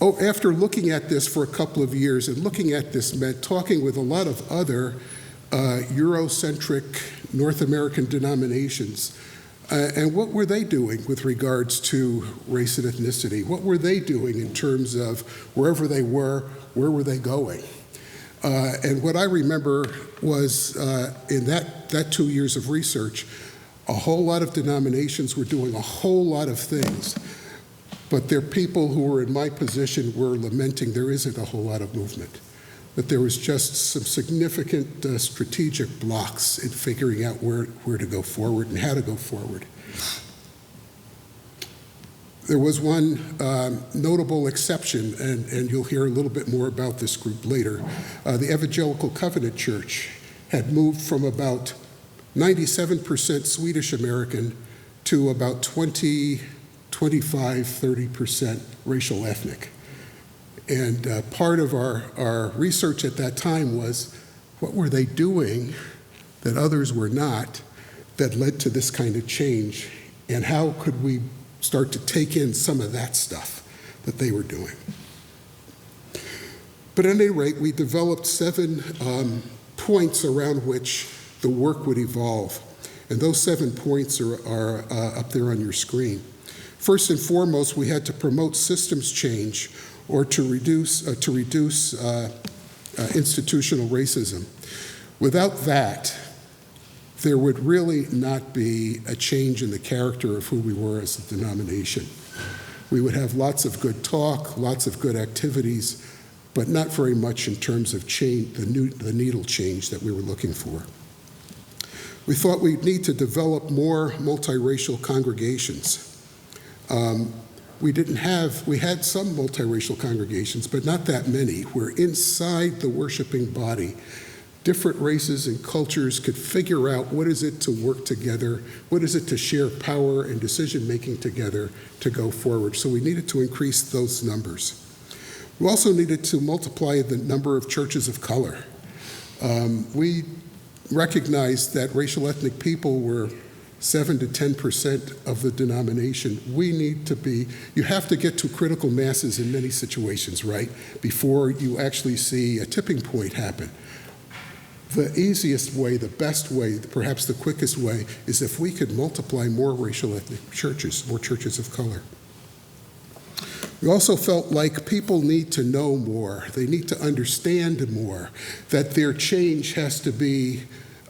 After looking at this for a couple of years and looking at this meant talking with a lot of other Eurocentric North American denominations, and what were they doing with regards to race and ethnicity? What were they doing in terms of wherever they were, where were they going? And what I remember was in that 2 years of research, A whole lot of denominations were doing a whole lot of things, but there are people who were in my position were lamenting there isn't a whole lot of movement, that there was just some significant strategic blocks in figuring out where to go forward and how to go forward. There was one notable exception, and you'll hear a little bit more about this group later. The Evangelical Covenant Church had moved from about 97% Swedish American to about 20, 25, 30% racial ethnic. And part of our research at that time was, what were they doing that others were not that led to this kind of change? And how could we start to take in some of that stuff that they were doing? But at any rate, we developed 7 points around which the work would evolve. And those 7 points are up there on your screen. First and foremost, we had to promote systems change or to reduce institutional racism. Without that, there would really not be a change in the character of who we were as a denomination. We would have lots of good talk, lots of good activities, but not very much in terms of change, the needle change that we were looking for. We thought we'd need to develop more multiracial congregations. We had some multiracial congregations, but not that many, where inside the worshiping body, different races and cultures could figure out what is it to work together, what is it to share power and decision-making together to go forward. So we needed to increase those numbers. We also needed to multiply the number of churches of color. We recognized that racial ethnic people were 7 to 10% of the denomination. You have to get to critical masses in many situations, right, before you actually see a tipping point happen. The easiest way, the best way, perhaps the quickest way, is if we could multiply more racial ethnic churches, more churches of color. We also felt like people need to know more. They need to understand more, that their change has to be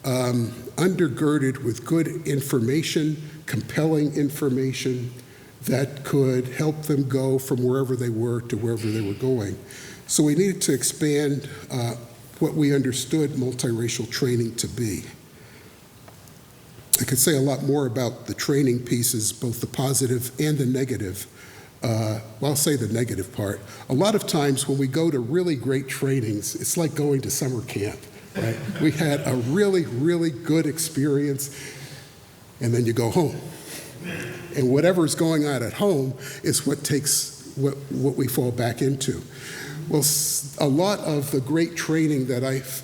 undergirded with good information, compelling information that could help them go from wherever they were to wherever they were going. So we needed to expand what we understood multiracial training to be. I could say a lot more about the training pieces, both the positive and the negative. Well, I'll say the negative part. A lot of times when we go to really great trainings, it's like going to summer camp, right? We had a really, really good experience, and then you go home. And whatever's going on at home is what what we fall back into. Well, a lot of the great training that I've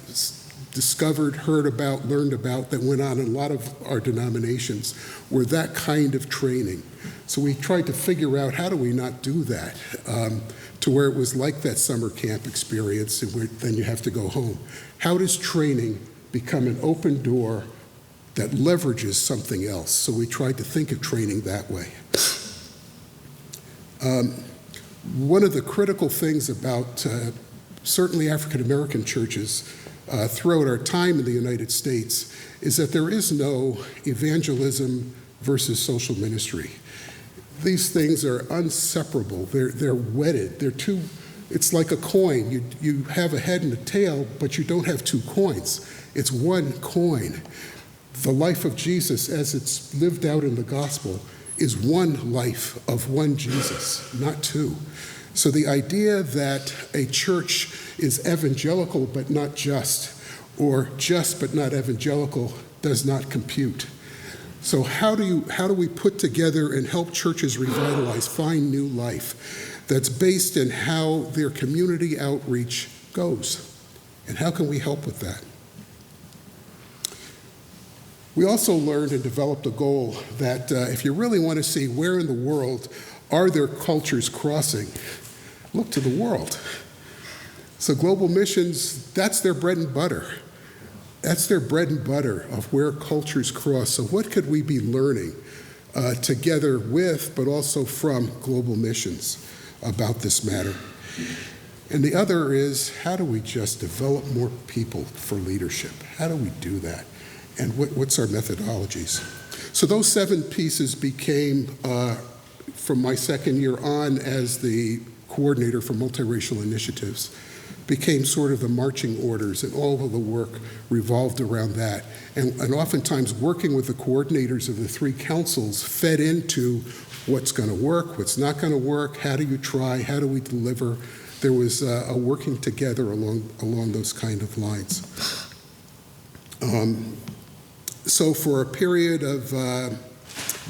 discovered, heard about, learned about that went on in a lot of our denominations were that kind of training. So we tried to figure out, how do we not do that to where it was like that summer camp experience and where then you have to go home? How does training become an open door that leverages something else? So we tried to think of training that way. One of the critical things about certainly African American churches throughout our time in the United States is that there is no evangelism versus social ministry. These things are inseparable. They're wedded. It's like a coin. You have a head and a tail, but you don't have 2 coins. It's one coin. The life of Jesus, as it's lived out in the gospel, is one life of one Jesus, not 2. So the idea that a church is evangelical but not just, or just but not evangelical, does not compute. So how do we put together and help churches revitalize, find new life that's based in how their community outreach goes? And how can we help with that? We also learned and developed a goal that if you really want to see where in the world are there cultures crossing, look to the world. So global missions, that's their bread and butter. That's their bread and butter of where cultures cross. So what could we be learning together with, but also from global missions about this matter? And the other is, how do we just develop more people for leadership? How do we do that? And what's our methodologies? So those 7 pieces became, from my second year on as the coordinator for multiracial initiatives, became sort of the marching orders, and all of the work revolved around that. And oftentimes working with the coordinators of the 3 councils fed into what's going to work, what's not going to work, how do you try, how do we deliver. There was a working together along those kind of lines. So for a period of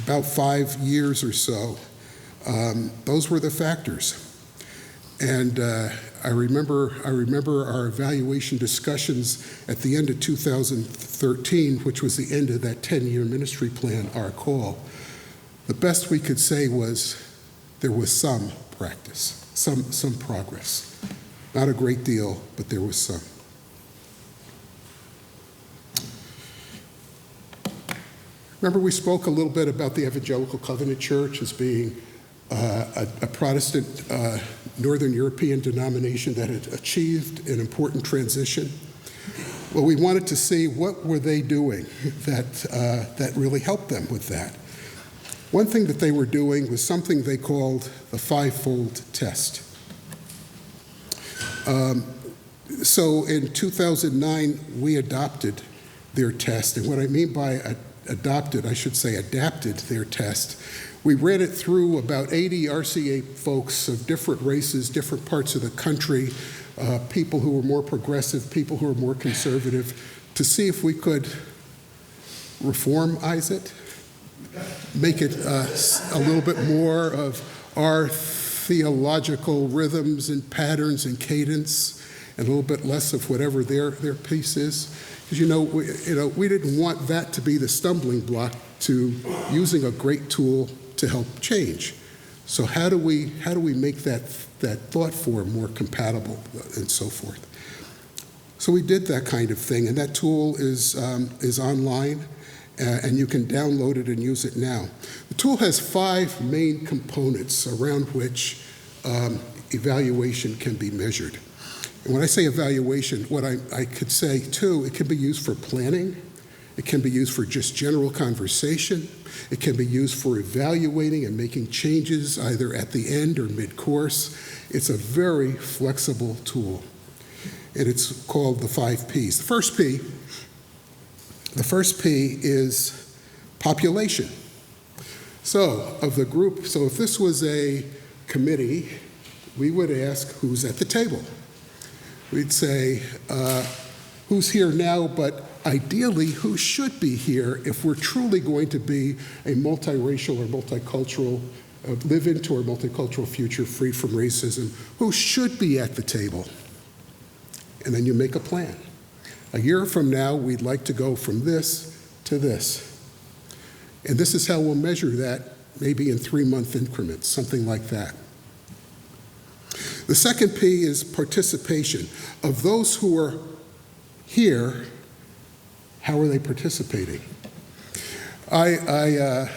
about 5 years or so, those were the factors. And I remember our evaluation discussions at the end of 2013, which was the end of that 10-year ministry plan, our call. The best we could say was there was some practice, some progress. Not a great deal, but there was some. Remember, we spoke a little bit about the Evangelical Covenant Church as being a Protestant Northern European denomination that had achieved an important transition. Well, we wanted to see what were they doing that really helped them with that. One thing that they were doing was something they called the 5-fold test. So in 2009, we adopted their test, and what I mean by adopted, I should say adapted their test. We ran it through about 80 RCA folks of different races, different parts of the country, people who were more progressive, people who were more conservative, to see if we could reformize it, make it a little bit more of our theological rhythms and patterns and cadence, and a little bit less of whatever their piece is. Because we didn't want that to be the stumbling block to using a great tool to help change. So how do we make that thought form more compatible and so forth? So we did that kind of thing, and that tool is online, and you can download it and use it now. The tool has 5 main components around which evaluation can be measured. And when I say evaluation, what I could say too, it can be used for planning, it can be used for just general conversation, it can be used for evaluating and making changes either at the end or mid-course. It's a very flexible tool, and it's called the 5 Ps. The first P is population. So of the group, so if this was a committee, we would ask who's at the table. We'd say, who's here now, but ideally, who should be here if we're truly going to be a multiracial or multicultural, live into our multicultural future free from racism, who should be at the table? And then you make a plan. A year from now, we'd like to go from this to this. And this is how we'll measure that, maybe in 3-month increments, something like that. The second P is participation. Of those who are here, how are they participating? I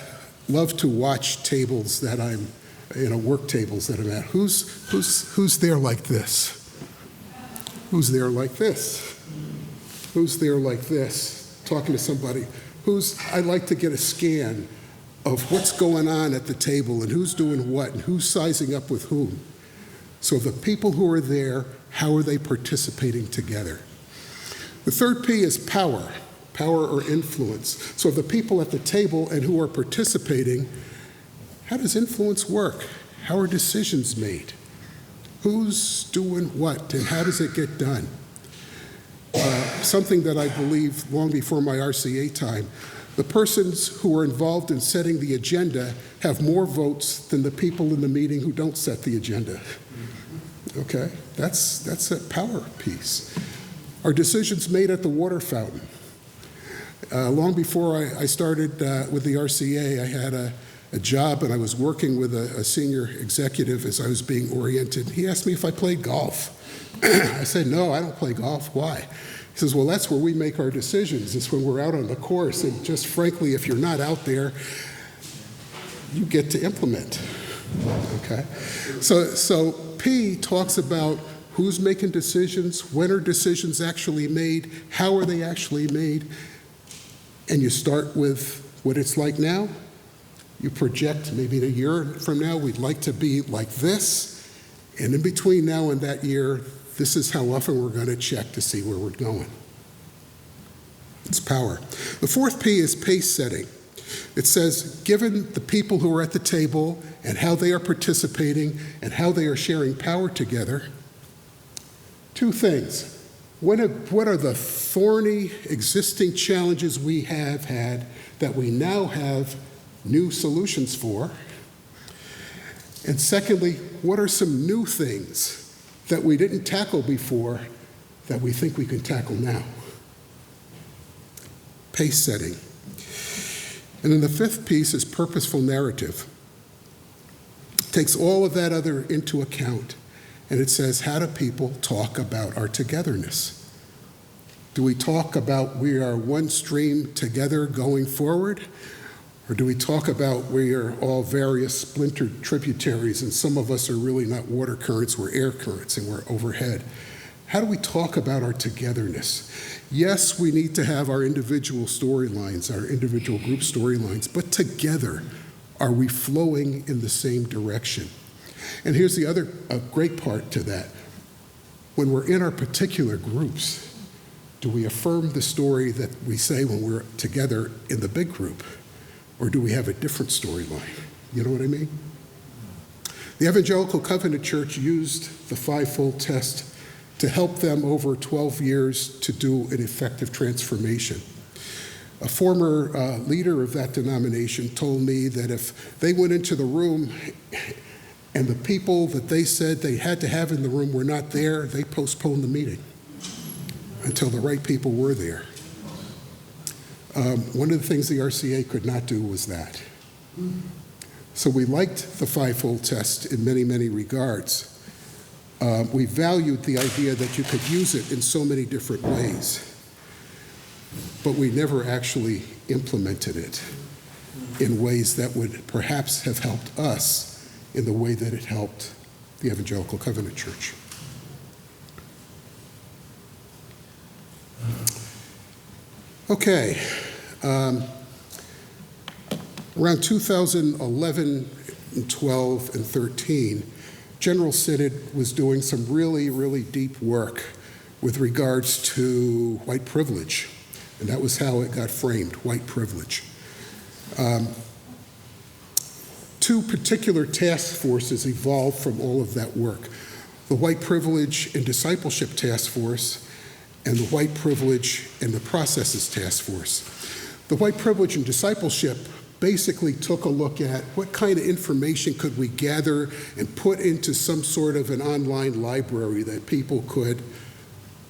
love to watch tables that I'm, work tables that I'm at. Who's there like this? Who's there like this? Who's there like this? Talking to somebody. I'd like to get a scan of what's going on at the table and who's doing what and who's sizing up with whom. So the people who are there, how are they participating together? The third P is power or influence. So the people at the table and who are participating, how does influence work? How are decisions made? Who's doing what and how does it get done? Something that I believe long before my RCA time, the persons who are involved in setting the agenda have more votes than the people in the meeting who don't set the agenda. Okay, that's a power piece. Are decisions made at the water fountain? Long before I started with the RCA, I had a job and I was working with a senior executive as I was being oriented. He asked me if I played golf. I said, no, I don't play golf. Why? He says, well, that's where we make our decisions. It's when we're out on the course. And just frankly, if you're not out there, you get to implement. Okay? So P talks about who's making decisions, when are decisions actually made, how are they actually made, and you start with what it's like now. You project maybe in a year from now, we'd like to be like this. And in between now and that year, this is how often we're going to check to see where we're going. It's power. The fourth P is pace setting. It says, given the people who are at the table and how they are participating and how they are sharing power together, two things. What are the thorny existing challenges we have had that we now have new solutions for? And secondly, what are some new things that we didn't tackle before that we think we can tackle now? Pace setting. And then the fifth piece is purposeful narrative. It takes all of that other into account, and it says, how do people talk about our togetherness? Do we talk about we are one stream together going forward? Or do we talk about we are all various splintered tributaries and some of us are really not water currents, we're air currents and we're overhead? How do we talk about our togetherness? Yes, we need to have our individual storylines, our individual group storylines, but together, are we flowing in the same direction? And here's the other great part to that. When we're in our particular groups, do we affirm the story that we say when we're together in the big group? Or do we have a different storyline? You know what I mean? The Evangelical Covenant Church used the fivefold test to help them over 12 years to do an effective transformation. A former leader of that denomination told me that if they went into the room and the people that they said they had to have in the room were not there, they postponed the meeting until the right people were there. One of the things the RCA could not do was that. So we liked the fivefold test in many, many regards. We valued the idea that you could use it in so many different ways, but we never actually implemented it in ways that would perhaps have helped us in the way that it helped the Evangelical Covenant Church. Okay. Around 2011 and 12 and 13, General Synod was doing some really, really deep work with regards to white privilege, and that was how it got framed, white privilege. Two particular task forces evolved from all of that work: the White Privilege and Discipleship Task Force and the White Privilege and the Processes Task Force. The White Privilege and Discipleship basically took a look at what kind of information could we gather and put into some sort of an online library that people could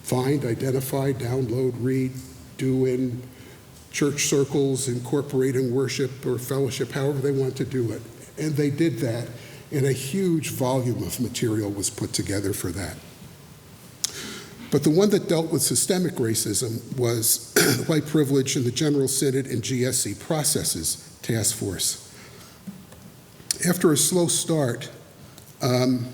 find, identify, download, read, do in church circles, incorporate in worship or fellowship, however they want to do it. And they did that, and a huge volume of material was put together for that. But the one that dealt with systemic racism was the White Privilege and the General Synod and GSC Processes Task Force. After a slow start, and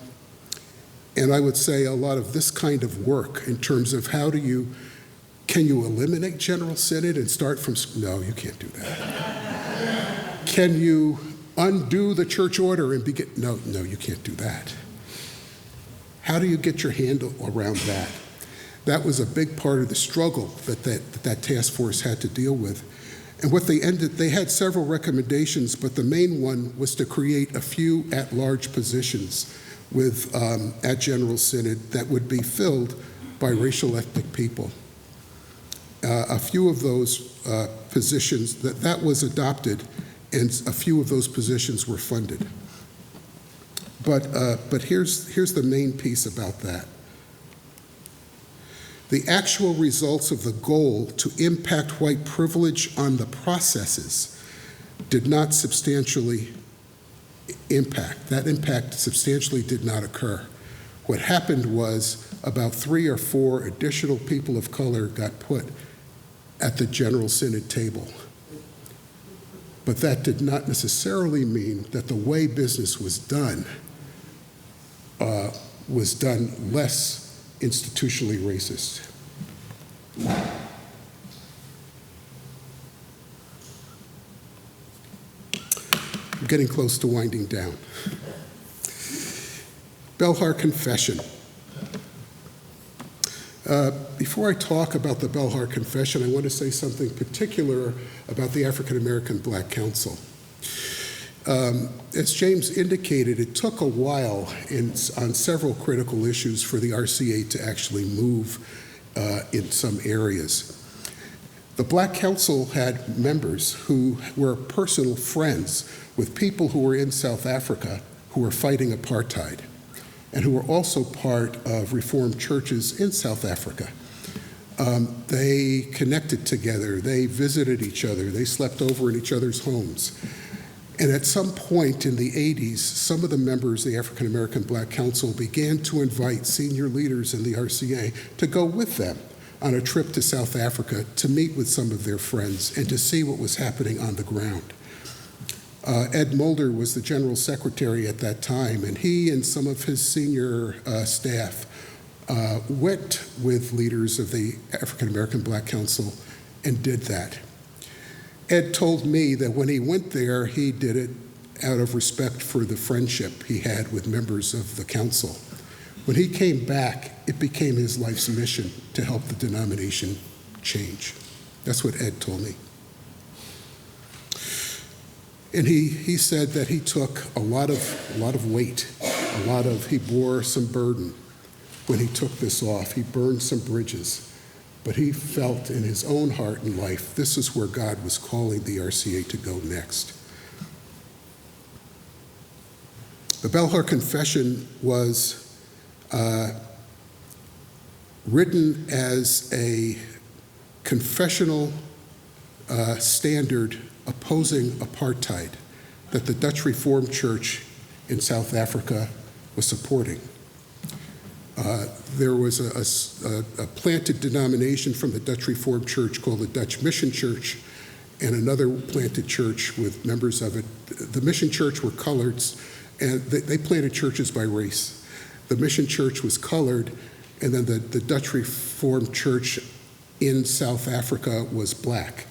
I would say a lot of this kind of work in terms of can you eliminate General Synod and start from, no, you can't do that. Can you undo the church order and begin, no, you can't do that. How do you get your handle around that? That was a big part of the struggle that task force had to deal with. And what they had several recommendations, but the main one was to create a few at-large positions at General Synod that would be filled by racial ethnic people. A few of those positions, that was adopted, and a few of those positions were funded. But here's the main piece about that. The actual results of the goal to impact white privilege on the processes did not substantially impact. That impact substantially did not occur. What happened was about 3 or 4 additional people of color got put at the General Synod table. But that did not necessarily mean that the way business was done less institutionally racist. getting close to winding down. Belhar Confession. Before I talk about the Belhar Confession, I want to say something particular about the African American Black Council. As James indicated, it took a while on several critical issues for the RCA to actually move in some areas. The Black Council had members who were personal friends with people who were in South Africa who were fighting apartheid, and who were also part of Reformed churches in South Africa. They connected together, they visited each other, they slept over in each other's homes. And at some point in the 80s, some of the members of the African American Black Council began to invite senior leaders in the RCA to go with them on a trip to South Africa to meet with some of their friends and to see what was happening on the ground. Ed Mulder was the general secretary at that time, and he and some of his senior staff went with leaders of the African American Black Council and did that. Ed told me that when he went there, he did it out of respect for the friendship he had with members of the council. When he came back, it became his life's mission to help the denomination change. That's what Ed told me. And he said that he took a lot of weight, he bore some burden when he took this off. He burned some bridges, but he felt in his own heart and life, this is where God was calling the RCA to go next. The Belhar Confession was written as a confessional standard opposing apartheid that the Dutch Reformed Church in South Africa was supporting. There was a planted denomination from the Dutch Reformed Church called the Dutch Mission Church, and another planted church with members of it. The Mission Church were coloreds, and they planted churches by race. The Mission Church was colored, and then the Dutch Reformed Church in South Africa was black.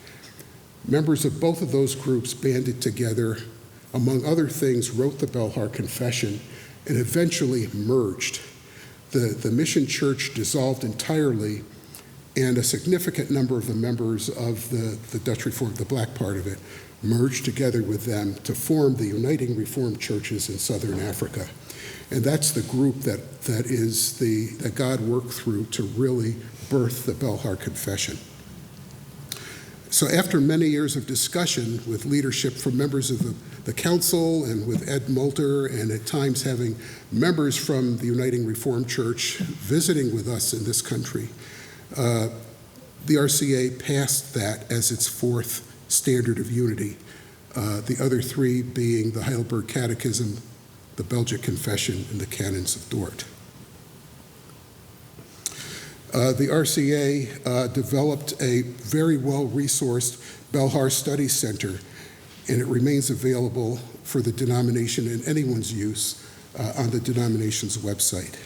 Members of both of those groups banded together, among other things, wrote the Belhar Confession, and eventually merged. The Mission Church dissolved entirely, and a significant number of the members of the Dutch Reformed, the black part of it, merged together with them to form the Uniting Reformed Churches in Southern Africa. And that's the group that God worked through to really birth the Belhar Confession. So after many years of discussion with leadership from members of the council and with Ed Mulder, and at times having members from the Uniting Reformed Church visiting with us in this country, the RCA passed that as its fourth standard of unity, the other three being the Heidelberg Catechism, the Belgic Confession, and the Canons of Dort. The RCA developed a very well-resourced Belhar Study Center, and it remains available for the denomination and anyone's use on the denomination's website.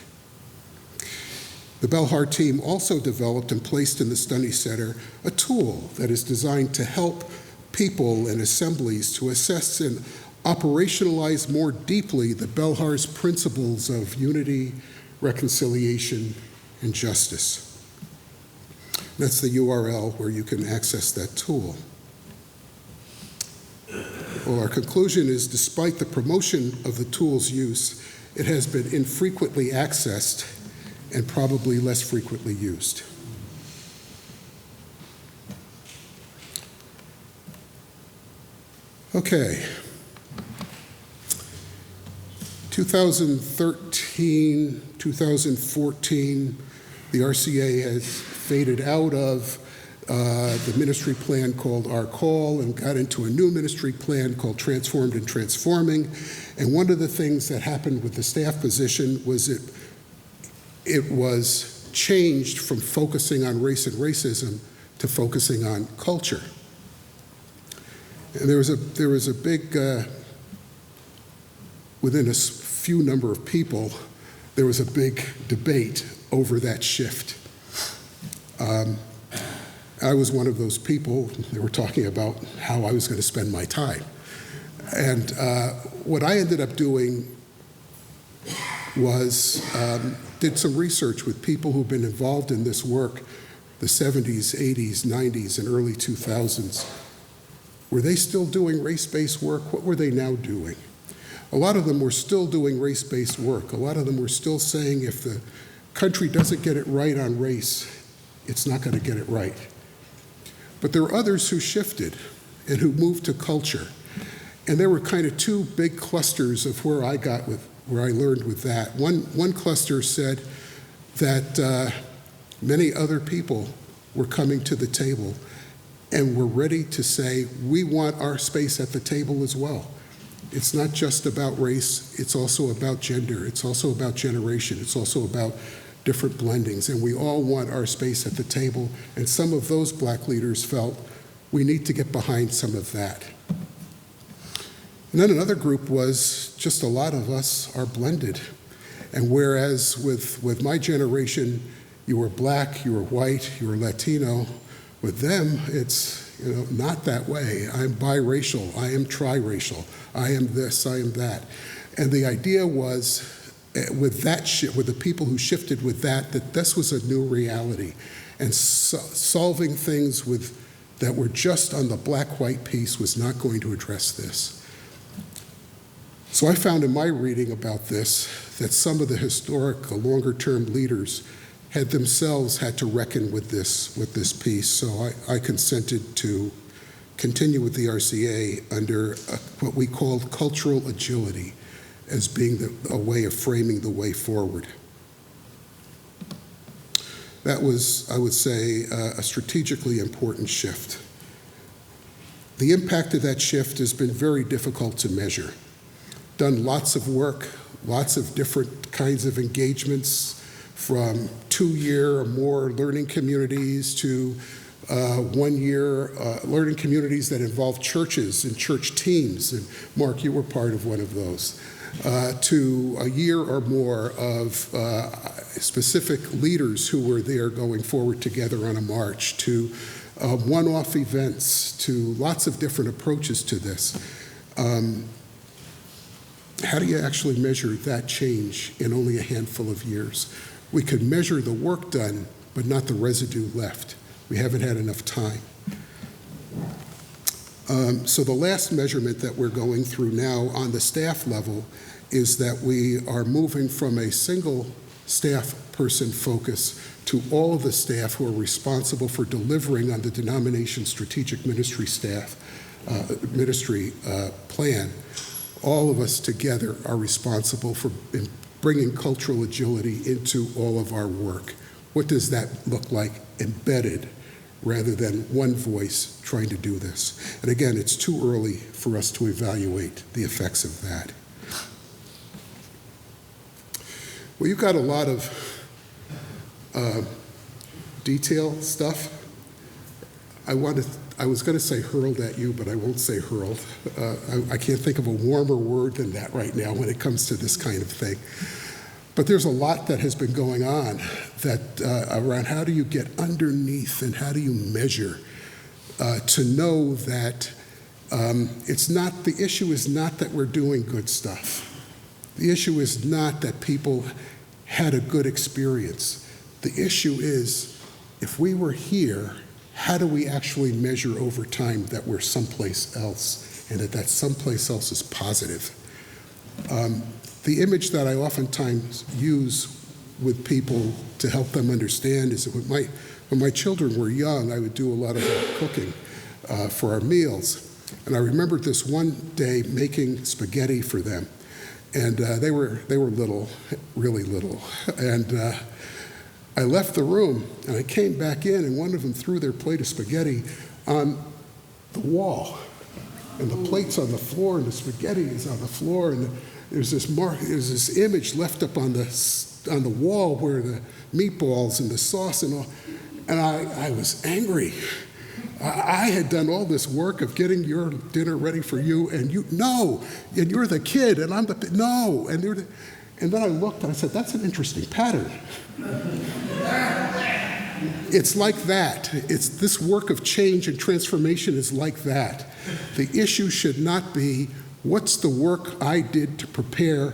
The Belhar team also developed and placed in the Study Center a tool that is designed to help people and assemblies to assess and operationalize more deeply the Belhar's principles of unity, reconciliation, and justice. That's the URL where you can access that tool. Well, our conclusion is, despite the promotion of the tool's use, it has been infrequently accessed and probably less frequently used. Okay. 2013, 2014, the RCA has faded out of the ministry plan called Our Call and got into a new ministry plan called Transformed and Transforming. And one of the things that happened with the staff position was it was changed from focusing on race and racism to focusing on culture. And there was a big, within a few number of people, there was a big debate over that shift. I was one of those people. They were talking about how I was going to spend my time. And what I ended up doing was did some research with people who've been involved in this work, the 70s, 80s, 90s, and early 2000s. Were they still doing race-based work? What were they now doing? A lot of them were still doing race-based work. A lot of them were still saying if the country doesn't get it right on race, it's not going to get it right. But there were others who shifted and who moved to culture. And there were kind of two big clusters of where I learned with that. One cluster said that many other people were coming to the table and were ready to say, we want our space at the table as well. It's not just about race, it's also about gender, it's also about generation, it's also about different blendings, and we all want our space at the table, and some of those black leaders felt we need to get behind some of that. And then another group was just a lot of us are blended. And whereas with my generation, you were black, you were white, you were Latino, with them, it's not that way. I'm biracial, I am triracial, I am this, I am that. And the idea was, with the people who shifted with that this was a new reality. And solving things that were just on the black-white piece was not going to address this. So I found in my reading about this that some of the historic, longer-term leaders had themselves had to reckon with this piece. So I consented to continue with the RCA under what we called cultural agility as being a way of framing the way forward. That was, I would say, a strategically important shift. The impact of that shift has been very difficult to measure. Done lots of work, lots of different kinds of engagements, from 2-year or more learning communities to 1-year learning communities that involve churches and church teams. And Mark, you were part of one of those. To a year or more of specific leaders who were there going forward together on a march, to one-off events, to lots of different approaches to this. How do you actually measure that change in only a handful of years? We could measure the work done, but not the residue left. We haven't had enough time. So the last measurement that we're going through now on the staff level is that we are moving from a single staff person focus to all of the staff who are responsible for delivering on the denomination strategic ministry plan. All of us together are responsible for bringing cultural agility into all of our work. What does that look like embedded rather than one voice trying to do this? And again, it's too early for us to evaluate the effects of that. Well, you've got a lot of detail stuff. I was going to say hurled at you, but I won't say hurled. I can't think of a warmer word than that right now when it comes to this kind of thing. But there's a lot that has been going on around how do you get underneath and how do you measure to know that the issue is not that we're doing good stuff. The issue is not that people had a good experience. The issue is if we were here, how do we actually measure over time that we're someplace else and that someplace else is positive? The image that I oftentimes use with people to help them understand is that when my children were young, I would do a lot of cooking for our meals. And I remember this one day making spaghetti for them. And they were little, really little. And I left the room, and I came back in, and one of them threw their plate of spaghetti on the wall. And the plate's on the floor, and the spaghetti is on the floor, and there's this image left up on the wall where the meatballs and the sauce and all, and I was angry. I had done all this work of getting your dinner ready for you, and and you're the kid, and I'm no, and then I looked and I said, that's an interesting pattern. It's like that. It's this work of change and transformation is like that. The issue should not be What's the work I did to prepare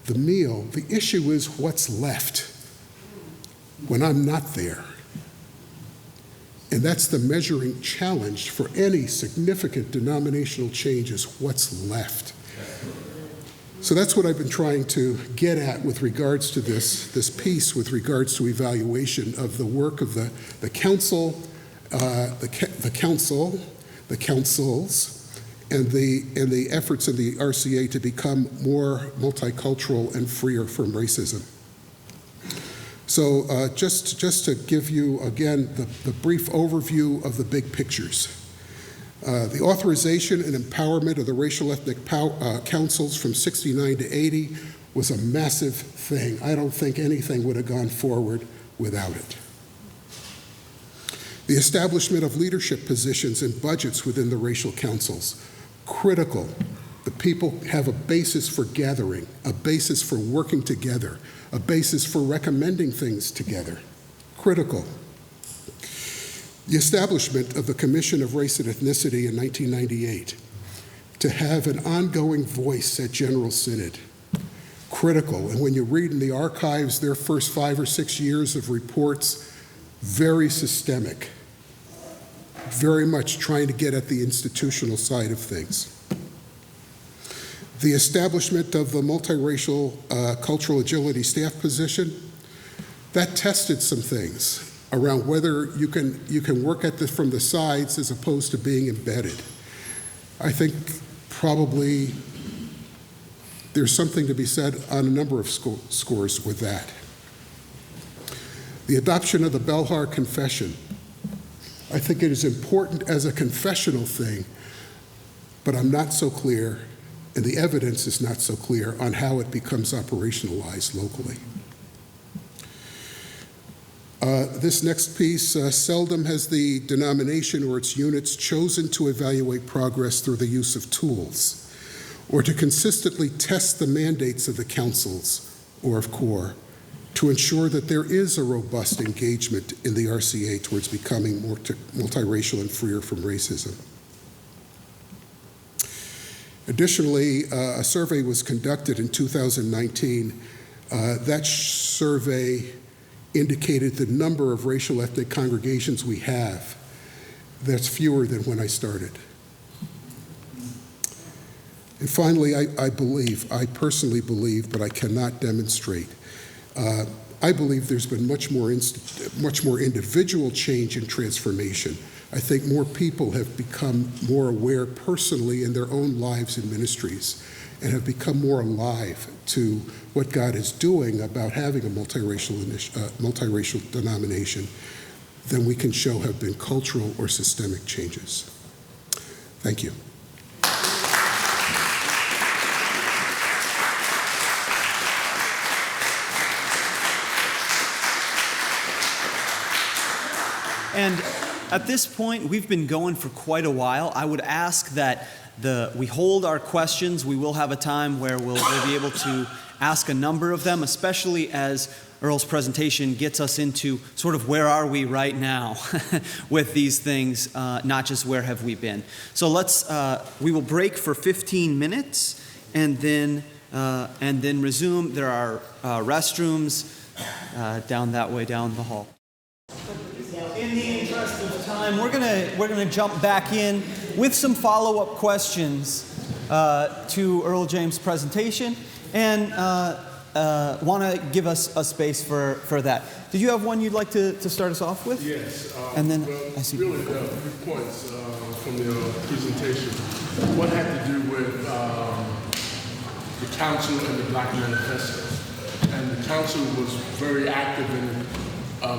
the meal? The issue is what's left when I'm not there. And that's the measuring challenge for any significant denominational changes, what's left. So that's what I've been trying to get at with regards to this piece, with regards to evaluation of the work of the council, the councils, and the efforts of the RCA to become more multicultural and freer from racism. So just to give you, again, the brief overview of the big pictures. The authorization and empowerment of the racial ethnic councils from 69 to 80 was a massive thing. I don't think anything would have gone forward without it. The establishment of leadership positions and budgets within the racial councils, critical. The people have a basis for gathering, a basis for working together, a basis for recommending things together, critical. The establishment of the Commission of Race and Ethnicity in 1998 to have an ongoing voice at General Synod, critical. And when you read in the archives their first 5 or 6 years of reports, very systemic, very much trying to get at the institutional side of things. The establishment of the multiracial cultural agility staff position, that tested some things around whether you can work at this from the sides as opposed to being embedded. I think probably there's something to be said on a number of scores with that. The adoption of the Belhar Confession. I think it is important as a confessional thing, but I'm not so clear, and the evidence is not so clear on how it becomes operationalized locally. This next piece, seldom has the denomination or its units chosen to evaluate progress through the use of tools, or to consistently test the mandates of the councils or of CORE to ensure that there is a robust engagement in the RCA towards becoming more multiracial and freer from racism. Additionally, a survey was conducted in 2019. That survey indicated the number of racial ethnic congregations we have. That's fewer than when I started. And finally, I personally believe, but I cannot demonstrate, I believe there's been much more individual change and transformation. I think more people have become more aware personally in their own lives and ministries and have become more alive to what God is doing about having a multiracial denomination than we can show have been cultural or systemic changes. Thank you. And at this point, we've been going for quite a while. I would ask that we hold our questions. We will have a time where we'll be able to ask a number of them, especially as Earl's presentation gets us into sort of where are we right now with these things, not just where have we been. So we will break for 15 minutes and then resume. There are restrooms down that way down the hall. In the interest of time, we're gonna jump back in with some follow-up questions to Earl James' presentation, and want to give us a space for that. Did you have one you'd like to start us off with? Yes. And then I see. Really, a few points from the presentation. One had to do with the council and the Black Manifesto, and the council was very active in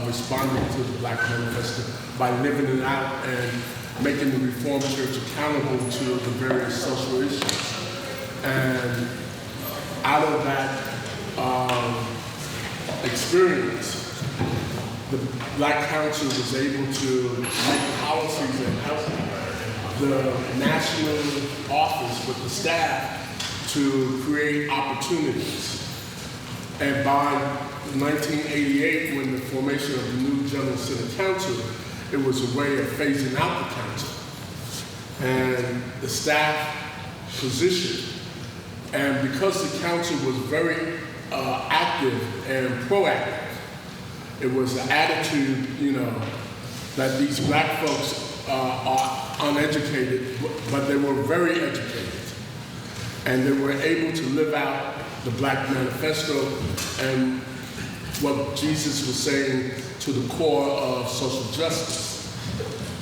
responding to the Black Manifesto by living it out and making the Reformed Church accountable to the various social issues. And out of that experience, the Black Council was able to make policies and help the national office with the staff to create opportunities. And by 1988, when the formation of the new General Synod Council, it was a way of phasing out the council. And the staff position. And because the council was very active and proactive, it was an attitude, that these black folks are uneducated, but they were very educated. And they were able to live out the Black Manifesto and what Jesus was saying to the core of social justice.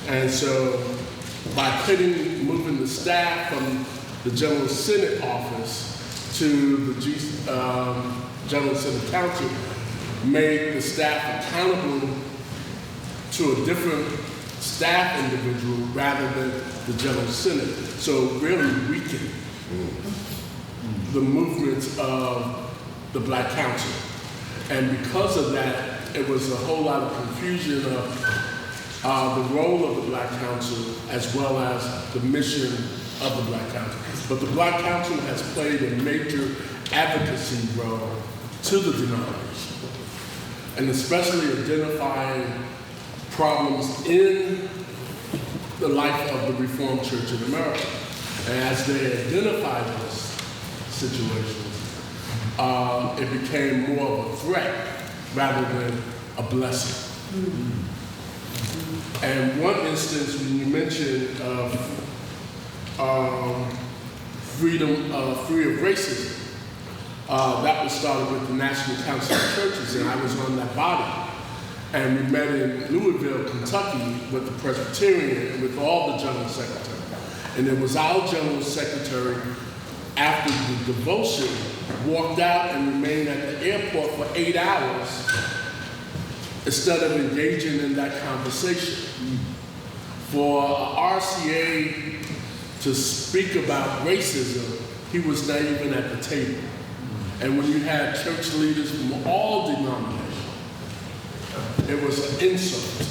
And so by moving the staff from the General Synod office to the General Synod Council, made the staff accountable to a different staff individual rather than the General Synod. So it really weakened the movements of the Black Council. And because of that, it was a whole lot of confusion of the role of the Black Council as well as the mission of the Black Council. But the Black Council has played a major advocacy role to the denomination, and especially identifying problems in the life of the Reformed Church in America. And as they identified those situations, it became more of a threat rather than a blessing. And one instance, when you mentioned freedom, free of racism, that was started with the National Council of Churches, and I was on that body. And we met in Louisville, Kentucky, with the Presbyterian and with all the General Secretaries. And it was our General Secretary, after the devotion, walked out and remained at the airport for 8 hours instead of engaging in that conversation. For RCA to speak about racism, he was not even at the table. And when you had church leaders from all denominations, it was an insult.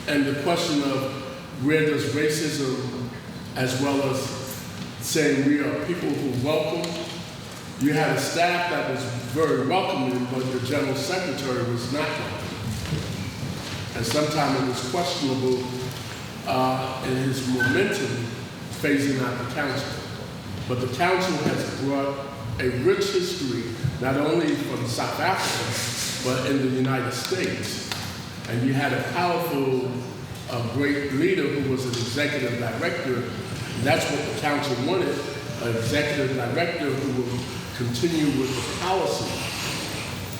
And the question of where does racism, as well as saying we are people who welcome, you had a staff that was very welcoming, but the General Secretary was not welcoming. And sometimes it was questionable in his momentum phasing out the council. But the council has brought a rich history, not only from South Africa, but in the United States. And you had a powerful, great leader who was an executive director. And that's what the council wanted, an executive director who would continue with the policy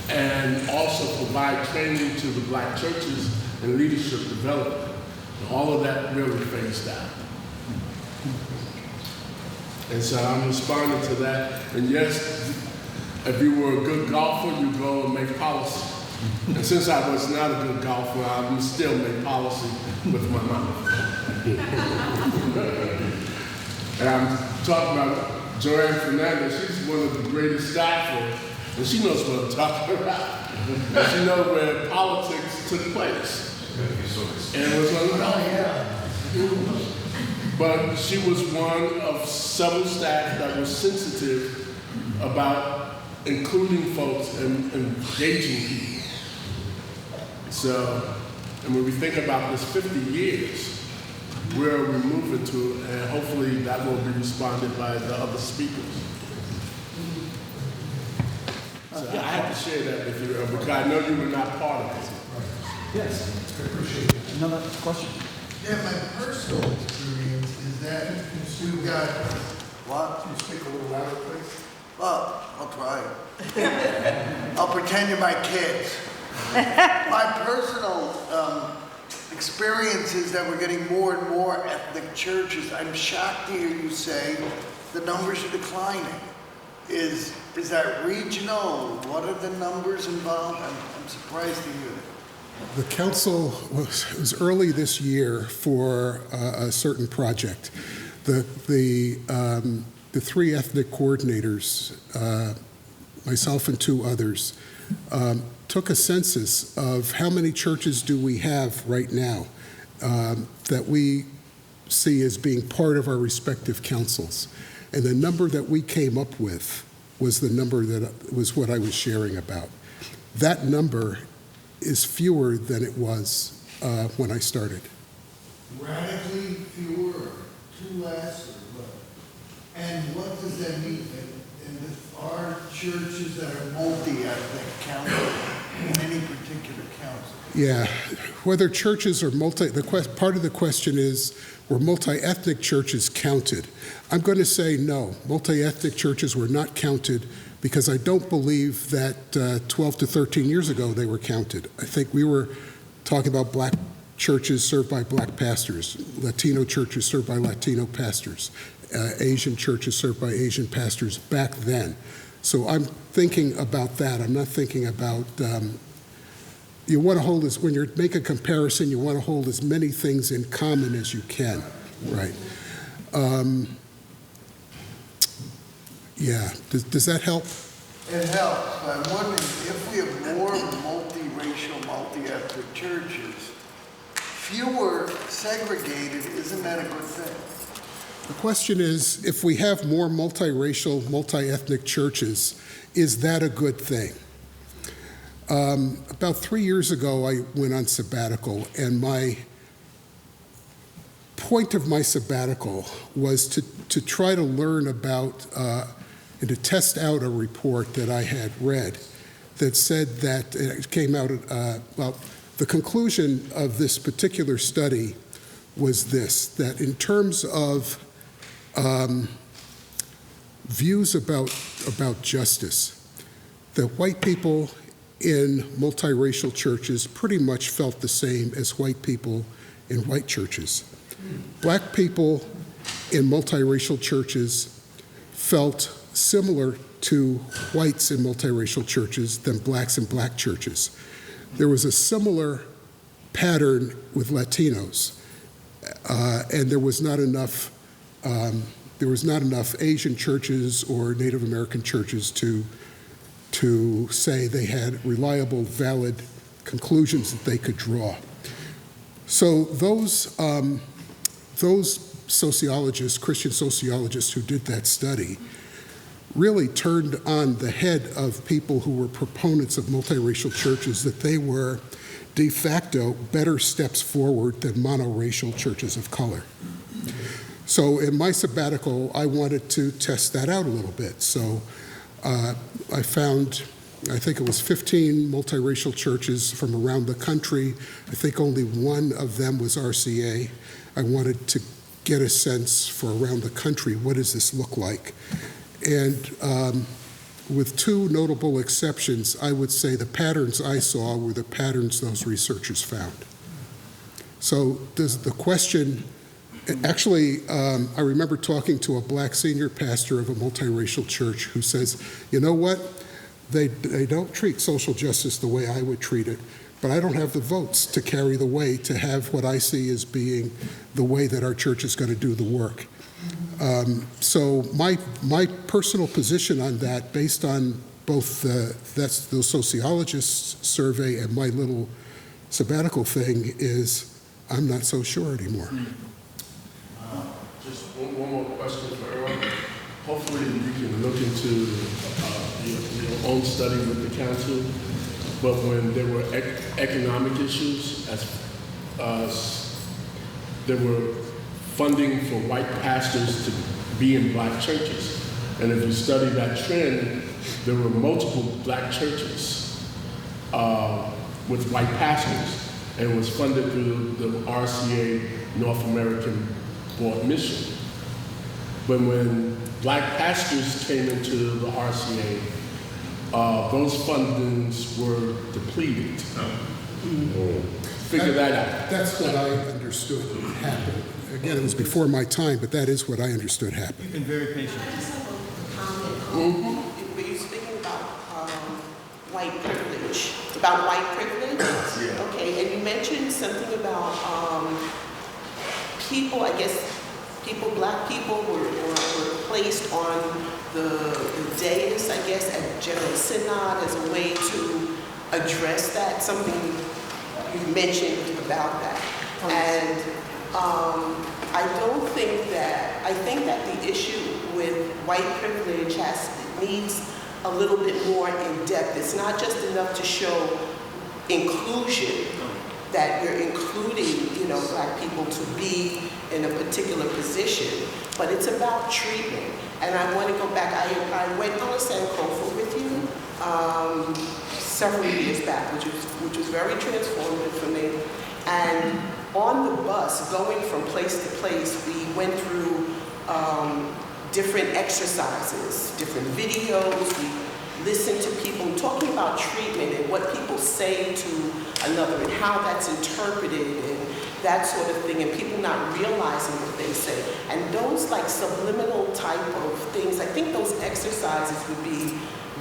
and also provide training to the black churches and leadership development. And all of that really phased out. And so I'm responding to that. And yes, if you were a good golfer, you go and make policy. And since I was not a good golfer, I would still make policy with my mouth. And I'm talking about Joanne Fernandez. She's one of the greatest staffers, and she knows what I'm talking about. And she knows where politics took place. And it was on the But she was one of several staff that was sensitive about including folks and engaging people. So, and when we think about this 50 years, where are we moving to, and hopefully that will be responded by the other speakers. So I have to share that with you, because I know you were not part of it. Yes, I appreciate it. Another question? Yeah, my personal experience is that we've got, What? can you speak a little louder, please? Well, I'll try. I'll pretend you're my kids. My personal experience is that we're getting more and more ethnic churches. I'm shocked to hear you say the numbers are declining. Is that regional? What are the numbers involved? I'm surprised to hear that. The council was early this year for a certain project. The three ethnic coordinators, myself and two others, took a census of how many churches do we have right now that we see as being part of our respective councils. And the number that we came up with was the number that was what I was sharing about. That number is fewer than it was when I started. Radically fewer? less, or what? And what does that mean? And are churches that are Multi-ethnic council in any particular council? Yeah, whether churches are part of the question is, were multi-ethnic churches counted? I'm going to say no. Multi-ethnic churches were not counted because I don't believe that 12 to 13 years ago they were counted. I think we were talking about black churches served by black pastors, Latino churches served by Latino pastors, Asian churches served by Asian pastors back then. So I'm thinking about that. I'm not thinking about, you want to hold when you make a comparison, you want to hold as many things in common as you can, right? Yeah, does that help? It helps. I'm wondering if we have more multiracial, multi-ethnic churches, fewer segregated, isn't that a good thing? The question is, if we have more multiracial, multi-ethnic churches, is that a good thing? About 3 years ago, I went on sabbatical, and my point of my sabbatical was to try to learn about and to test out a report that I had read that said that it came out, the conclusion of this particular study was this, that in terms of views about justice, that white people in multiracial churches pretty much felt the same as white people in white churches. Black people in multiracial churches felt similar to whites in multiracial churches than blacks in black churches. There was a similar pattern with Latinos, and there was not enough Asian churches or Native American churches to say they had reliable, valid conclusions that they could draw. So those sociologists, Christian sociologists who did that study, really turned on the head of people who were proponents of multiracial churches that they were de facto better steps forward than monoracial churches of color. So in my sabbatical, I wanted to test that out a little bit. So I found, I think it was 15 multiracial churches from around the country. I think only one of them was RCA. I wanted to get a sense for around the country, what does this look like? And with two notable exceptions, I would say the patterns I saw were the patterns those researchers found. So does the question, actually, I remember talking to a black senior pastor of a multiracial church who says, you know what, they don't treat social justice the way I would treat it, but I don't have the votes to carry the weight to have what I see as being the way that our church is going to do the work. So my personal position on that, based on both those sociologists' survey and my little sabbatical thing, is I'm not so sure anymore. Just one more question for Earl. Hopefully you can look into your own study with the council, but when there were economic issues, there were funding for white pastors to be in black churches. And if you study that trend, there were multiple black churches with white pastors, and it was funded through the RCA North American Board Mission. But when black pastors came into the RCA, those fundings were depleted. Figure that out. That's what I understood happened. Again, it was before my time, but that is what I understood happened. You've been very patient. I just have a comment. When you're speaking about white privilege, Yeah. Okay, and you mentioned something about people, I guess, black people were placed on the dais, I guess, at General Synod as a way to address that, something you mentioned about that. And I think that the issue with white privilege needs a little bit more in depth. It's not just enough to show inclusion, that you're including, black people to be in a particular position, but it's about treatment. And I want to go back, I went on a Sankofa with you several years back, which was very transformative for me. And on the bus, going from place to place, we went through different exercises, different videos. We listened to people talking about treatment and what people say to another and how that's interpreted and that sort of thing, and people not realizing what they say. And those like subliminal type of things, I think those exercises would be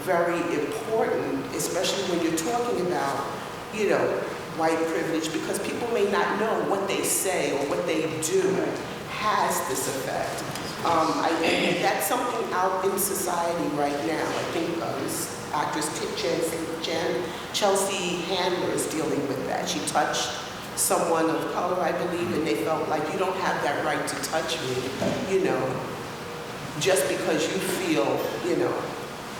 very important, especially when you're talking about, you know, white privilege, because people may not know what they say or what they do has this effect. And that's something out in society right now. I think this actress Chelsea Handler is dealing with that. She touched someone of color, I believe, and they felt like, you don't have that right to touch me, you know, just because you feel, you know,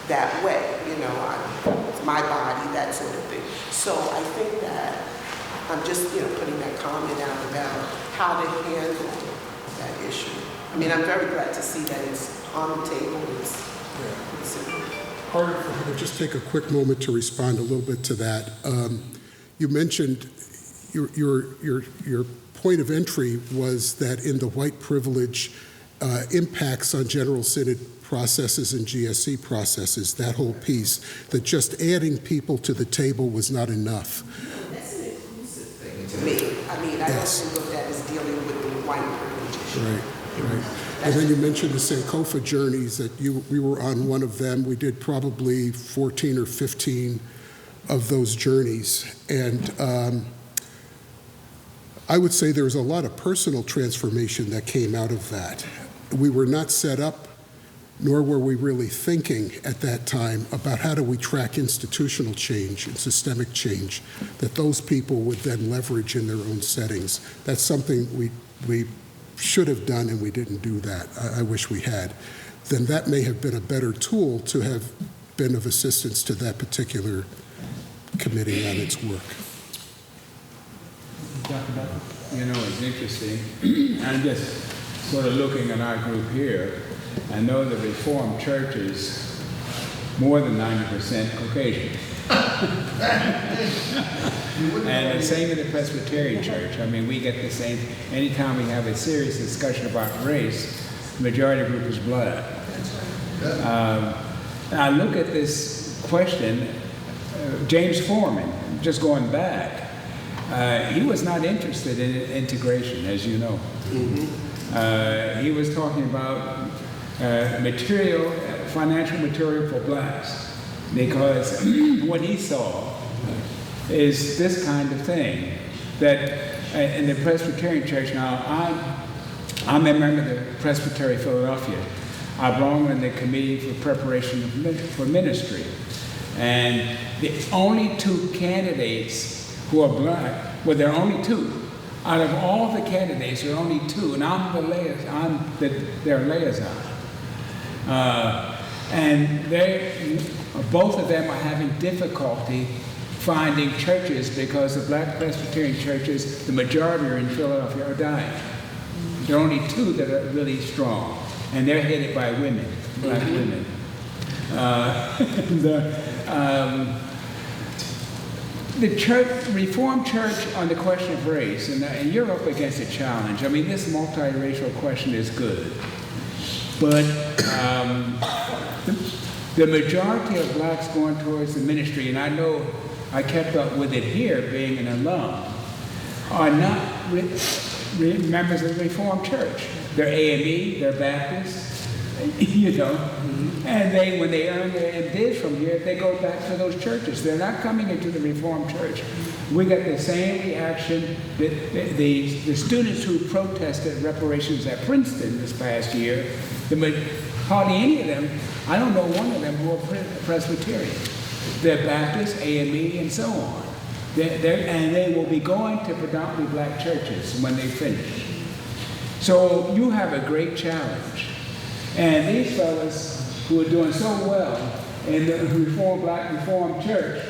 that way, you know, it's my body, that sort of thing. So I think that I'm just, you know, putting that comment out about how to handle that issue. I mean, I'm very glad to see that it's on the table. Art, if I could just take a quick moment to respond a little bit to that. You mentioned your point of entry was that in the white privilege impacts on General Synod processes and GSC processes, that whole piece, that just adding people to the table was not enough. That's an inclusive thing to me. I mean, I don't think of that as dealing with the white privilege issue. Right. Right. And then you mentioned the Sankofa journeys that we were on one of them. We did probably 14 or 15 of those journeys. And I would say there was a lot of personal transformation that came out of that. We were not set up, nor were we really thinking at that time about how do we track institutional change and systemic change that those people would then leverage in their own settings. That's something we should have done, and we didn't do that. I wish we had. Then that may have been a better tool to have been of assistance to that particular committee on its work. You know, it's interesting. I'm just sort of looking at our group here. I know the Reformed Church is more than 90% Caucasian. And the same in the Presbyterian Church. I mean, we get the same. Anytime we have a serious discussion about race, the majority group is black. I look at this question, James Forman, just going back, he was not interested in integration, as you know. He was talking about financial material for blacks, because what he saw is this kind of thing, that in the Presbyterian Church, now I'm a member of the Presbytery of Philadelphia. I belong in the Committee for Preparation for Ministry. And the only two candidates who are black, well, there are only two. Out of all the candidates, there are only two, and their liaison. And both of them are having difficulty finding churches because the black Presbyterian churches, the majority are in Philadelphia, are dying. There are only two that are really strong, and they're headed by women, black women. The church, Reformed Church on the question of race, and you're up against a challenge. I mean, this multiracial question is good, but the majority of blacks going towards the ministry, and I know I kept up with it here, being an alum, are not members of the Reformed Church. They're AME, they're Baptists, you know, and when they earn their MDiv from here, they go back to those churches. They're not coming into the Reformed Church. We got the same reaction that the students who protested reparations at Princeton this past year, hardly any of them, I don't know one of them who are Presbyterian. They're Baptists, AME, and so on. And they will be going to predominantly black churches when they finish. So you have a great challenge. And these fellas who are doing so well in the Black Reformed Church,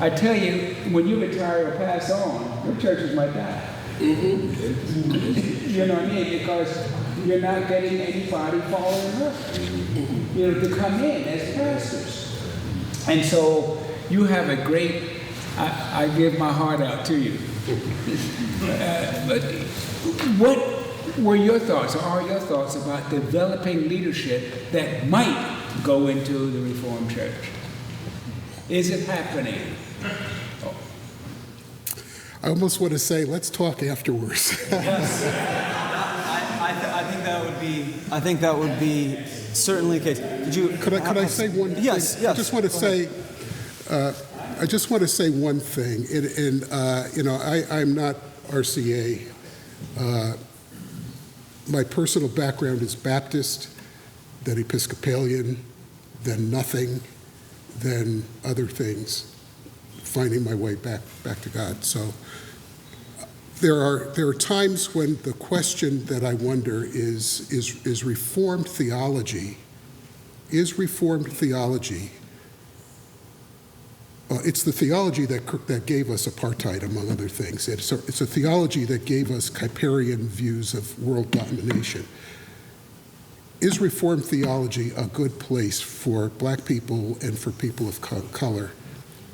I tell you, when you retire or pass on, your churches might die. You You know what I mean? Because you're not getting anybody following up, to come in as pastors. And so you have a great, I give my heart out to you. But what were your thoughts, or are your thoughts about developing leadership that might go into the Reformed Church? Is it happening? I almost want to say, let's talk afterwards. Yes. I think that would be certainly the case. Could I say one thing? Yes. I just want to say, one thing. I'm not RCA. My personal background is Baptist, then Episcopalian, then nothing, then other things, finding my way back to God. So there are times when the question that I wonder is Reformed theology, it's the theology that gave us apartheid, among other things. It's a theology that gave us Kuyperian views of world domination. Is Reformed theology a good place for black people and for people of color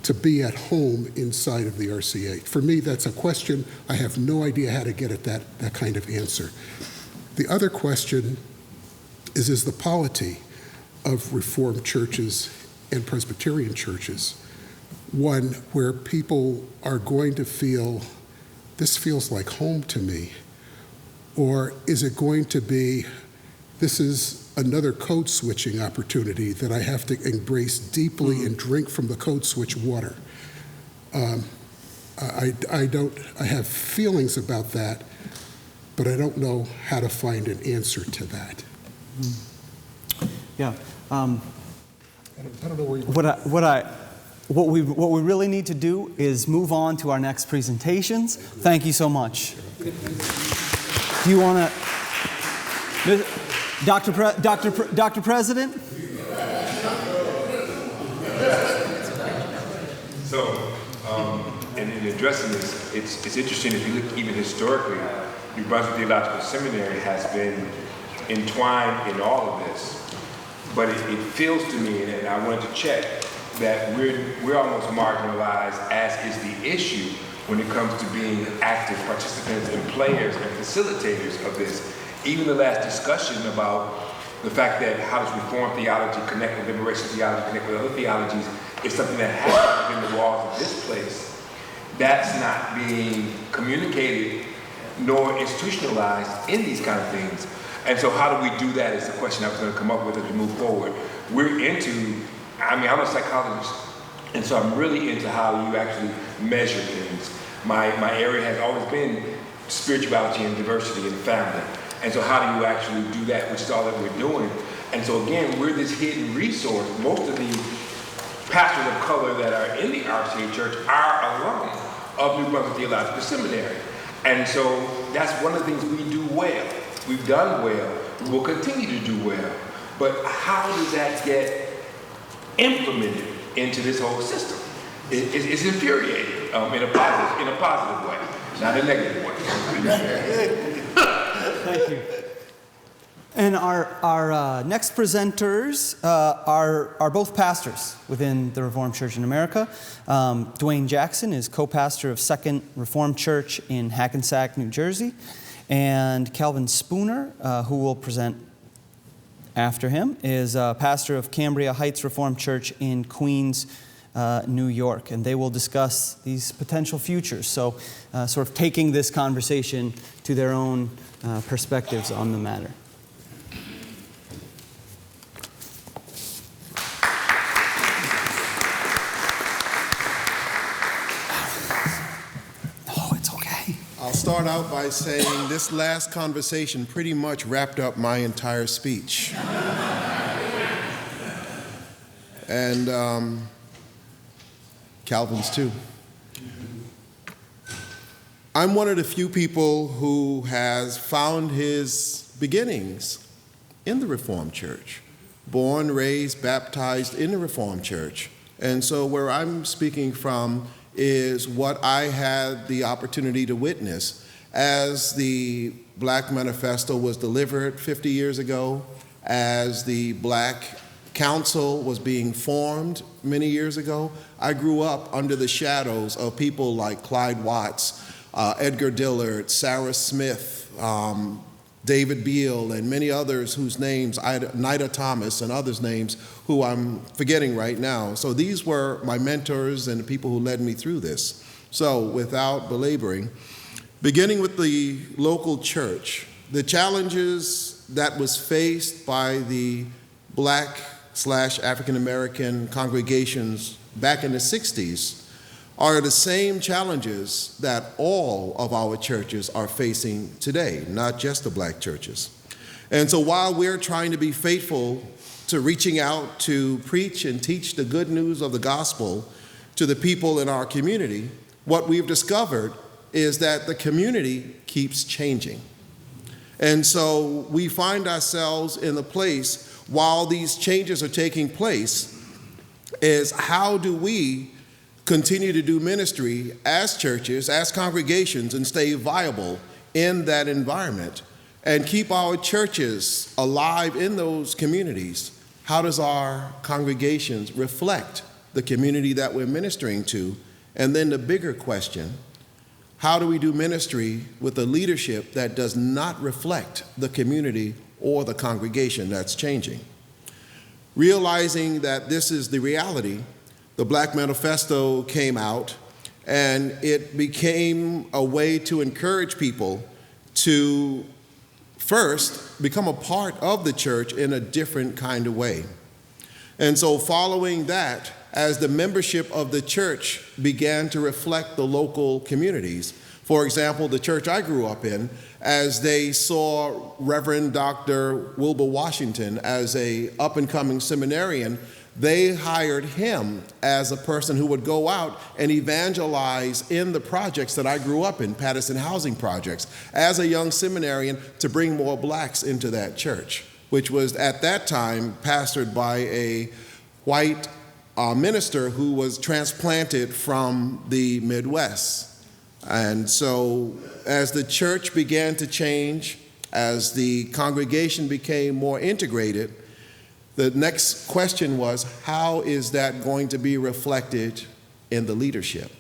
to be at home inside of the RCA? For me, that's a question. I have no idea how to get at that kind of answer. The other question is the polity of Reformed churches and Presbyterian churches one where people are going to feel, this feels like home to me? Or is it going to be, this is another code switching opportunity that I have to embrace deeply and drink from the code switch water? I have feelings about that, but I don't know how to find an answer to that. Yeah. I don't know where What we really need to do is move on to our next presentations. Thank you so much. Do you want to, Dr. President? So, in addressing this, it's interesting if you look even historically, New Brunswick Theological Seminary has been entwined in all of this. But it feels to me, and I wanted to check, that we're almost marginalized, as is the issue when it comes to being active participants and players and facilitators of this. Even the last discussion about the fact that how does Reformed theology connect with liberation theology, connect with other theologies, is something that happens within the walls of this place. That's not being communicated nor institutionalized in these kind of things. And so how do we do that is the question I was going to come up with as we move forward. I'm a psychologist, and so I'm really into how you actually measure things. My area has always been spirituality and diversity and family. And so how do you actually do that, which is all that we're doing. And so again, we're this hidden resource. Most of the pastors of color that are in the RCA Church are alum of New Brunswick Theological Seminary. And so that's one of the things we do well. We've done well. We will continue to do well. But how does that get implemented into this whole system? It's infuriating in a positive way, not a negative way. Thank you. And our next presenters are both pastors within the Reformed Church in America. Dwayne Jackson is co-pastor of Second Reformed Church in Hackensack, New Jersey. And Calvin Spooner, who will present after him, is pastor of Cambria Heights Reformed Church in Queens, New York. And they will discuss these potential futures. So sort of taking this conversation to their own perspectives on the matter. I'll start out by saying this last conversation pretty much wrapped up my entire speech. And Calvin's too. I'm one of the few people who has found his beginnings in the Reformed Church, born, raised, baptized in the Reformed Church. And so where I'm speaking from is what I had the opportunity to witness as the Black Manifesto was delivered 50 years ago, as the Black Council was being formed many years ago. I grew up under the shadows of people like Clyde Watts, Edgar Dillard, Sarah Smith, David Beale, and many others whose names, Nida Thomas and others' names, who I'm forgetting right now. So these were my mentors and the people who led me through this. So without belaboring, beginning with the local church, the challenges that was faced by the Black/African American congregations back in the 60s are the same challenges that all of our churches are facing today, not just the Black churches. And so while we're trying to be faithful to reaching out to preach and teach the good news of the gospel to the people in our community, what we've discovered is that the community keeps changing. And so we find ourselves in the place, while these changes are taking place, is how do we continue to do ministry as churches, as congregations, and stay viable in that environment and keep our churches alive in those communities? How does our congregations reflect the community that we're ministering to? And then the bigger question, how do we do ministry with a leadership that does not reflect the community or the congregation that's changing? Realizing that this is the reality, the Black Manifesto came out, and it became a way to encourage people to first become a part of the church in a different kind of way. And so following that, as the membership of the church began to reflect the local communities, for example, the church I grew up in, as they saw Reverend Dr. Wilbur Washington as a up-and-coming seminarian, they hired him as a person who would go out and evangelize in the projects that I grew up in, Patterson housing projects, as a young seminarian to bring more Blacks into that church, which was at that time pastored by a white minister who was transplanted from the Midwest. And so as the church began to change, as the congregation became more integrated, the next question was, how is that going to be reflected in the leadership?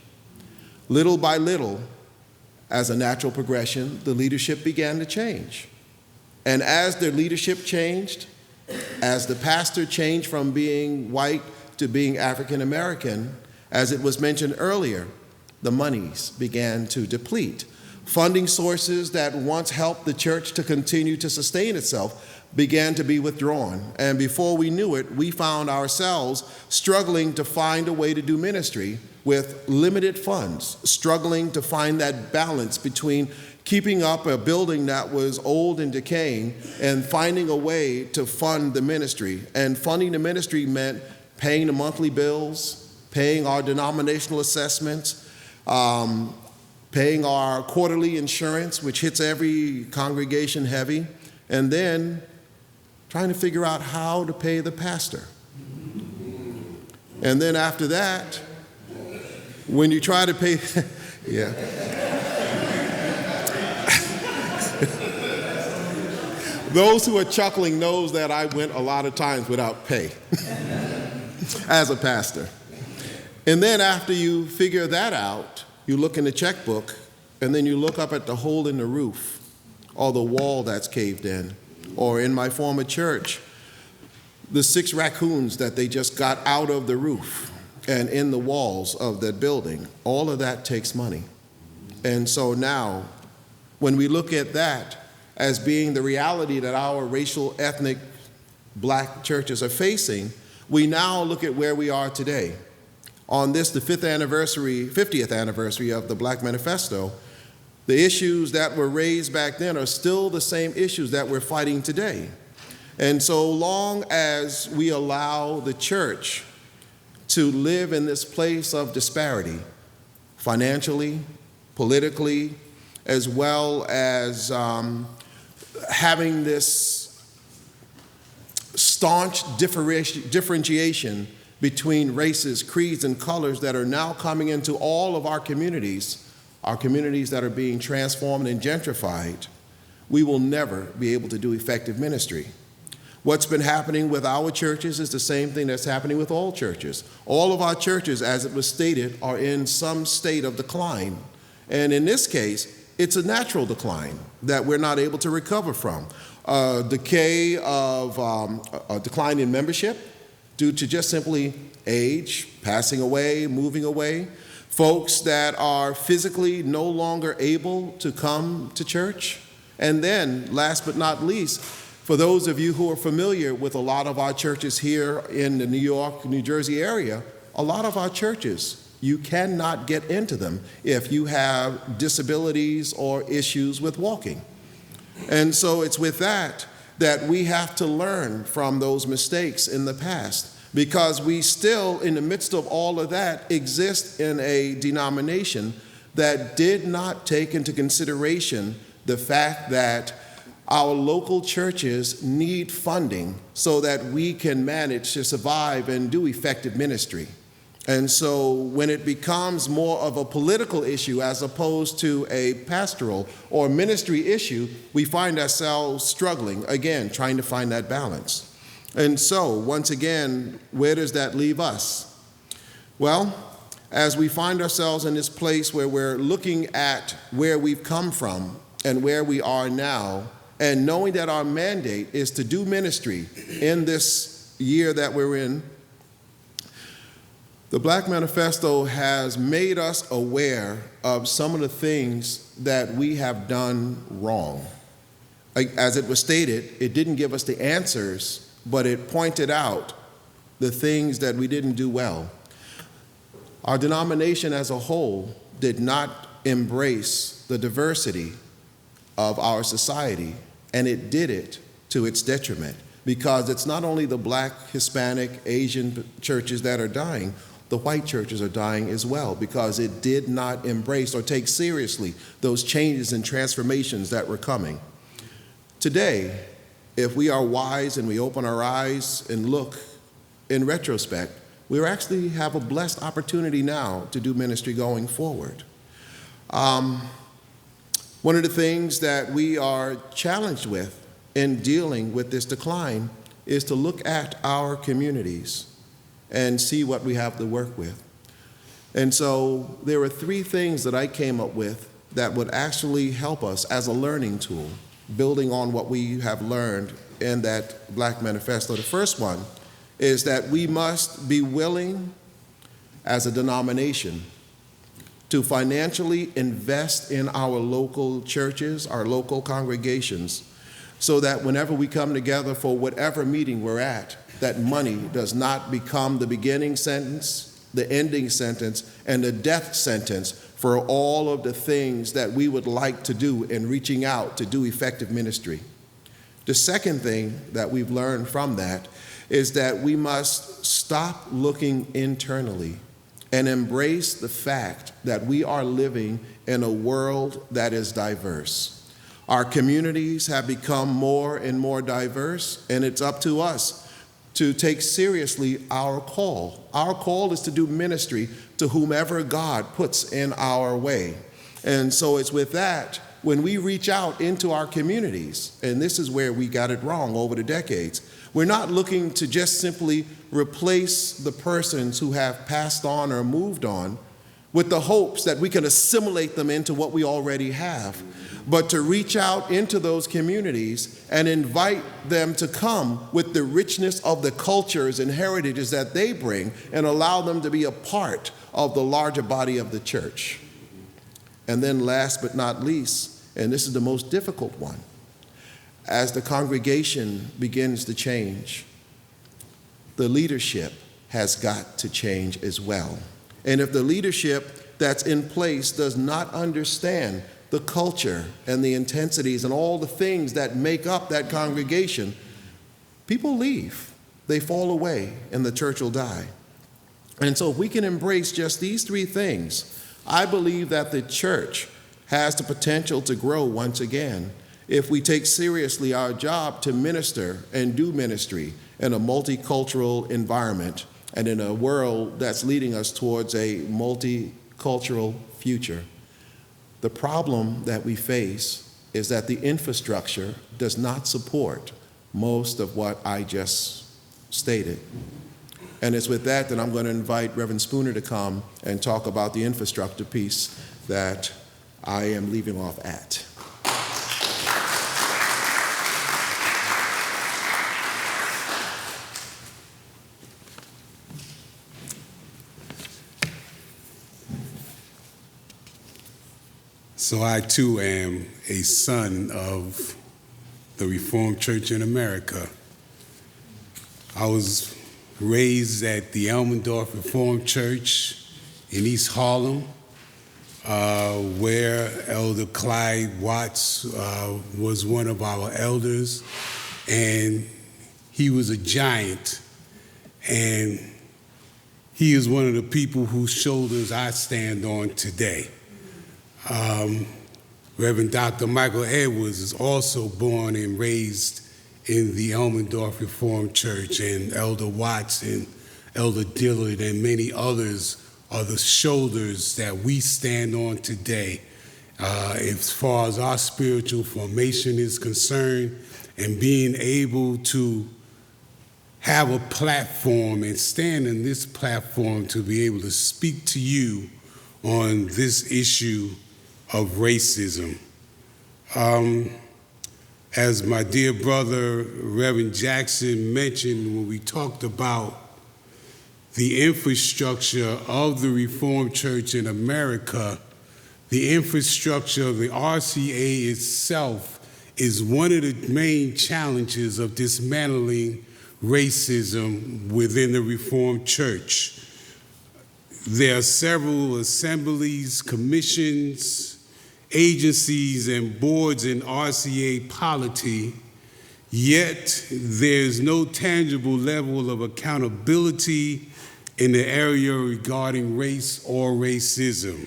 Little by little, as a natural progression, the leadership began to change. And as the leadership changed, as the pastor changed from being white to being African American, as it was mentioned earlier, the monies began to deplete. Funding sources that once helped the church to continue to sustain itself began to be withdrawn. And before we knew it, we found ourselves struggling to find a way to do ministry with limited funds, struggling to find that balance between keeping up a building that was old and decaying and finding a way to fund the ministry. And funding the ministry meant paying the monthly bills, paying our denominational assessments, paying our quarterly insurance, which hits every congregation heavy, and then trying to figure out how to pay the pastor. And then after that, when you try to pay, yeah. Those who are chuckling knows that I went a lot of times without pay as a pastor. And then after you figure that out, you look in the checkbook, and then you look up at the hole in the roof or the wall that's caved in. Or in my former church, the 6 raccoons that they just got out of the roof and in the walls of that building. All of that takes money. And so now, when we look at that as being the reality that our racial, ethnic, Black churches are facing, we now look at where we are today. On this, the 50th anniversary of the Black Manifesto, the issues that were raised back then are still the same issues that we're fighting today. And so long as we allow the church to live in this place of disparity, financially, politically, as well as having this staunch differentiation between races, creeds, and colors that are now coming into all of our communities, our communities that are being transformed and gentrified, we will never be able to do effective ministry. What's been happening with our churches is the same thing that's happening with all churches. All of our churches, as it was stated, are in some state of decline. And in this case, it's a natural decline that we're not able to recover from. Decay of a decline in membership due to just simply age, passing away, moving away. Folks that are physically no longer able to come to church. And then, last but not least, for those of you who are familiar with a lot of our churches here in the New York, New Jersey area, a lot of our churches, you cannot get into them if you have disabilities or issues with walking. And so it's with that we have to learn from those mistakes in the past, because we still, in the midst of all of that, exist in a denomination that did not take into consideration the fact that our local churches need funding so that we can manage to survive and do effective ministry. And so when it becomes more of a political issue as opposed to a pastoral or ministry issue, we find ourselves struggling, again, trying to find that balance. And so, once again, where does that leave us? Well, as we find ourselves in this place where we're looking at where we've come from and where we are now, and knowing that our mandate is to do ministry in this year that we're in, the Black Manifesto has made us aware of some of the things that we have done wrong. As it was stated, it didn't give us the answers, but it pointed out the things that we didn't do well. Our denomination as a whole did not embrace the diversity of our society, and it did it to its detriment, because it's not only the Black, Hispanic, Asian churches that are dying, the white churches are dying as well, because it did not embrace or take seriously those changes and transformations that were coming. Today, if we are wise and we open our eyes and look in retrospect, we actually have a blessed opportunity now to do ministry going forward. One of the things that we are challenged with in dealing with this decline is to look at our communities and see what we have to work with. And so there were 3 things that I came up with that would actually help us as a learning tool, building on what we have learned in that Black Manifesto. The first one is that we must be willing as a denomination to financially invest in our local churches, our local congregations, so that whenever we come together for whatever meeting we're at, that money does not become the beginning sentence, the ending sentence, and the death sentence for all of the things that we would like to do in reaching out to do effective ministry. The second thing that we've learned from that is that we must stop looking internally and embrace the fact that we are living in a world that is diverse. Our communities have become more and more diverse, and it's up to us to take seriously our call. Our call is to do ministry to whomever God puts in our way. And so it's with that, when we reach out into our communities, and this is where we got it wrong over the decades, we're not looking to just simply replace the persons who have passed on or moved on with the hopes that we can assimilate them into what we already have, but to reach out into those communities and invite them to come with the richness of the cultures and heritages that they bring and allow them to be a part of the larger body of the church. And then last but not least, and this is the most difficult one, as the congregation begins to change, the leadership has got to change as well. And if the leadership that's in place does not understand the culture and the intensities and all the things that make up that congregation, people leave. They fall away and the church will die. And so if we can embrace just these 3 things, I believe that the church has the potential to grow once again if we take seriously our job to minister and do ministry in a multicultural environment and in a world that's leading us towards a multicultural future. The problem that we face is that the infrastructure does not support most of what I just stated. And it's with that I'm going to invite Reverend Spooner to come and talk about the infrastructure piece that I am leaving off at. So I too am a son of the Reformed Church in America. I was raised at the Elmendorf Reformed Church in East Harlem, where Elder Clyde Watts was one of our elders, and he was a giant, and he is one of the people whose shoulders I stand on today. Reverend Dr. Michael Edwards is also born and raised in the Elmendorf Reformed Church, and Elder Watts and Elder Dillard and many others are the shoulders that we stand on today as far as our spiritual formation is concerned, and being able to have a platform and stand in this platform to be able to speak to you on this issue of racism. As my dear brother, Reverend Jackson, mentioned when we talked about the infrastructure of the Reformed Church in America, the infrastructure of the RCA itself is one of the main challenges of dismantling racism within the Reformed Church. There are several assemblies, commissions, agencies, and boards in RCA polity, yet there's no tangible level of accountability in the area regarding race or racism.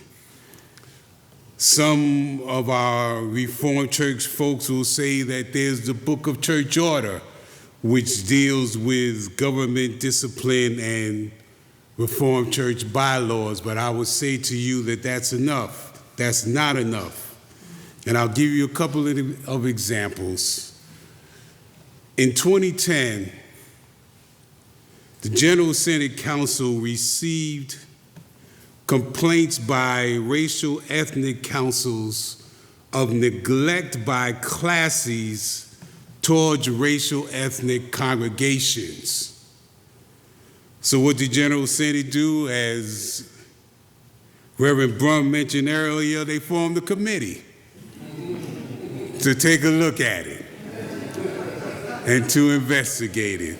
Some of our Reformed Church folks will say that there's the Book of Church Order, which deals with government discipline and Reformed Church bylaws, but I would say to you that that's enough. That's not enough. And I'll give you a couple of examples. In 2010, the General Synod Council received complaints by racial ethnic councils of neglect by classes towards racial ethnic congregations. So what did General Synod do? As Reverend Brum mentioned earlier, they formed a committee to take a look at it and to investigate it.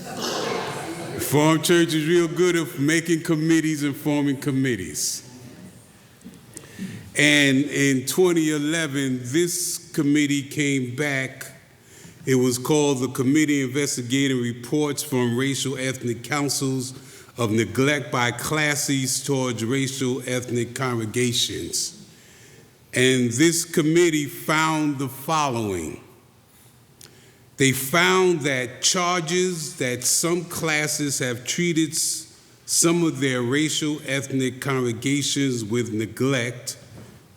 The Reformed Church is real good at making committees and forming committees. And in 2011, this committee came back. It was called the Committee Investigating Reports from Racial Ethnic Councils of Neglect by Classes Towards Racial Ethnic Congregations. And this committee found the following. They found that charges that some classes have treated some of their racial ethnic congregations with neglect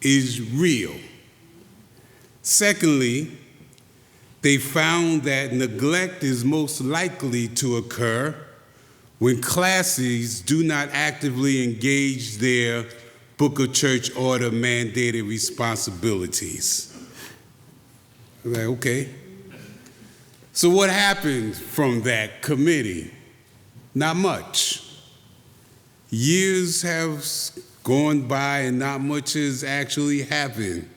is real. Secondly, they found that neglect is most likely to occur when classes do not actively engage their Book of Church Order mandated responsibilities. Like, okay. So what happened from that committee? Not much. Years have gone by and not much has actually happened.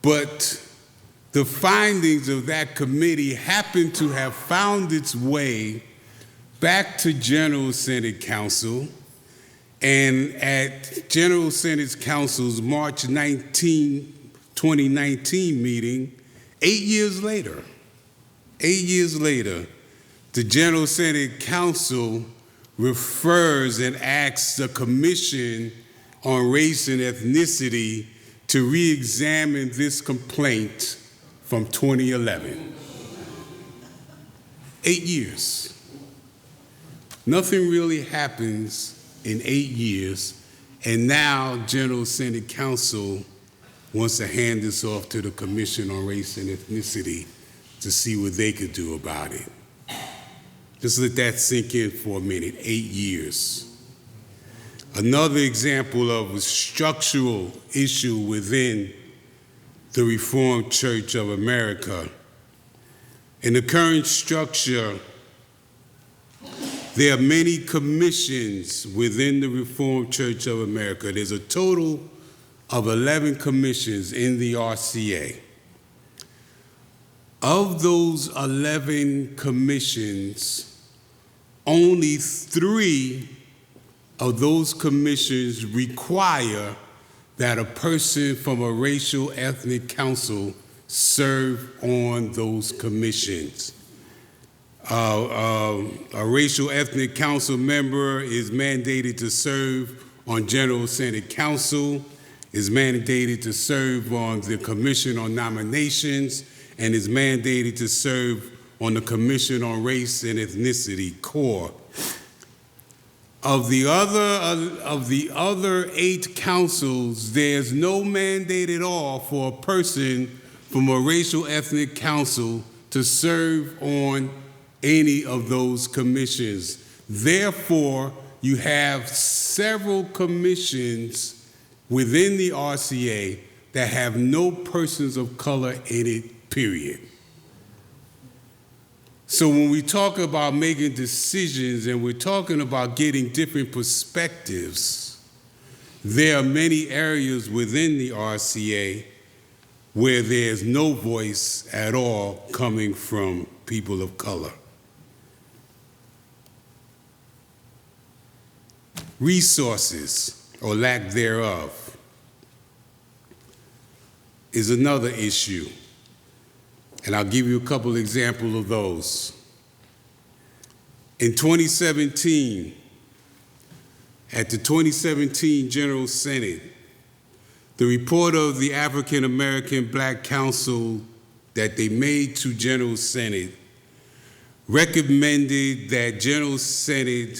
But the findings of that committee happen to have found its way back to General Synod Council, and at General Synod Council's March 19, 2019 meeting, 8 years later, the General Synod Council refers and asks the Commission on Race and Ethnicity to re-examine this complaint from 2011. 8 years. Nothing really happens in 8 years, And now General Synod Council wants to hand this off to the Commission on Race and Ethnicity to see what they could do about it. Just let that sink in for a minute, 8 years. Another example of a structural issue within the Reformed Church of America. In the current structure, there are many commissions within the Reformed Church of America. There's a total of 11 commissions in the RCA. Of those 11 commissions, only 3 of those commissions require that a person from a racial ethnic council serve on those commissions. A racial ethnic council member is mandated to serve on General Synod Council, is mandated to serve on the Commission on Nominations, and is mandated to serve on the Commission on Race and Ethnicity, CORE. Of the other 8 councils, there's no mandate at all for a person from a racial ethnic council to serve on any of those commissions. Therefore, you have several commissions within the RCA that have no persons of color in it, period. So when we talk about making decisions and we're talking about getting different perspectives, there are many areas within the RCA where there's no voice at all coming from people of color. Resources, or lack thereof, is another issue. And I'll give you a couple examples of those. In 2017, at the 2017 General Synod, the report of the African American Black Council that they made to General Synod recommended that General Synod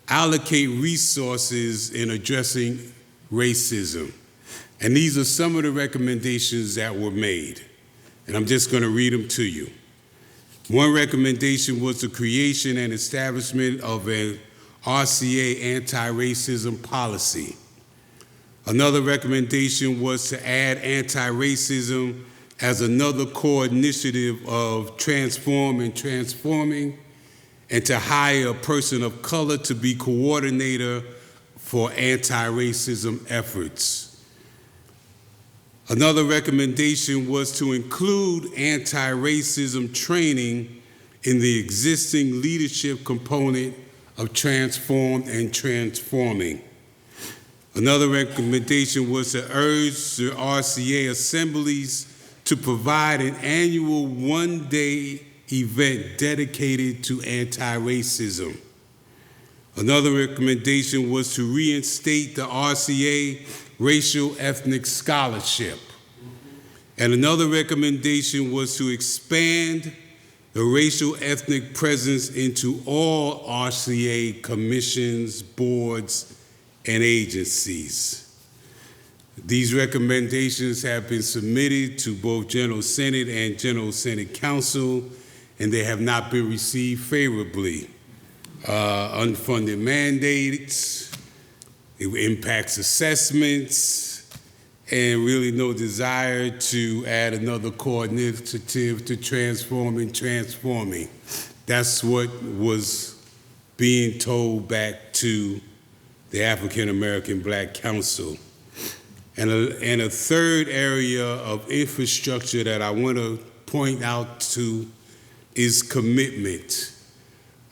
allocate resources in addressing racism. And these are some of the recommendations that were made. And I'm just going to read them to you. One recommendation was the creation and establishment of an RCA anti-racism policy. Another recommendation was to add anti-racism as another core initiative of Transform and Transforming, and to hire a person of color to be coordinator for anti-racism efforts. Another recommendation was to include anti-racism training in the existing leadership component of Transform and Transforming. Another recommendation was to urge the RCA assemblies to provide an annual one-day event dedicated to anti-racism. Another recommendation was to reinstate the RCA Racial Ethnic Scholarship. And another recommendation was to expand the racial ethnic presence into all RCA commissions, boards, and agencies. These recommendations have been submitted to both General Synod and General Synod Council, and they have not been received favorably. Unfunded mandates, it impacts assessments, and really no desire to add another core initiative to Transform and Transforming. That's what was being told back to the African American Black Council. And a third area of infrastructure that I want to point out to is commitment.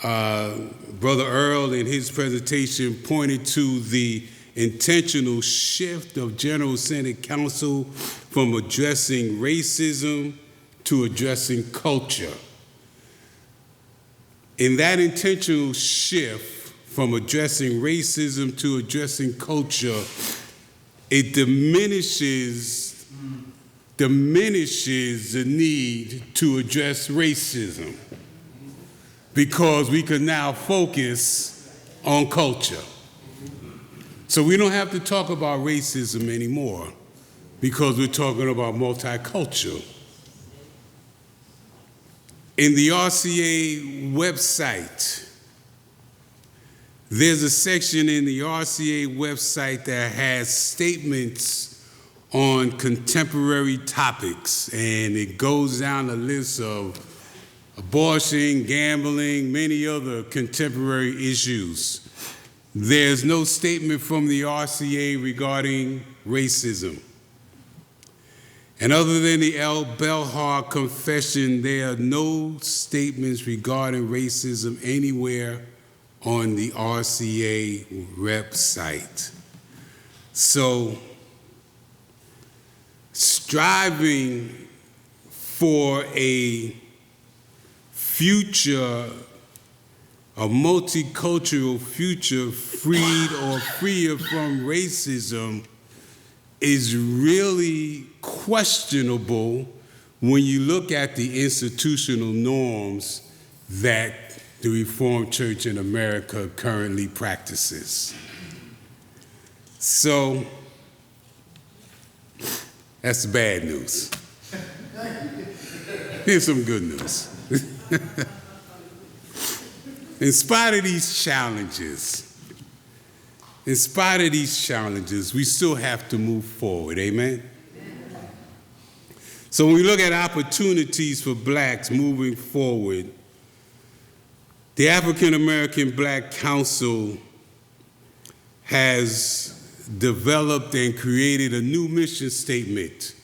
Brother Earl in his presentation pointed to the intentional shift of General Synod Council from addressing racism to addressing culture. In that intentional shift from addressing racism to addressing culture, it diminishes the need to address racism, because we can now focus on culture. So we don't have to talk about racism anymore because we're talking about multicultural. In the RCA website, there's a section in the RCA website that has statements on contemporary topics, and it goes down a list of abortion, gambling, many other contemporary issues. There's no statement from the RCA regarding racism. And other than the El Belhar Confession, there are no statements regarding racism anywhere on the RCA website. So, striving for a future, a multicultural future freed or freer from racism is really questionable when you look at the institutional norms that the Reformed Church in America currently practices. So, that's the bad news. Here's some good news. In spite of these challenges, we still have to move forward, amen? So when we look at opportunities for blacks moving forward, the African American Black Council has developed and created a new mission statement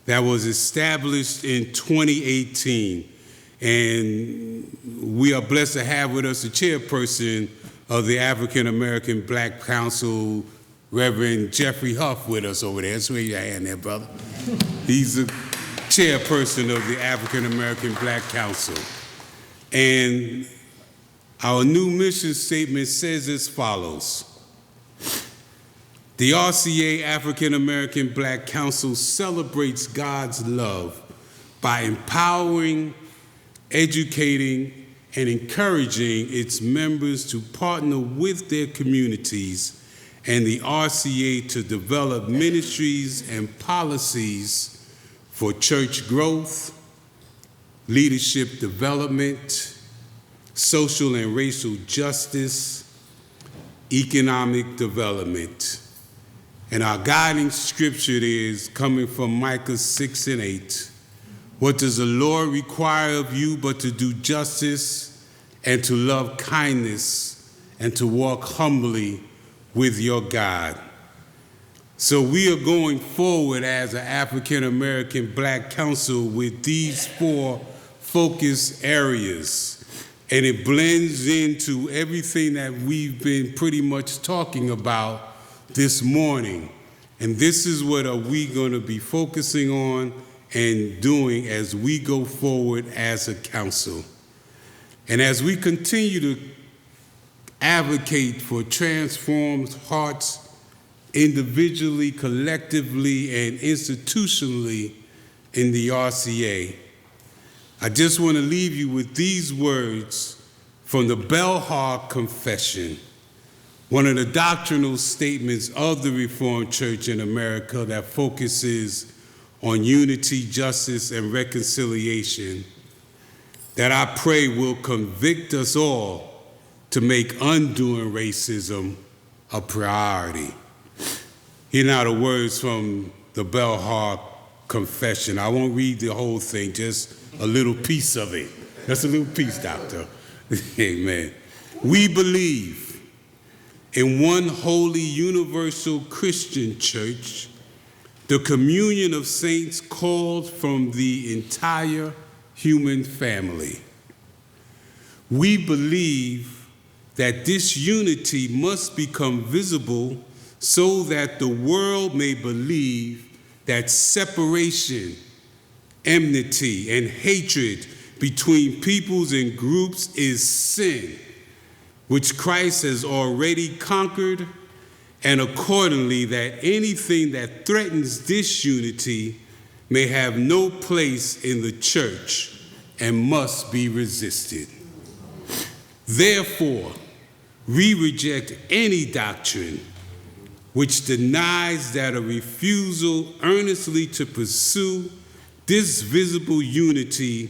that was established in 2018. And we are blessed to have with us the chairperson of the African American Black Council, Reverend Jeffrey Huff, with us over there. Let's raise your hand there, brother. He's the chairperson of the African American Black Council. And our new mission statement says as follows. The RCA African American Black Council celebrates God's love by empowering, educating, and encouraging its members to partner with their communities and the RCA to develop ministries and policies for church growth, leadership development, social and racial justice, economic development. And our guiding scripture is coming from Micah 6:8. What does the Lord require of you but to do justice and to love kindness and to walk humbly with your God? So we are going forward as an African American Black Council with these 4 focus areas. And it blends into everything that we've been pretty much talking about this morning. And this is what are we going to be focusing on and doing as we go forward as a council. And as we continue to advocate for transformed hearts individually, collectively, and institutionally in the RCA, I just want to leave you with these words from the Belhar Confession, one of the doctrinal statements of the Reformed Church in America that focuses on unity, justice, and reconciliation, that I pray will convict us all to make undoing racism a priority. Here now the words from the Belhar Confession. I won't read the whole thing, just a little piece of it. That's a little piece, Doctor. Amen. We believe in one holy, universal Christian church, the communion of saints called from the entire human family. We believe that this unity must become visible so that the world may believe that separation, enmity, and hatred between peoples and groups is sin, which Christ has already conquered, and accordingly that anything that threatens this unity may have no place in the church and must be resisted. Therefore, we reject any doctrine which denies that a refusal earnestly to pursue this visible unity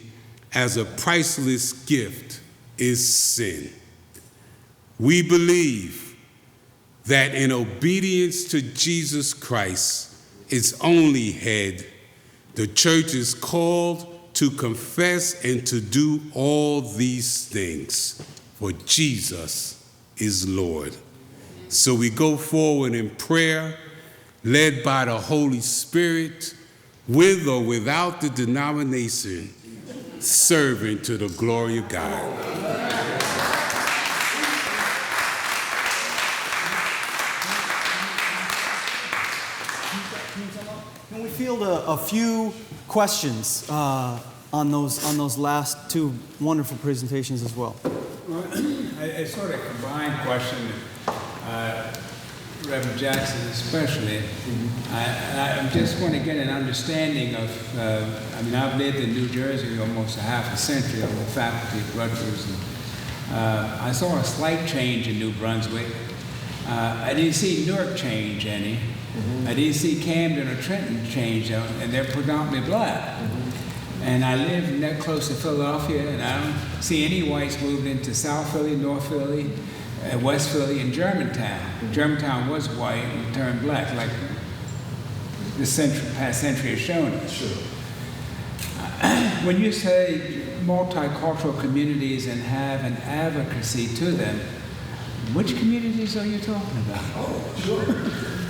as a priceless gift is sin. We believe that in obedience to Jesus Christ, its only head, the church is called to confess and to do all these things, for Jesus is Lord. So we go forward in prayer, led by the Holy Spirit, with or without the denomination, serving to the glory of God. Can we field a few questions on those last two wonderful presentations as well? Well, it's sort of a combined question, Reverend Jackson especially. I just want to get an understanding of, I've lived in New Jersey almost a half a century on the faculty at Rutgers, and I saw a slight change in New Brunswick. I didn't see Newark change any. I didn't see Camden or Trenton change, and they're predominantly black. And I live that close to Philadelphia, and I don't see any whites moved into South Philly, North Philly, West Philly, and Germantown. Germantown was white and turned black, like the past century has shown us. Sure. When you say multicultural communities and have an advocacy to them, which communities are you talking about? Oh, sure.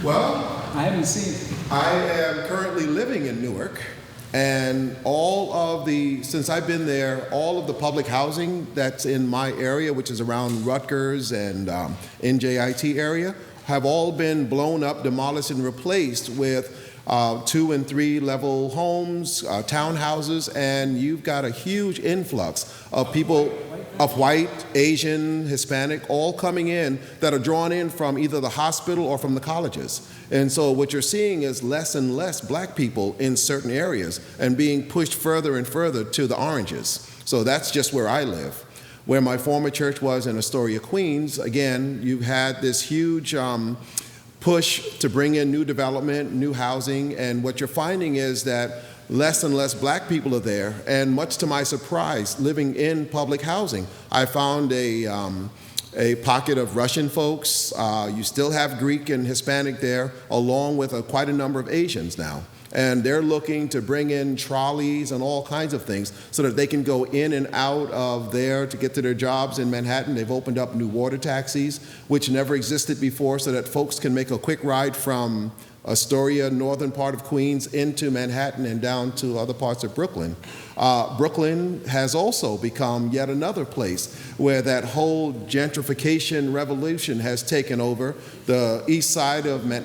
Well, I haven't seen it. I am currently living in Newark, and since I've been there, all of the public housing that's in my area, which is around Rutgers and NJIT area, have all been blown up, demolished, and replaced with 2 and 3 level homes, townhouses, and you've got a huge influx of people of white, Asian, Hispanic, all coming in that are drawn in from either the hospital or from the colleges. And so what you're seeing is less and less black people in certain areas and being pushed further and further to the oranges. So that's just where I live. Where my former church was in Astoria, Queens, again, you had this huge push to bring in new development, new housing, and what you're finding is that less and less black people are there, and much to my surprise, living in public housing, I found a pocket of Russian folks. You still have Greek and Hispanic there, along with quite a number of Asians now. And they're looking to bring in trolleys and all kinds of things so that they can go in and out of there to get to their jobs in Manhattan. They've opened up new water taxis, which never existed before, so that folks can make a quick ride from Astoria, northern part of Queens, into Manhattan and down to other parts of Brooklyn. Brooklyn has also become yet another place where that whole gentrification revolution has taken over. The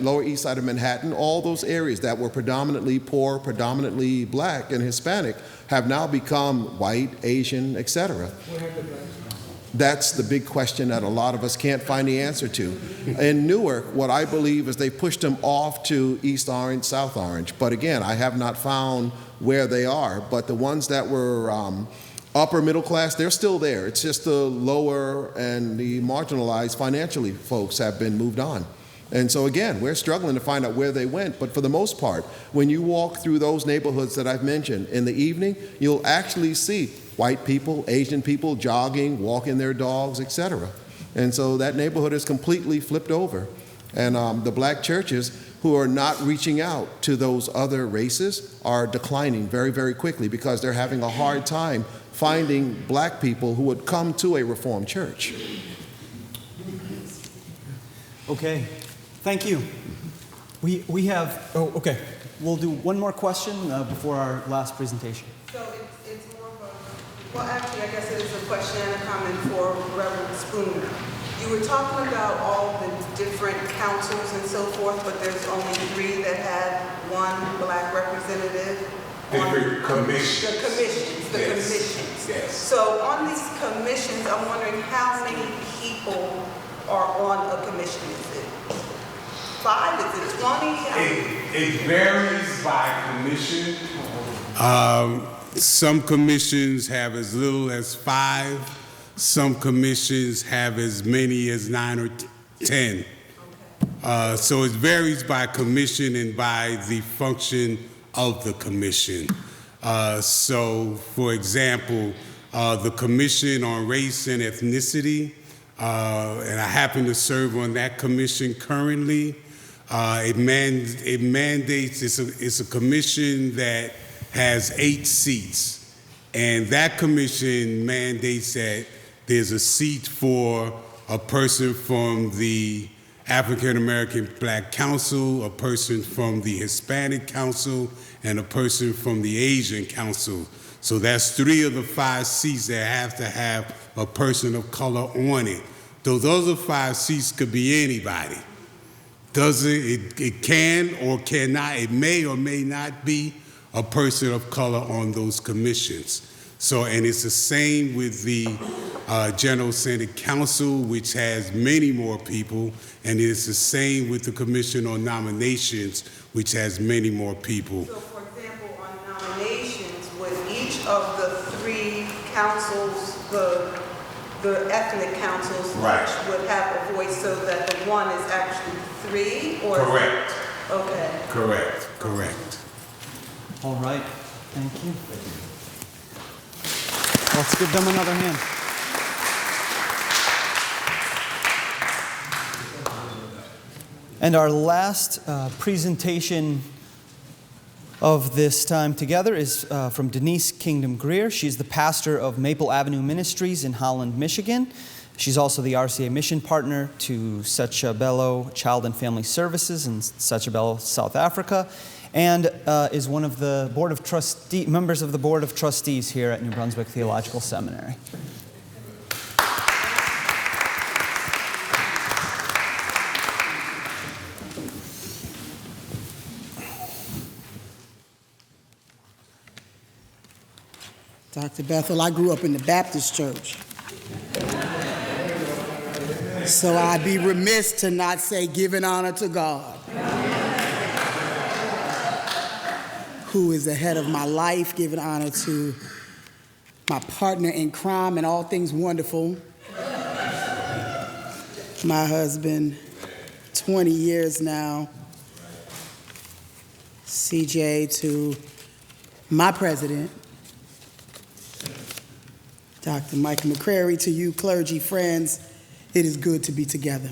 lower east side of Manhattan, all those areas that were predominantly poor, predominantly black and Hispanic, have now become white, Asian, etc. Where have the blacks gone? That's the big question that a lot of us can't find the answer to. In Newark, what I believe is they pushed them off to East Orange, South Orange. But again, I have not found where they are. But the ones that were upper middle class, they're still there. It's just the lower and the marginalized financially folks have been moved on. And so again, we're struggling to find out where they went. But for the most part, when you walk through those neighborhoods that I've mentioned in the evening, you'll actually see white people, Asian people jogging, walking their dogs, etc. And so that neighborhood is completely flipped over. And the black churches who are not reaching out to those other races are declining very, very quickly because they're having a hard time finding black people who would come to a Reformed church. Okay, thank you. We have, okay, we'll do one more question before our last presentation. So it's more of a, well, actually, I guess it is a question and a comment for Reverend Spooner. You were talking about all the different councils and so forth, but there's only 3 that have one black representative. Different commissions. The commissions, Yes. commissions. Yes. So on these commissions, I'm wondering how many people are on a commission? Is it 5? Is it 20? It varies by commission. Some commissions have as little as 5. Some commissions have as many as 9 or 10. Okay. So it varies by commission and by the function of the commission. So, for example, the Commission on Race and Ethnicity, and I happen to serve on that commission currently. It mandates, it's a commission that has 8 seats, and that commission mandates that there's a seat for a person from the African American Black Council, a person from the Hispanic Council, and a person from the Asian Council. So that's 3 of the 5 seats that have to have a person of color on it. Those other 5 seats could be anybody. It can or cannot, it may or may not be a person of color on those commissions. So, and it's the same with the General Synod Council, which has many more people, and it's the same with the Commission on Nominations, which has many more people. So, for example, on nominations, would each of the 3 councils, the ethnic councils, right, would have a voice, so that the one is actually 3? Or correct. Okay. Correct. All right, thank you. Let's give them another hand. And our last presentation of this time together is from Denise Kingdom Greer. She's the pastor of Maple Avenue Ministries in Holland, Michigan. She's also the RCA mission partner to Sachabelo Child and Family Services in Sachabelo, South Africa, and is one of the members of the Board of Trustees here at New Brunswick Theological Seminary. Dr. Bethel, I grew up in the Baptist church. So I'd be remiss to not say giving honor to God, who is the head of my life, giving honor to my partner in crime and all things wonderful, my husband, 20 years now, CJ, to my president, Dr. Michael McCrary, to you clergy friends, it is good to be together.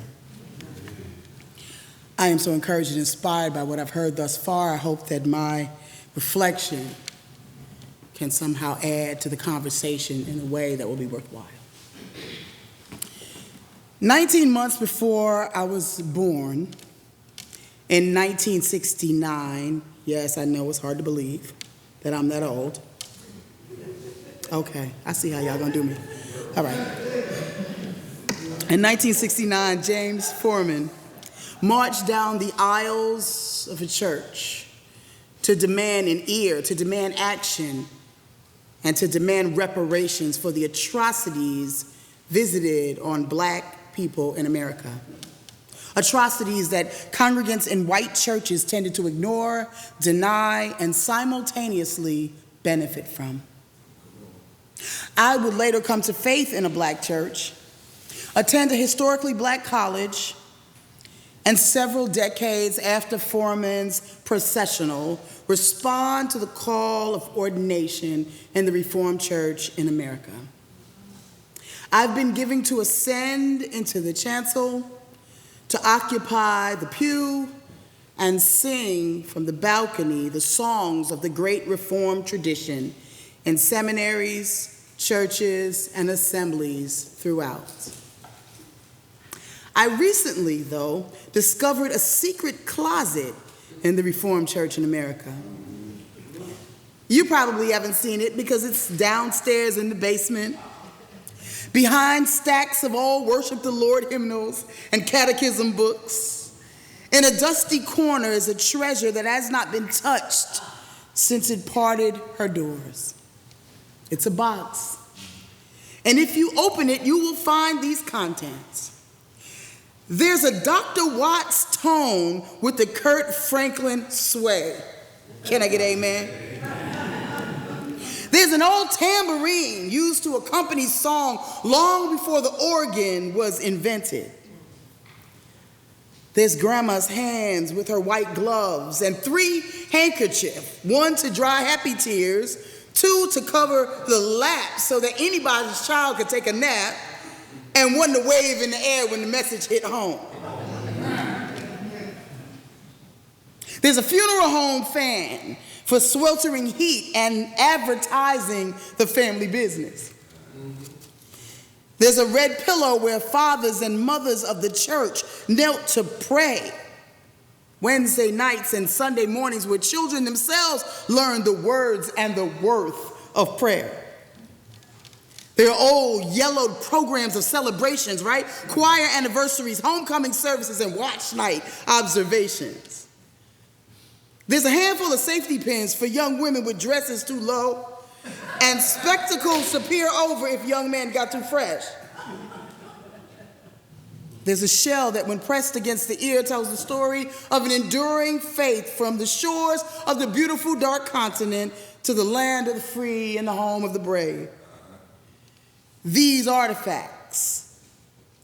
I am so encouraged and inspired by what I've heard thus far. I hope that my reflection can somehow add to the conversation in a way that will be worthwhile. 19 months before I was born, in 1969, yes, I know it's hard to believe that I'm that old. Okay, I see how y'all gonna do me. All right. In 1969, James Forman marched down the aisles of a church to demand an ear, to demand action, and to demand reparations for the atrocities visited on Black people in America. Atrocities that congregants in white churches tended to ignore, deny, and simultaneously benefit from. I would later come to faith in a Black church, attend a historically Black college, and several decades after Forman's processional, respond to the call of ordination in the Reformed Church in America. I've been given to ascend into the chancel, to occupy the pew, and sing from the balcony the songs of the great Reformed tradition in seminaries, churches, and assemblies throughout. I recently, though, discovered a secret closet in the Reformed Church in America. You probably haven't seen it because it's downstairs in the basement, behind stacks of all worship the Lord hymnals and catechism books. In a dusty corner is a treasure that has not been touched since it parted her doors. It's a box. And if you open it, you will find these contents. There's a Dr. Watts tone with the Kurt Franklin sway. Can I get amen? There's an old tambourine used to accompany song long before the organ was invented. There's grandma's hands with her white gloves and 3 handkerchiefs, 1 to dry happy tears, 2 to cover the lap so that anybody's child could take a nap, and 1 to wave in the air when the message hit home. There's a funeral home fan for sweltering heat and advertising the family business. There's a red pillow where fathers and mothers of the church knelt to pray. Wednesday nights and Sunday mornings where children themselves learned the words and the worth of prayer. There are old yellowed programs of celebrations, right? Choir anniversaries, homecoming services, and watch night observations. There's a handful of safety pins for young women with dresses too low and spectacles to peer over if young men got too fresh. There's a shell that when pressed against the ear tells the story of an enduring faith from the shores of the beautiful dark continent to the land of the free and the home of the brave. These artifacts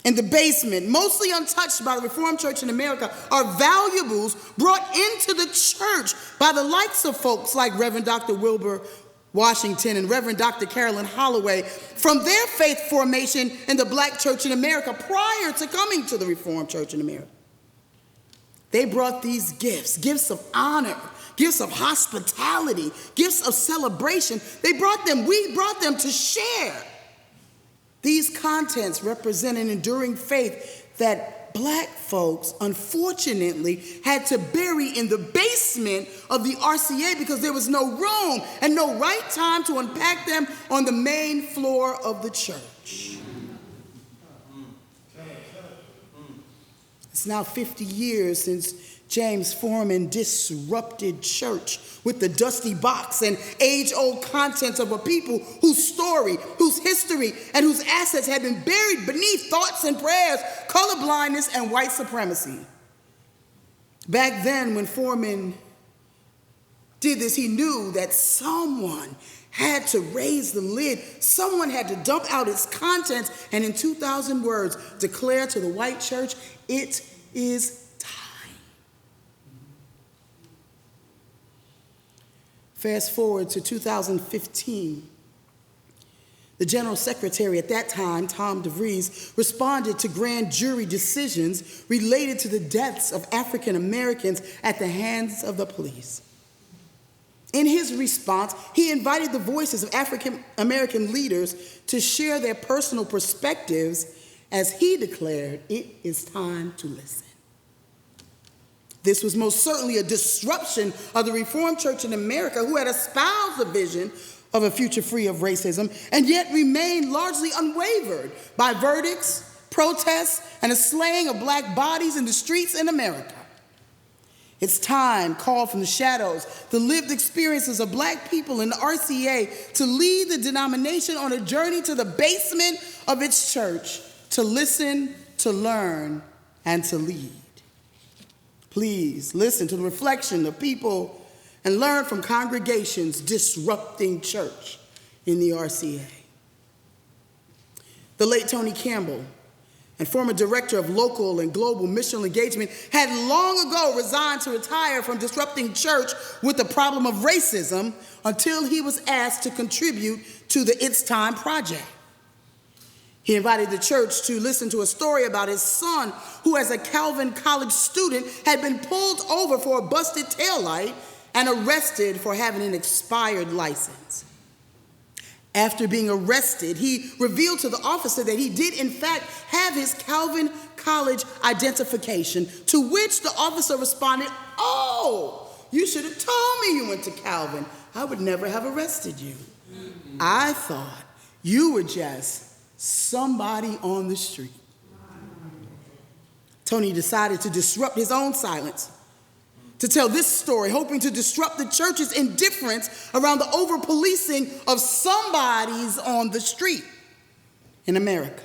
in the basement, mostly untouched by the Reformed Church in America, are valuables brought into the church by the likes of folks like Reverend Dr. Wilbur Washington and Reverend Dr. Carolyn Holloway from their faith formation in the Black church in America prior to coming to the Reformed Church in America. They brought these gifts, gifts of honor, gifts of hospitality, gifts of celebration. We brought them to share. These contents represent an enduring faith that Black folks, unfortunately, had to bury in the basement of the RCA because there was no room and no right time to unpack them on the main floor of the church. It's now 50 years since James Forman disrupted church with the dusty box and age-old contents of a people whose story, whose history, and whose assets had been buried beneath thoughts and prayers, colorblindness, and white supremacy. Back then, when Forman did this, he knew that someone had to raise the lid. Someone had to dump out its contents and in 2,000 words declare to the white church, it is Fast forward to 2015. The General Secretary at that time, Tom DeVries, responded to grand jury decisions related to the deaths of African Americans at the hands of the police. In his response, he invited the voices of African American leaders to share their personal perspectives as he declared, it is time to listen. This was most certainly a disruption of the Reformed Church in America, who had espoused the vision of a future free of racism and yet remained largely unwavered by verdicts, protests, and a slaying of Black bodies in the streets in America. It's time called from the shadows the lived experiences of Black people in the RCA to lead the denomination on a journey to the basement of its church, to listen, to learn, and to lead. Please listen to the reflection of people and learn from congregations disrupting church in the RCA. The late Tony Campbell, and former director of local and global missional engagement, had long ago resigned to retire from disrupting church with the problem of racism until he was asked to contribute to the It's Time project. He invited the church to listen to a story about his son, who as a Calvin College student had been pulled over for a busted taillight and arrested for having an expired license. After being arrested, he revealed to the officer that he did in fact have his Calvin College identification, to which the officer responded, "Oh, you should have told me you went to Calvin. I would never have arrested you. I thought you were just somebody on the street." Tony decided to disrupt his own silence, to tell this story, hoping to disrupt the church's indifference around the over-policing of somebody's on the street in America.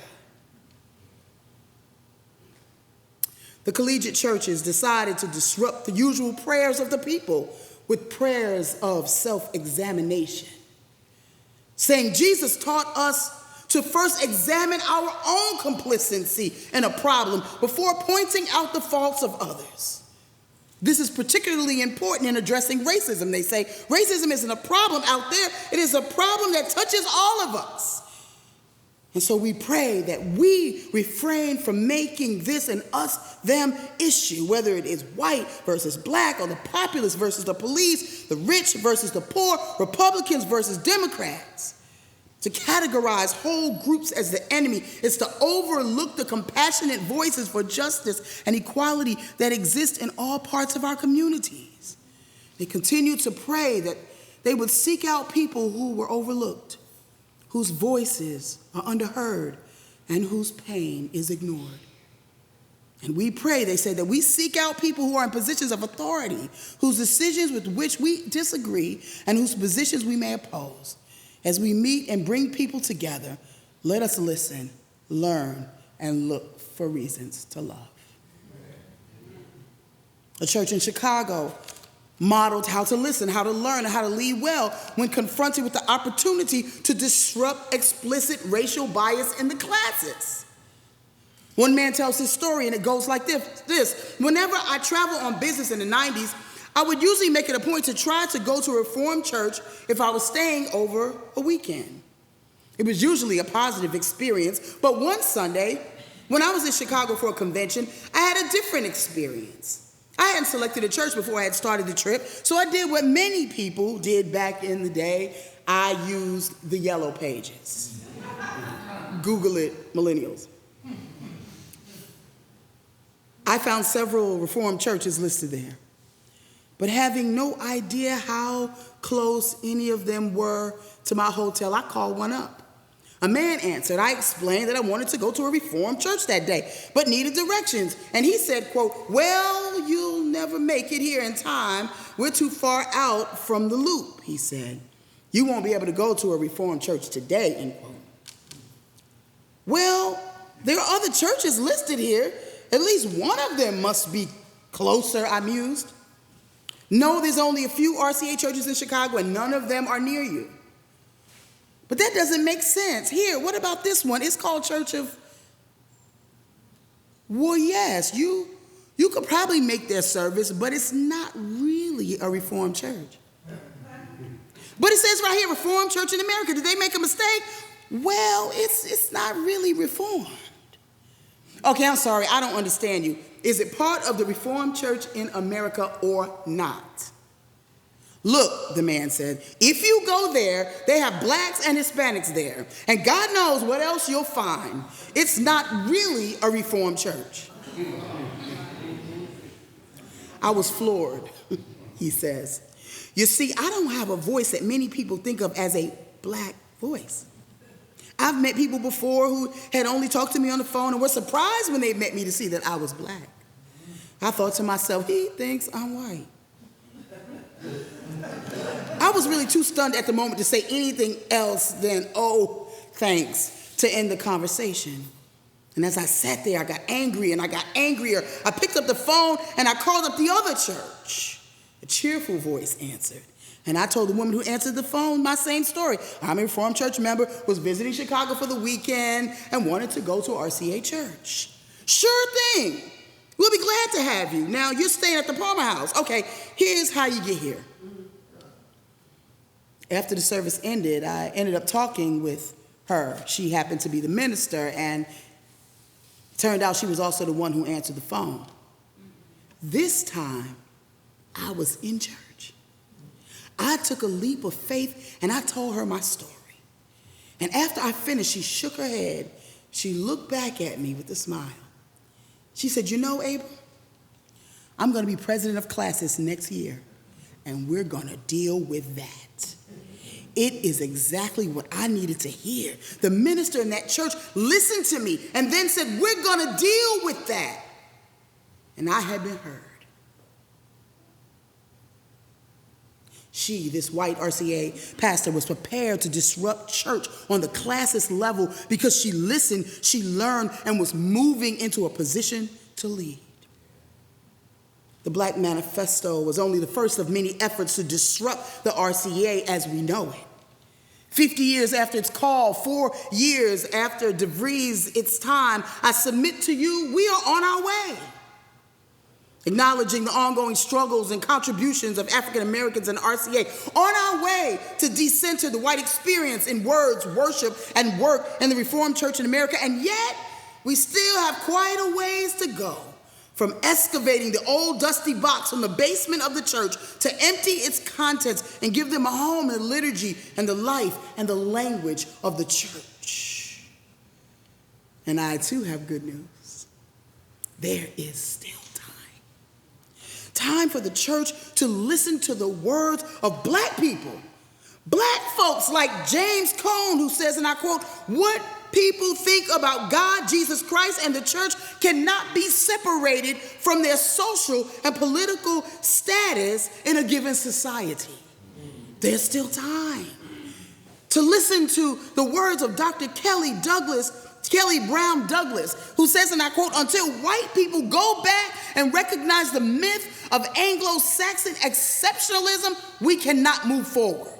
The collegiate churches decided to disrupt the usual prayers of the people with prayers of self-examination, saying Jesus taught us to first examine our own complicity in a problem before pointing out the faults of others. This is particularly important in addressing racism. They say racism isn't a problem out there, it is a problem that touches all of us. And so we pray that we refrain from making this an us-them issue, whether it is white versus black or the populace versus the police, the rich versus the poor, Republicans versus Democrats. To categorize whole groups as the enemy is to overlook the compassionate voices for justice and equality that exist in all parts of our communities. They continue to pray that they would seek out people who were overlooked, whose voices are underheard, and whose pain is ignored. And we pray, they say, that we seek out people who are in positions of authority, whose decisions with which we disagree, and whose positions we may oppose. As we meet and bring people together, let us listen, learn, and look for reasons to love. A church in Chicago modeled how to listen, how to learn, and how to lead well when confronted with the opportunity to disrupt explicit racial bias in the classes. One man tells his story, and it goes like this. Whenever I traveled on business in the 90s, I would usually make it a point to try to go to a Reformed church if I was staying over a weekend. It was usually a positive experience, but one Sunday, when I was in Chicago for a convention, I had a different experience. I hadn't selected a church before I had started the trip, so I did what many people did back in the day. I used the yellow pages. Google it, millennials. I found several Reformed churches listed there. But having no idea how close any of them were to my hotel, I called one up. A man answered. I explained that I wanted to go to a Reformed church that day, but needed directions. And he said, quote, "Well, you'll never make it here in time. We're too far out from the loop," he said. "You won't be able to go to a Reformed church today," end quote. Well, there are other churches listed here. At least one of them must be closer, I mused. No, there's only a few RCA churches in Chicago, and none of them are near you. But that doesn't make sense. Here, what about this one? It's called Church of... Well, yes, you could probably make their service, but it's not really a Reformed church. But it says right here, Reformed Church in America. Did they make a mistake? Well, it's not really Reformed. Okay, I'm sorry, I don't understand you. Is it part of the Reformed Church in America or not? Look, the man said, if you go there, they have blacks and Hispanics there, and God knows what else you'll find. It's not really a Reformed church. I was floored, he says. You see, I don't have a voice that many people think of as a black voice. I've met people before who had only talked to me on the phone and were surprised when they met me to see that I was black. I thought to myself, he thinks I'm white. I was really too stunned at the moment to say anything else than, "Oh, thanks," to end the conversation. And as I sat there, I got angry and I got angrier. I picked up the phone and I called up the other church. A cheerful voice answered. And I told the woman who answered the phone my same story. I'm a Reformed church member, was visiting Chicago for the weekend, and wanted to go to RCA church. "Sure thing. We'll be glad to have you. Now, you're staying at the Palmer House. Okay, here's how you get here." After the service ended, I ended up talking with her. She happened to be the minister, and it turned out she was also the one who answered the phone. This time, I was in church. I took a leap of faith and I told her my story. And after I finished, she shook her head. She looked back at me with a smile. She said, "You know, Abel, I'm going to be president of classes next year, and we're going to deal with that." It is exactly what I needed to hear. The minister in that church listened to me and then said, "We're going to deal with that." And I had been heard. She, this white RCA pastor, was prepared to disrupt church on the classist level because she listened, she learned, and was moving into a position to lead. The Black Manifesto was only the first of many efforts to disrupt the RCA as we know it. 50 years after its call, 4 years after DeVries its time, I submit to you, we are on our way. Acknowledging the ongoing struggles and contributions of African Americans and RCA, on our way to decenter the white experience in words, worship, and work in the Reformed Church in America, and yet we still have quite a ways to go from excavating the old dusty box from the basement of the church to empty its contents and give them a home in the liturgy and the life and the language of the church. And I too have good news. There is still time for the church to listen to the words of black people, black folks like James Cone, who says, and I quote, "What people think about God, Jesus Christ, and the church cannot be separated from their social and political status in a given society." There's still time to listen to the words of Dr. Kelly Brown Douglas, who says, and I quote, "Until white people go back and recognize the myth of Anglo-Saxon exceptionalism, we cannot move forward."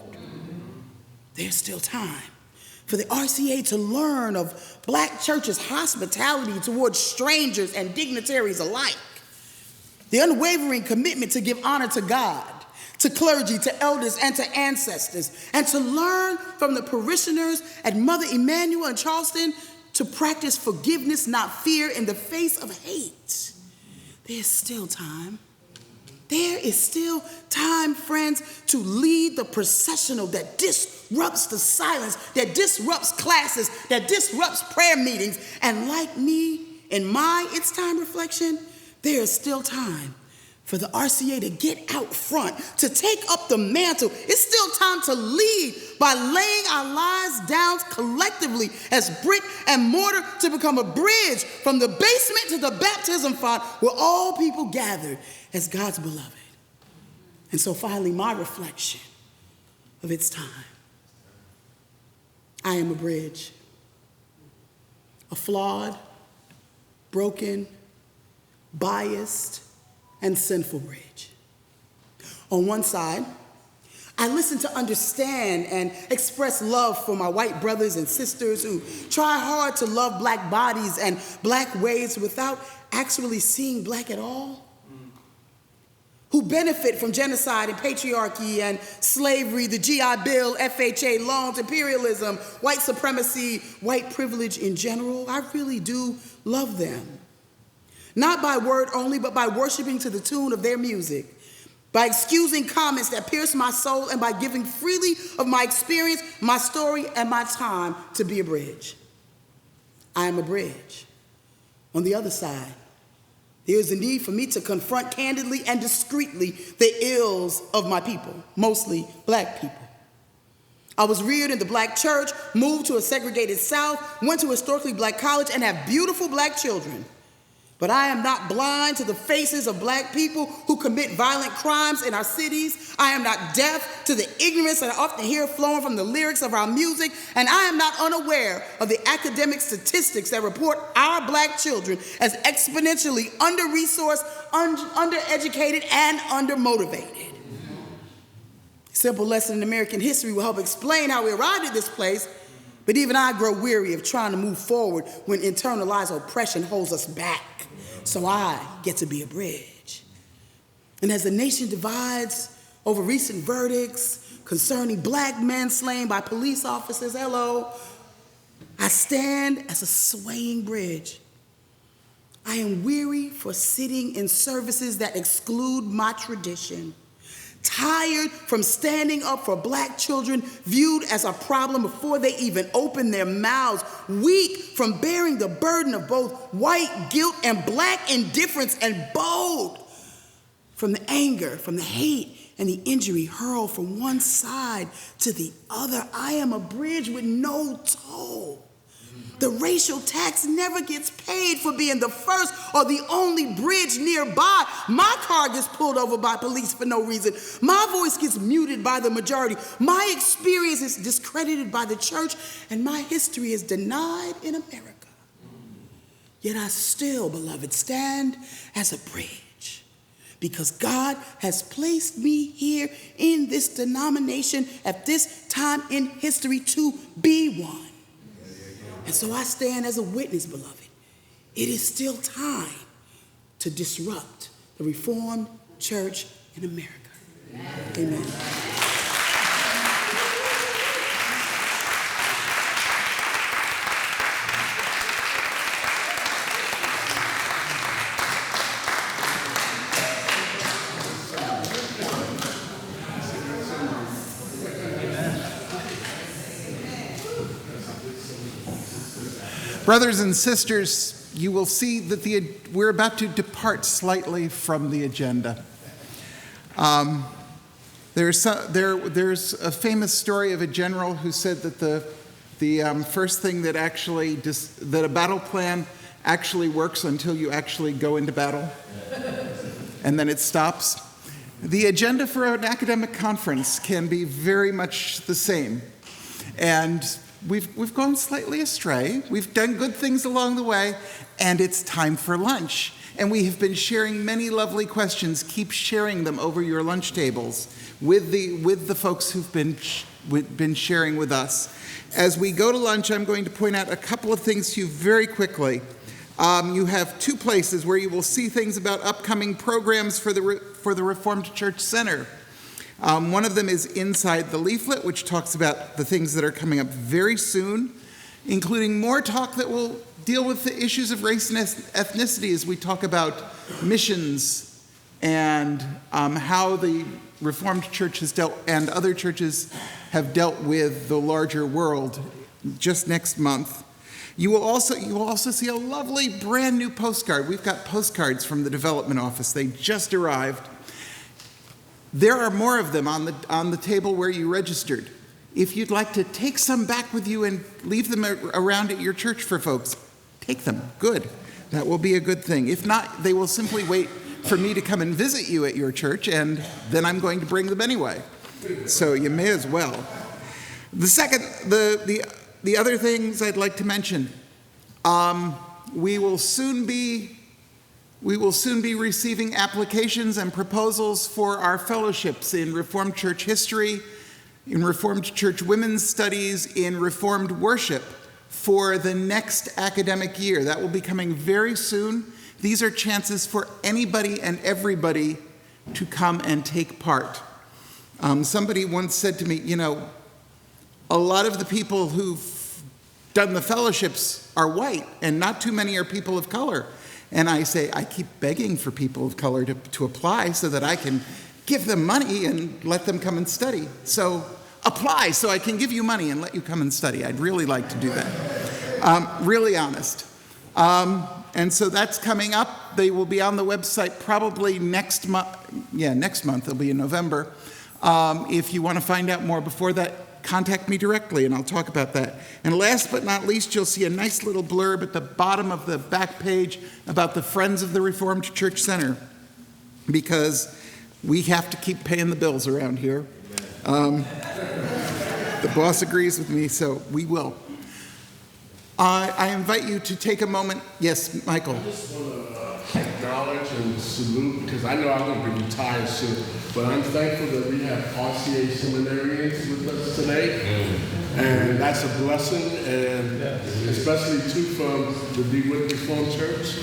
There's still time for the RCA to learn of black churches' hospitality towards strangers and dignitaries alike, the unwavering commitment to give honor to God, to clergy, to elders, and to ancestors, and to learn from the parishioners at Mother Emanuel in Charleston to practice forgiveness, not fear, in the face of hate. There's still time. There is still time, friends, to lead the processional that disrupts the silence, that disrupts classes, that disrupts prayer meetings. And like me, in my It's Time reflection, there is still time for the RCA to get out front, to take up the mantle. It's still time to lead by laying our lives down collectively as brick and mortar to become a bridge from the basement to the baptism font where all people gather as God's beloved. And so finally, my reflection of its time. I am a bridge, a flawed, broken, biased, and sinful bridge. On one side, I listen to understand and express love for my white brothers and sisters who try hard to love black bodies and black ways without actually seeing black at all, who benefit from genocide and patriarchy and slavery, the GI Bill, FHA loans, imperialism, white supremacy, white privilege in general. I really do love them. Not by word only, but by worshiping to the tune of their music, by excusing comments that pierce my soul, and by giving freely of my experience, my story, and my time to be a bridge. I am a bridge. On the other side, there is a need for me to confront candidly and discreetly the ills of my people, mostly black people. I was reared in the black church, moved to a segregated South, went to a historically black college, and have beautiful black children. But I am not blind to the faces of black people who commit violent crimes in our cities. I am not deaf to the ignorance that I often hear flowing from the lyrics of our music. And I am not unaware of the academic statistics that report our black children as exponentially under-resourced, undereducated, and undermotivated. A simple lesson in American history will help explain how we arrived at this place. But even I grow weary of trying to move forward when internalized oppression holds us back. So I get to be a bridge. And as the nation divides over recent verdicts concerning black men slain by police officers, I stand as a swaying bridge. I am weary for sitting in services that exclude my tradition, tired from standing up for black children viewed as a problem before they even open their mouths, weak from bearing the burden of both white guilt and black indifference, and bold from the anger, from the hate, and the injury hurled from one side to the other. I am a bridge with no toll. The racial tax never gets paid for being the first or the only bridge nearby. My car gets pulled over by police for no reason. My voice gets muted by the majority. My experience is discredited by the church, and my history is denied in America. Yet I still, beloved, stand as a bridge, because God has placed me here in this denomination at this time in history to be one. And so I stand as a witness, beloved. It is still time to disrupt the Reformed Church in America. Amen. Brothers and sisters, you will see that we're about to depart slightly from the agenda. There's a famous story of a general who said that the first thing that that a battle plan actually works until you actually go into battle, and then it stops. The agenda for an academic conference can be very much the same, and we've gone slightly astray. We've done good things along the way, and it's time for lunch. And we have been sharing many lovely questions. Keep sharing them over your lunch tables with the folks who've been sharing with us. As we go to lunch, I'm going to point out a couple of things to you very quickly. You have two places where you will see things about upcoming programs for the Reformed Church Center. One of them is inside the leaflet, which talks about the things that are coming up very soon, including more talk that will deal with the issues of race and ethnicity as we talk about missions and how the Reformed Church has dealt and other churches have dealt with the larger world just next month. You will also see a lovely brand new postcard. We've got postcards from the development office. They just arrived. There are more of them on the table where you registered. If you'd like to take some back with you and leave them around at your church for folks, take them. Good. That will be a good thing. If not, they will simply wait for me to come and visit you at your church, and then I'm going to bring them anyway. So you may as well. The other things I'd like to mention, we will soon be receiving applications and proposals for our fellowships in Reformed Church history, in Reformed Church women's studies, in Reformed worship for the next academic year. That will be coming very soon. These are chances for anybody and everybody to come and take part. Somebody once said to me, a lot of the people who've done the fellowships are white, and not too many are people of color. And I say, I keep begging for people of color to apply so that I can give them money and let them come and study. So apply so I can give you money and let you come and study. I'd really like to do that. Really honest. And so that's coming up. They will be on the website probably next month. Yeah, next month. It'll be in November. If you want to find out more before that, contact me directly and I'll talk about that. And last but not least, you'll see a nice little blurb at the bottom of the back page about the Friends of the Reformed Church Center, because we have to keep paying the bills around here. The boss agrees with me, so we will. I invite you to take a moment. Yes, Michael. I just want to acknowledge and salute, because I know I'm going to be retired soon, but I'm thankful that we have RCA seminarians with us today, and that's a blessing, and especially too from the DeWitt Reformed Church,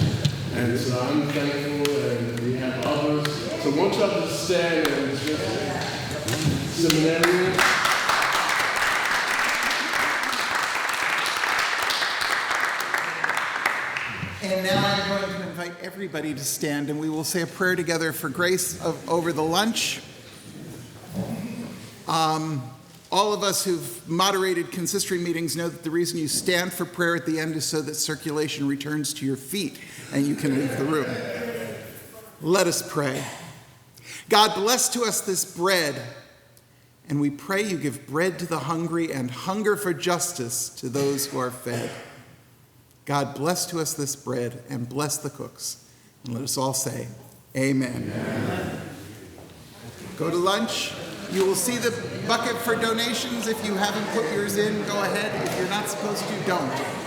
and so I'm thankful, and we have others. So won't y'all just stand and just seminarians? And now I'm going to invite everybody to stand, and we will say a prayer together for grace over the lunch. All of us who've moderated consistory meetings know that the reason you stand for prayer at the end is so that circulation returns to your feet and you can leave the room. Let us pray. God, bless to us this bread, and we pray you give bread to the hungry and hunger for justice to those who are fed. God, bless to us this bread and bless the cooks. And let us all say, Amen. Amen. Go to lunch. You will see the bucket for donations. If you haven't put yours in, go ahead. If you're not supposed to, don't.